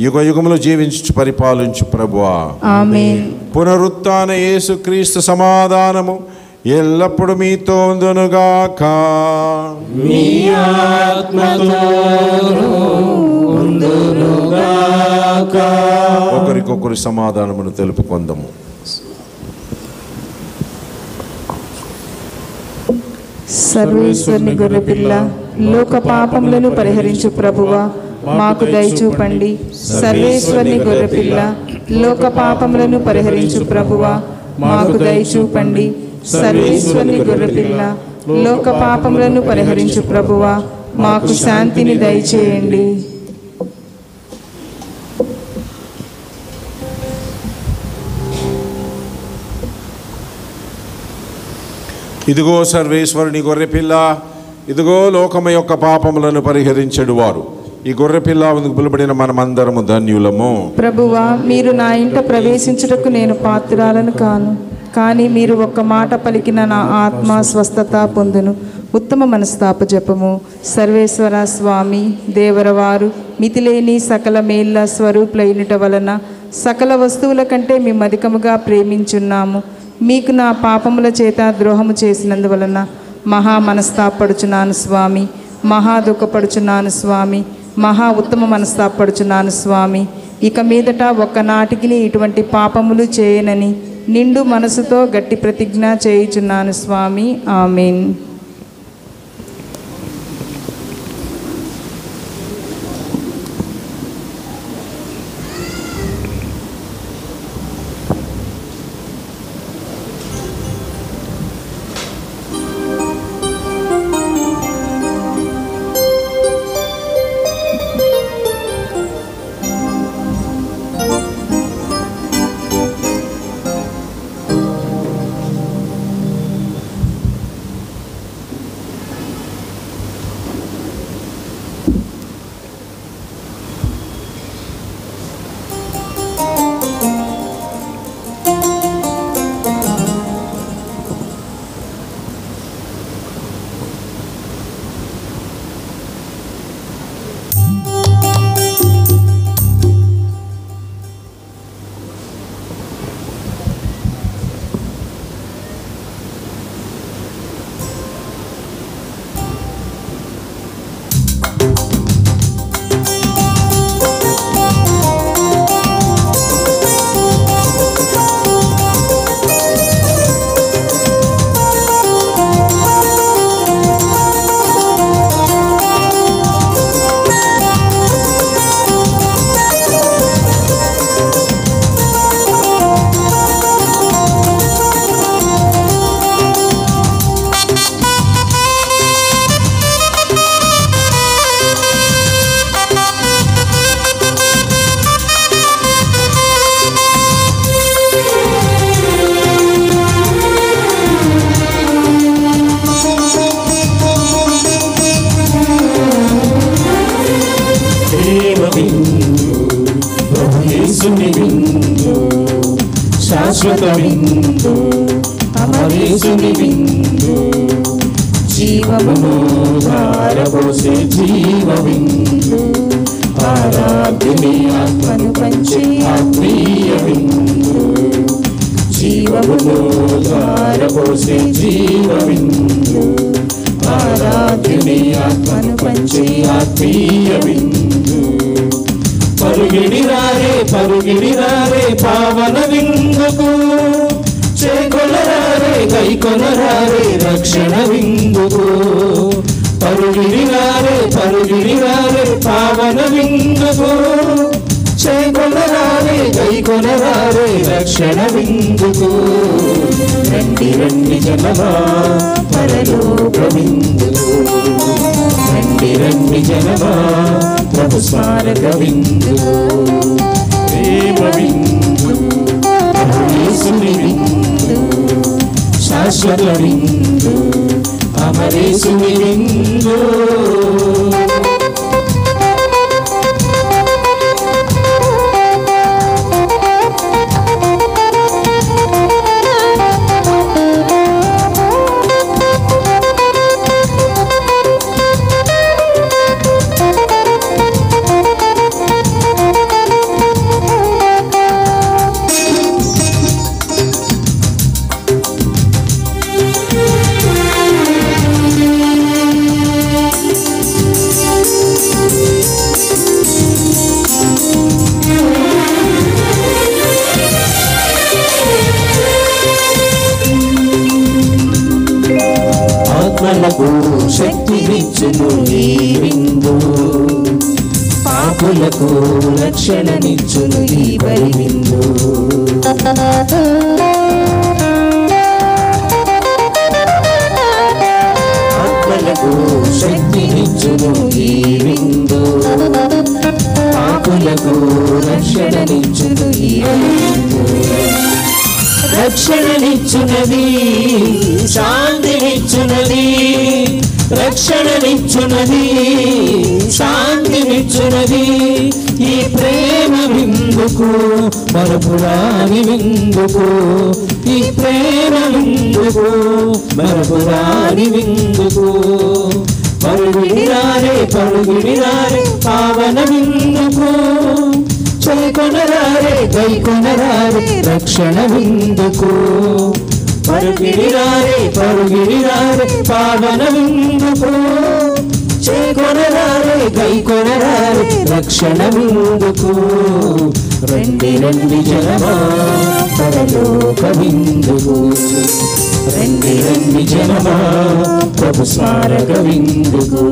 [SPEAKER 3] యుగ యుగములు జీవించు పరిపాలించు ప్రభువా.
[SPEAKER 7] ఆమేన్.
[SPEAKER 3] పునరుత్థాన యేసుక్రీస్తు సమాధానము ఎల్లప్పుడు మీతో ఉండునుగాక.
[SPEAKER 4] మీ ఆత్మతోను ఉండునుగాక.
[SPEAKER 3] ఒకరికొకరి సమాధానమును తెలుపుకొందము.
[SPEAKER 7] సర్వేశ్వరుని గొర్రెపిల్ల, లోక పాపములను పరిహరించు ప్రభువా, మాకు దయచూపండి. సర్వేశ్వరుని గొర్రెపిల్ల, లోక పాపములను పరిహరించు ప్రభువా, మాకు దయచూపండి. సర్వేశ్వరుని గొర్రెపిల్ల, లోక పాపములను పరిహరించు ప్రభువా, మాకు శాంతిని దయచేయండి.
[SPEAKER 3] ఇదిగో సర్వేశ్వరుని గొర్రెపిల్ల, ఇదిగో లోకము యొక్క పాపములను పరిహరించెడు వారు. ఈ గొర్రెపిల్ల పిలువబడిన మనమందరము ధన్యులము.
[SPEAKER 7] ప్రభువా, మీరు నా ఇంట ప్రవేశించుటకు నేను పాత్రురాలను కాను, కానీ మీరు ఒక్క మాట పలికిన నా ఆత్మ స్వస్థత పొందును. ఉత్తమ మనస్తాప జపము. సర్వేశ్వర స్వామి దేవరవారు మితిలేని సకల మేళ్ళ స్వరూపులైనట వలన సకల వస్తువుల కంటే మేము అధికముగా ప్రేమించున్నాము. మీకు నా పాపముల చేత ద్రోహము చేసినందువలన మహా మనస్తాపడుచున్నాను స్వామి, మహా దుఃఖపడుచున్నాను స్వామి, మహా ఉత్తమ మనస్తాపడుచున్నాను స్వామి. ఇక మీదట ఒక్కనాటికి ఇటువంటి పాపములు చేయనని నిండు మనసుతో గట్టి ప్రతిజ్ఞ చేయుచున్నాను స్వామి. ఆమేన్.
[SPEAKER 4] శాశ్వత బిందు అమరేశుని బిందు జీవమును ధారపోసే జీవ బిందు ఆరాధ్యుని ఆత్మను పంచే ఆత్మీయ బిందు జీవమును ధారపోసే జీవ బిందు ఆరాధ్యుని ఆత్మను పంచే ఆత్మీయ బిందు పరుగిడిరారే పావన విందుకు చేకొలరారే
[SPEAKER 6] గైకొనరారే రక్షణ విందుకు. పరుగిరిరారే పరుగిరిరారే పావన విందుకు. చేకొనరారే గైకొనరారే రక్షణ విందుకు. రండి రండి జనమా పరలోక విందుకు. రండి రండి జనమా ప్రభు స్మారక విందుకు. ప్రేమ విందు యేసుని విందు, శాశ్వత విందు అమరేసుని విందు. ఆత్మలకు శక్తినిచ్చును ఈ విందు, పాపులకు రక్షణనిచ్చును ఈ బలి విందు. ఆత్మలకు శక్తినిచ్చును ఈ విందు, పాపులకు రక్షణనిచ్చును ఈ బలి విందు. రక్షణనిచ్చునది శాంతినిచ్చునది, రక్షణనిచ్చునది శాంతినిచ్చునది. ఈ ప్రేమ విందుకు మరపురాని విందుకు, ఈ ప్రేమ విందుకు మరపురాని విందుకు. పరుగిడిరారే పరుగిడిరారే పావన విందుకు. చేకొనరారే గైకొనరారే రక్షణ విందుకు. పరుగిడిరారే పరుగిడిరారే పావన విందుకు. చేకొనరారే గైకొనరారే రక్షణ విందుకు. రండి రండి జనమా పరలోక విందుకు. రండి రండి జనమా ప్రభు స్మారక విందుకు.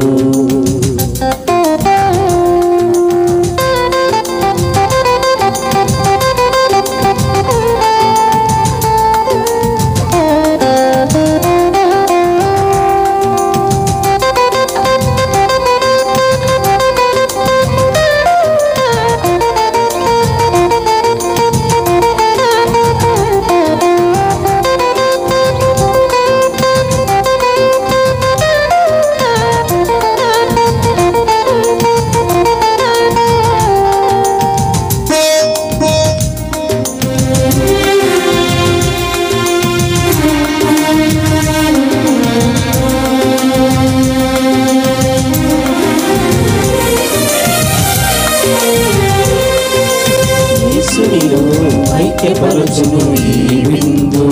[SPEAKER 6] ఐక్యపరచును ఈ విందు,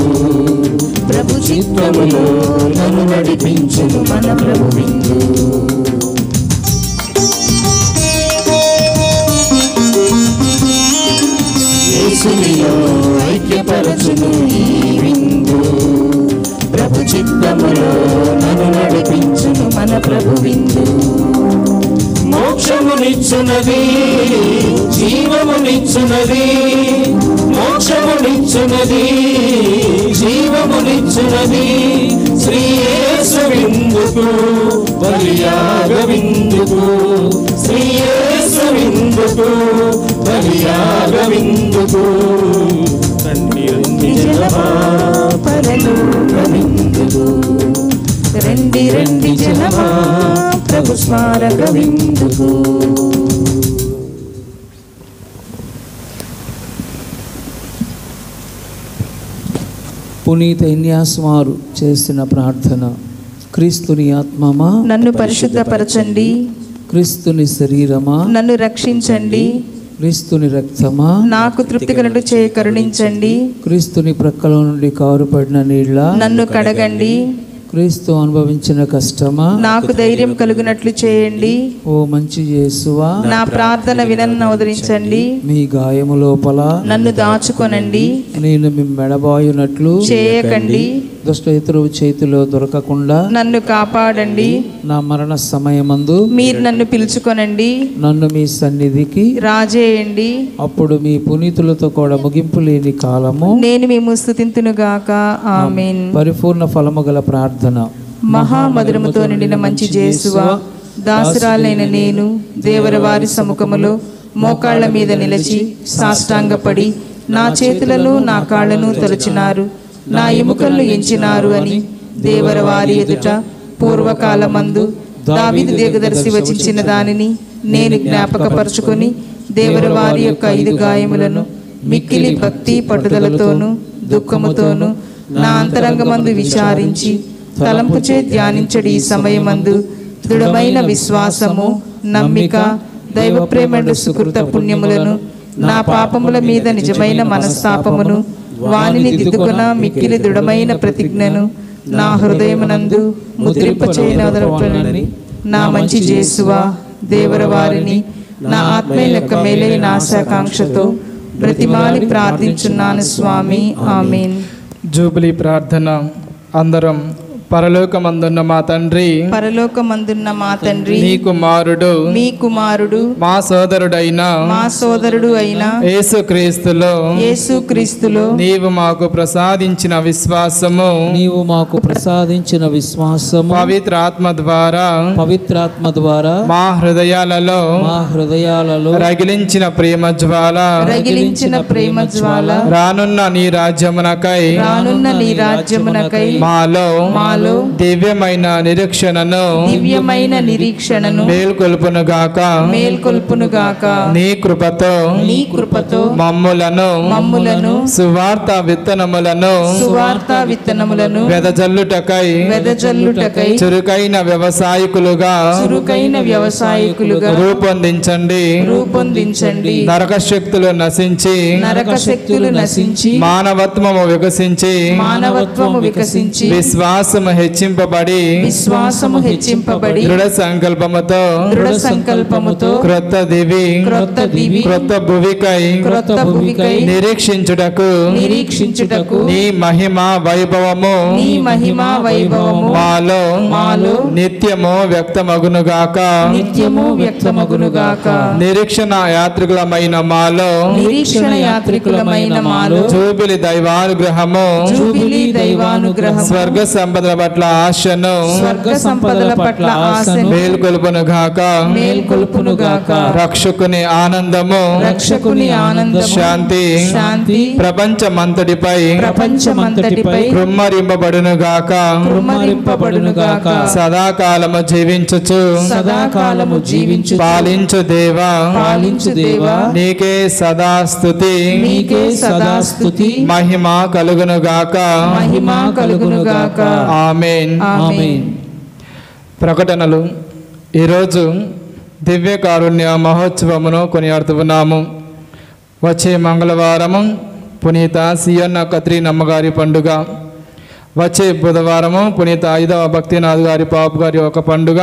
[SPEAKER 6] ప్రభు చిత్తములో నన్ను నడిపించును మన ప్రభు విందు. యేసునిలో ఐక్యపరచును ఈ విందు, ప్రభు చిత్తములో నన్ను నడిపించును మన ప్రభు విందు. మోక్షమునిచ్చునది జీవమునిచ్చునది, మోక్షమునిచ్చునది జీవమునిచ్చునది. శ్రీ యేసు విందుకు బలియాగ విందుకు, శ్రీ యేసు విందుకు బలియాగ విందుకు. రండి రండి జనమా పరలోక విందుకు. రండి రండి జనమా ప్రభు స్మారక విందుకు.
[SPEAKER 9] పునీత ఇన్యాస్ వారు చేసిన ప్రార్థన. క్రీస్తుని ఆత్మమా
[SPEAKER 7] నన్ను పరిశుద్ధపరచండి,
[SPEAKER 9] క్రీస్తుని శరీరమా
[SPEAKER 7] నన్ను రక్షించండి,
[SPEAKER 9] క్రీస్తుని రక్తమా
[SPEAKER 7] నాకు తృప్తి కలుగు చేయ కరుణించండి,
[SPEAKER 9] క్రీస్తుని ప్రక్కల నుండి కారుపడిన నీళ్ళ
[SPEAKER 7] నన్ను కడగండి,
[SPEAKER 9] క్రీస్తు అనుభవించిన కష్టమా
[SPEAKER 7] నాకు ధైర్యం కలుగునట్లు చేయండి.
[SPEAKER 9] ఓ మంచి యేసువా
[SPEAKER 7] నా ప్రార్థన వినవదరించండి.
[SPEAKER 9] మీ గాయము లోపల
[SPEAKER 7] నన్ను దాచుకొనండి.
[SPEAKER 9] నేను మీ మెడబాయునట్లు
[SPEAKER 7] చేయకండి.
[SPEAKER 9] దుష్ట శత్రువు చేతిలో దొరకకుండా
[SPEAKER 7] నన్ను కాపాడండి.
[SPEAKER 9] నా మరణ సమయమందు
[SPEAKER 7] మీరు నన్ను పిలుచుకొనండి.
[SPEAKER 9] నన్ను మీ సన్నిధికి
[SPEAKER 7] రాజేయండి.
[SPEAKER 9] అప్పుడు మీ పునీతులతో కూడా ముగింపు లేని కాలము
[SPEAKER 7] నేను మేము స్తుతింతునుగాక. ఆమేన్.
[SPEAKER 9] పరిపూర్ణ ఫలము గల ప్రార్థన.
[SPEAKER 7] మహామధురముతో నిండిన మంచి యేసువా, దాసురాలైన నేను దేవరవారి సముఖములో మోకాళ్ల మీద నిలిచి సాష్టాంగపడి నా చేతులను నా కాళ్లను తొలచినారు, నా ఎముకలను ఎంచినారు అని దేవరవారి ఎదుట పూర్వకాలమందు దావీదు దీర్ఘదర్శి వచించిన దానిని నేను జ్ఞాపకపరుచుకొని దేవరవారి యొక్క 5 గాయములను మిక్కిలి భక్తి పట్టుదలతోనూ దుఃఖముతోనూ నా అంతరంగమందు విచారించి తలంపుచే ధ్యానించడి ఈ సమయమందు దృఢమైన విశ్వాసము, నమ్మిక, దైవ ప్రేమ సుకృత పుణ్యములను, నా పాపముల మీద నిజమైన మనస్తాపమును, వానిని దిద్దుకొన మిక్కిలి దృఢమైన ప్రతిజ్ఞను నా హృదయమునందు ముద్రింపచేయనని నా మంచి యేసువా, దేవరవారిని నా ఆత్మీయ లెక్క మేలైన ఆశాకాంక్షతో బ్రతిమాలి ప్రార్థించున్నాను స్వామి. ఆమేన్.
[SPEAKER 1] జూబిలీ ప్రార్థన. అందరం పరలోకమందున్న మా తండ్రి,
[SPEAKER 7] పరలోకమందున్న మా తండ్రి,
[SPEAKER 1] మీ కుమారుడు
[SPEAKER 7] మా సోదరుడు అయిన యేసుక్రీస్తులో
[SPEAKER 1] నీవు మాకు ప్రసాదించిన విశ్వాసము
[SPEAKER 9] పవిత్రాత్మ ద్వారా
[SPEAKER 1] మా హృదయాలలో రగిలించిన ప్రేమ జ్వాల రానున్న నీ రాజ్యమునకై మాలో దివ్యమైన నిరీక్షణను మేల్కొల్పునుగాక. నీ కృపతో మమ్ములను సువార్త విత్తనములను వెదజల్లుటకై చురుకైన వ్యవసాయకులుగా రూపొందించండి. నరక శక్తులు నశించి మానవత్వము వికసించి విశ్వాసము హెచ్చింపబడి దృఢ సంకల్పముతో క్రొత్త దివి క్రొత్త భువికై నిరీక్షించుటకు నీ మహిమ వైభవము మాలో నిత్యము వ్యక్తమగునుగాక. నిరీక్షణ యాత్రికులమైన మాలో జూబిలి దైవానుగ్రహము స్వర్గ సంపదల పట్ల ఆశను మేల్కొల్పునుగాక. రక్షకుని ఆనందము శాంతి ప్రపంచమంతటిపై కృమ్మరింపబడునుగాక. సదాకాలము జీవించుచు పాలించు దేవా నీకే సదా స్తుతి మహిమ కలుగునుగాక. ఆమేన్. ప్రకటనలు. ఈరోజు దివ్య కారుణ్య మహోత్సవమును కొనియాడుతున్నాము. వచ్చే మంగళవారము పునీత సియన్న కత్రీనమ్మ గారి పండుగ. వచ్చే బుధవారము పునీత 5వ భక్తినాథ్ గారి పాపు గారి ఒక పండుగ.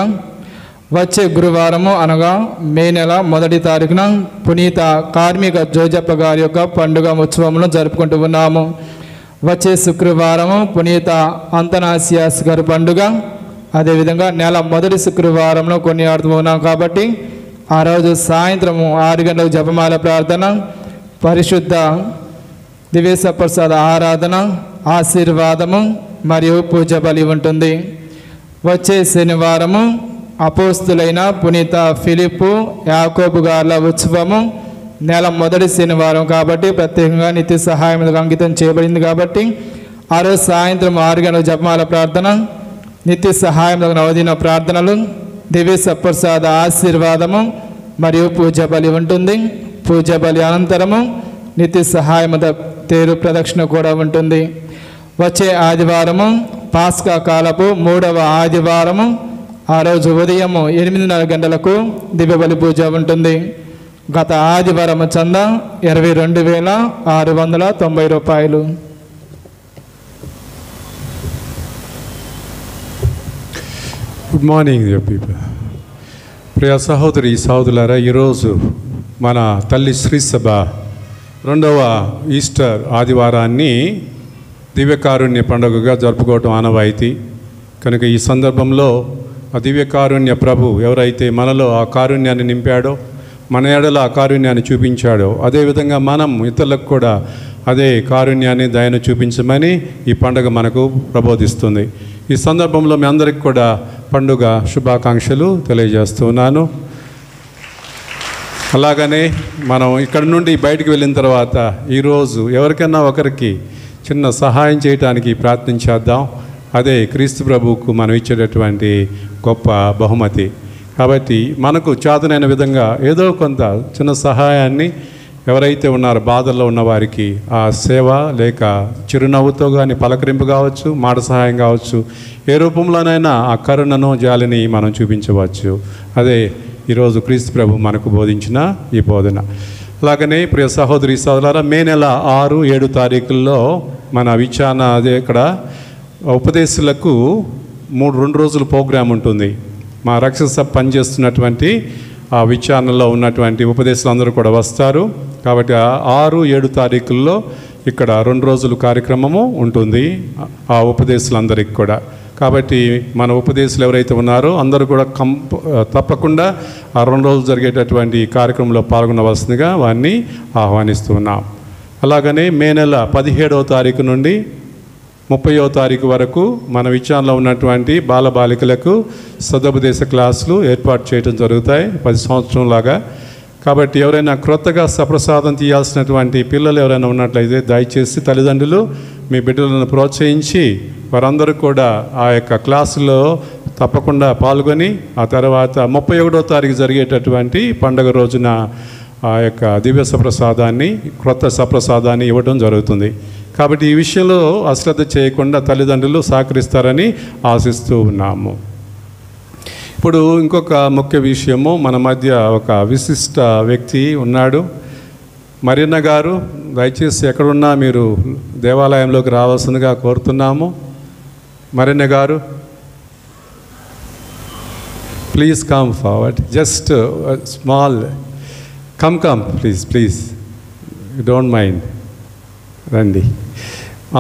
[SPEAKER 1] వచ్చే గురువారము అనగా మే నెల 1వ తారీఖున పునీత కార్మిక జోజప్ప గారి యొక్క పండుగ ఉత్సవమును జరుపుకుంటూ ఉన్నాము. వచ్చే శుక్రవారము పునీత అంతనాసియాస్ గారి పండుగ. అదేవిధంగా నెల 1వ శుక్రవారంలో కొనియాడుతూ ఉన్నాం కాబట్టి ఆ రోజు సాయంత్రం 6 గంటలకు జపమాల ప్రార్థన, పరిశుద్ధ దివ్య ప్రసాద ఆరాధన, ఆశీర్వాదము మరియు పూజ బలి ఉంటుంది. వచ్చే శనివారము అపోస్తులైన పునీత ఫిలిప్పు యాకోబు గార్ల ఉత్సవము. నెల 1వ శనివారం కాబట్టి ప్రత్యేకంగా నిత్య సహాయం అంకితం చేయబడింది కాబట్టి ఆ రోజు సాయంత్రం 6 గంటల జపమాల ప్రార్థన, నిత్య సహాయం నవదిన ప్రార్థనలు, దివ్య సప్రసాద ఆశీర్వాదము మరియు పూజ బలి ఉంటుంది. పూజ బలి అనంతరము నిత్య సహాయం తేరు ప్రదక్షిణ కూడా ఉంటుంది. వచ్చే ఆదివారము పాస్కా కాలపు 3వ ఆదివారము. ఆ రోజు ఉదయం 8:30 గంటలకు దివ్య బలి పూజ ఉంటుంది. గత ఆదివారం చందా 22,690 రూపాయలు.
[SPEAKER 10] Good morning your people. ప్రియ సహోదరి సహోదరులారా, ఈరోజు మన తల్లి శ్రీ సభ 2వ ఈస్టర్ ఆదివారాన్ని దివ్యకారుణ్య పండుగగా జరుపుకోవటం ఆనవాయితీ. కనుక ఈ సందర్భంలో ఆ దివ్యకారుణ్య ప్రభు ఎవరైతే మనలో ఆ కారుణ్యాన్ని నింపాడో, మన ఎడల ఆ కారుణ్యాన్ని చూపించాడో, అదేవిధంగా మనం ఇతరులకు కూడా అదే కారుణ్యాన్ని దయను చూపించమని ఈ పండుగ మనకు ప్రబోధిస్తుంది. ఈ సందర్భంలో మీ అందరికి కూడా పండుగ శుభాకాంక్షలు తెలియజేస్తున్నాను. అలాగనే మనం ఇక్కడ నుండి బయటికి వెళ్ళిన తర్వాత ఈరోజు ఎవరికైనా ఒకరికి చిన్న సహాయం చేయడానికి ప్రయత్నించేద్దాం. అదే క్రీస్తు ప్రభువుకు మనం ఇచ్చేటటువంటి గొప్ప బహుమతి. కాబట్టి మనకు చేతనైన విధంగా ఏదో కొంత చిన్న సహాయాన్ని ఎవరైతే ఉన్నారో బాధల్లో ఉన్నవారికి ఆ సేవ లేక చిరునవ్వుతో కానీ పలకరింపు కావచ్చు, మాట సహాయం కావచ్చు, ఏ రూపంలోనైనా ఆ కరుణను జాలిని మనం చూపించవచ్చు. అదే ఈరోజు క్రీస్తు ప్రభు మనకు బోధించిన ఈ బోధన. అలాగనే ప్రియ సహోదరి సహోదరులారా, మే నెల 6, 7 తారీఖుల్లో మన విచారణ అదే ఇక్కడ ఉపదేశాలకు 2 రోజుల ప్రోగ్రాం ఉంటుంది. మా రక్షస పనిచేస్తున్నటువంటి ఆ విచారణలో ఉన్నటువంటి ఉపదేశాలు అందరూ కూడా వస్తారు. కాబట్టి 6, 7 తారీఖుల్లో ఇక్కడ 2 రోజుల కార్యక్రమము ఉంటుంది ఆ ఉపదేశాలందరికీ కూడా. కాబట్టి మన ఉపదేశాలు ఎవరైతే ఉన్నారో అందరూ కూడా తప్పకుండా ఆ 2 రోజులు జరిగేటటువంటి కార్యక్రమంలో పాల్గొనవలసిందిగా వారిని ఆహ్వానిస్తున్నాం. అలాగనే మే నెల 17వ తారీఖు నుండి 30వ తారీఖు వరకు మన విచారణలో ఉన్నటువంటి బాలబాలికలకు సదుపదేశ క్లాసులు ఏర్పాటు చేయడం జరుగుతాయి 10 సంవత్సరంలాగా. కాబట్టి ఎవరైనా క్రొత్తగా సప్రసాదం తీయాల్సినటువంటి పిల్లలు ఎవరైనా ఉన్నట్లయితే దయచేసి తల్లిదండ్రులు మీ బిడ్డలను ప్రోత్సహించి వారందరూ కూడా ఆ యొక్క క్లాసులో తప్పకుండా పాల్గొని ఆ తర్వాత 31వ తారీఖు జరిగేటటువంటి పండుగ రోజున ఆ యొక్క దివ్య సప్రసాదాన్ని, క్రొత్త సప్రసాదాన్ని ఇవ్వడం జరుగుతుంది. కాబట్టి ఈ విషయంలో అశ్రద్ధ చేయకుండా తల్లిదండ్రులు సహకరిస్తారని ఆశిస్తూ ఉన్నాము. ఇప్పుడు ఇంకొక ముఖ్య విషయము, మన మధ్య ఒక విశిష్ట వ్యక్తి ఉన్నాడు. మరియన్న గారు, దయచేసి ఎక్కడున్నా మీరు దేవాలయంలోకి రావాల్సిందిగా కోరుతున్నాము. మరియన్న గారు, please come forward, just small come please don't mind, రండి.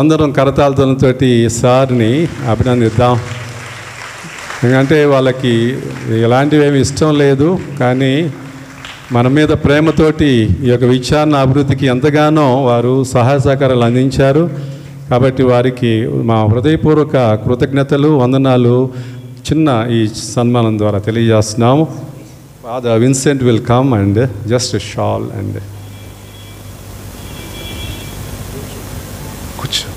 [SPEAKER 10] అందరం కరతాళతోటి సార్ని అభినందిద్దాం. ఎందుకంటే వాళ్ళకి ఎలాంటివి ఏమి ఇష్టం లేదు, కానీ మన మీద ప్రేమతోటి ఈ యొక్క విచారణ అభివృద్ధికి ఎంతగానో వారు సహాయ సహకారాలు అందించారు. కాబట్టి వారికి మా హృదయపూర్వక కృతజ్ఞతలు, వందనాలు చిన్న ఈ సన్మానం ద్వారా తెలియజేస్తున్నాము. Father Vincent will come and just shawl and కూర్చో.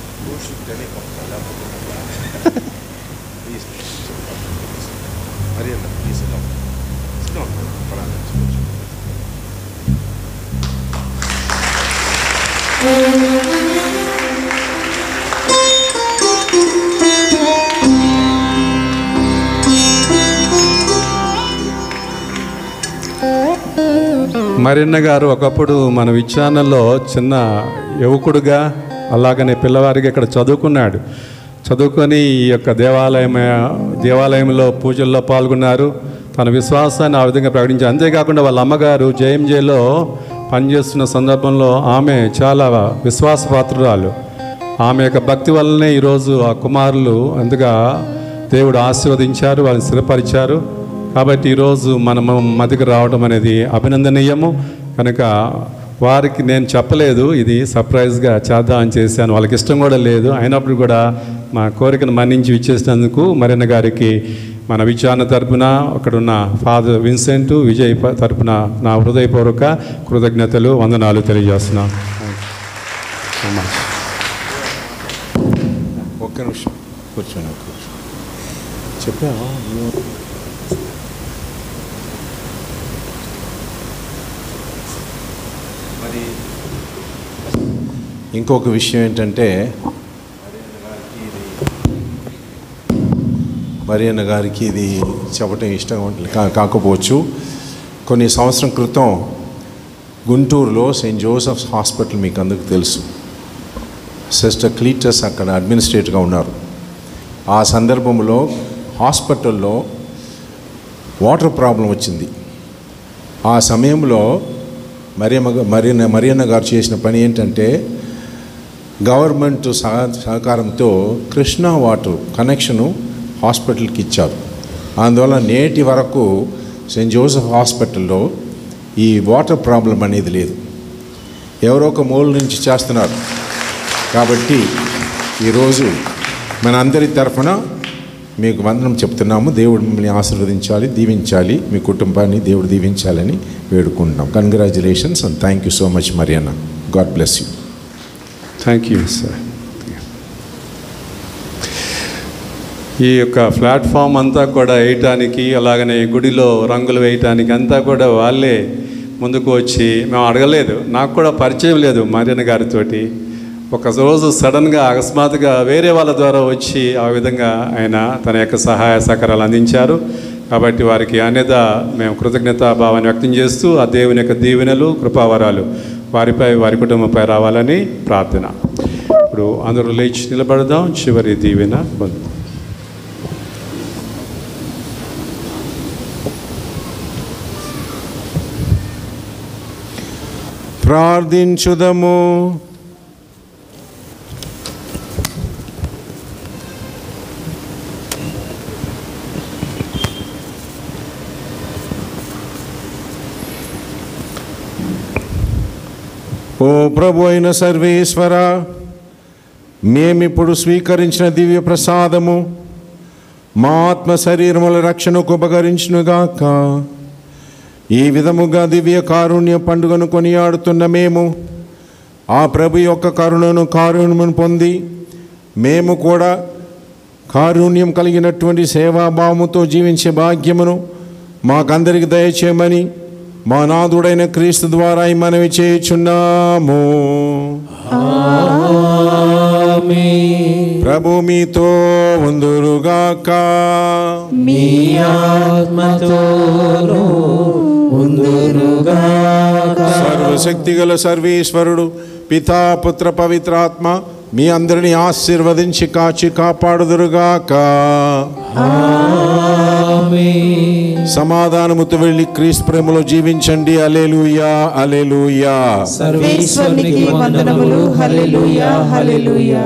[SPEAKER 10] మరియన్న గారు ఒకప్పుడు మన విచారణలో చిన్న యువకుడుగా, అలాగనే పిల్లవారికి ఇక్కడ చదువుకొని ఈ యొక్క దేవాలయంలో పూజల్లో పాల్గొన్నారు. తన విశ్వాసాన్ని ఆ విధంగా ప్రకటించారు. అంతేకాకుండా వాళ్ళ అమ్మగారు జేఎంజేలో పనిచేస్తున్న సందర్భంలో ఆమె చాలా విశ్వాసపాత్రురాలు. ఆమె యొక్క భక్తి వల్లనే ఈరోజు ఆ కుమారులు అందుగా దేవుడు ఆశీర్వదించారు, వాళ్ళని స్థిరపరిచారు. కాబట్టి ఈరోజు మనం మధ్యకు రావడం అనేది అభినందనీయము. కనుక వారికి నేను చెప్పలేదు, ఇది సర్ప్రైజ్గా చేద్దామని చేశాను. వాళ్ళకి ఇష్టం కూడా లేదు, అయినప్పుడు కూడా మా కోరికను మన్నించి ఇచ్చేసినందుకు మరియన్న గారికి మన విచారణ తరపున, అక్కడున్న ఫాదర్ విన్సెంట్, విజయ్ తరపున నా హృదయపూర్వక కృతజ్ఞతలు, వందనాలు తెలియజేస్తున్నాను.
[SPEAKER 3] ఒక్క నిమిషం కూర్చోండి. చెప్పా మరి ఇంకొక విషయం ఏంటంటే, మరియన్న గారికి ఇది చెప్పటం ఇష్టంగా ఉంటుంది కాకపోవచ్చు. కొన్ని సంవత్సరం క్రితం గుంటూరులో సెయింట్ జోసెఫ్స్ హాస్పిటల్ మీకు అందరికీ తెలుసు. సిస్టర్ క్లీటస్ అక్కడ అడ్మినిస్ట్రేటర్గా ఉన్నారు. ఆ సందర్భంలో హాస్పిటల్లో వాటర్ ప్రాబ్లం వచ్చింది. ఆ సమయంలో మరియన్న గారు చేసిన పని ఏంటంటే గవర్నమెంట్ సహకారంతో కృష్ణా వాటర్ కనెక్షను హాస్పిటల్కి ఇచ్చారు. అందువల్ల నేటి వరకు సెయింట్ జోసెఫ్ హాస్పిటల్లో ఈ వాటర్ ప్రాబ్లం అనేది లేదు. ఎవరో ఒక మూల నుంచి చేస్తున్నారు. కాబట్టి ఈరోజు మన అందరి తరఫున మీకు వందనం చెప్తున్నాము. దేవుడు మిమ్మల్ని ఆశీర్వదించాలి, దీవించాలి, మీ కుటుంబాన్ని దేవుడు దీవించాలని వేడుకుంటున్నాం. Congratulations and thank you so much Marianna. God bless you.
[SPEAKER 10] Thank you sir. ఈ యొక్క ప్లాట్ఫామ్ అంతా కూడా వేయటానికి, అలాగనే గుడిలో రంగులు వేయటానికి అంతా కూడా వాళ్ళే ముందుకు వచ్చి, మేము అడగలేదు, నాకు కూడా పరిచయం లేదు మరియన్న గారితో. ఒకరోజు సడన్గా అకస్మాత్తుగా వేరే వాళ్ళ ద్వారా వచ్చి ఆ విధంగా ఆయన తన యొక్క సహాయ సహకారాలు అందించారు. కాబట్టి వారికి అనేదా మేము కృతజ్ఞతా భావాన్ని వ్యక్తం చేస్తూ ఆ దేవుని యొక్క దీవెనలు, కృపావరాలు వారిపై, వారి కుటుంబంపై రావాలని ప్రార్థన. ఇప్పుడు అందరూ లేచి నిలబడదాం. చివరి దీవెన బంధు.
[SPEAKER 3] ప్రార్థించుదము. ఓ ప్రభు అయిన సర్వేశ్వర, మేమిప్పుడు స్వీకరించిన దివ్య ప్రసాదము మా ఆత్మ శరీరముల రక్షణకు ఉపకరించునుగాక. ఈ విధముగా దివ్య కారుణ్య పండుగను కొనియాడుతున్న మేము ఆ ప్రభు యొక్క కారుణ్యమును పొంది మేము కూడా కారుణ్యం కలిగినటువంటి సేవాభావముతో జీవించే భాగ్యమును మాకందరికి దయచేయమని మా నాథుడైన క్రీస్తు ద్వారా మనవి చేయుచున్నాము. ప్రభు మీతో ఉందురుగాక.
[SPEAKER 2] మీ ఆత్మతోను ఉందురుగాక.
[SPEAKER 3] సర్వశక్తిగల సర్వేశ్వరుడు పితా, పుత్ర, పవిత్రాత్మ మీ అందరినీ ఆశీర్వదించి కాచి కాపాడుదురుగాక. సమాధానముతో వెళ్ళి క్రీస్తు ప్రేమలో జీవించండి. హల్లెలూయా, హల్లెలూయా.
[SPEAKER 7] సర్వేశ్వరునికి వందనములు. హల్లెలూయా, హల్లెలూయా.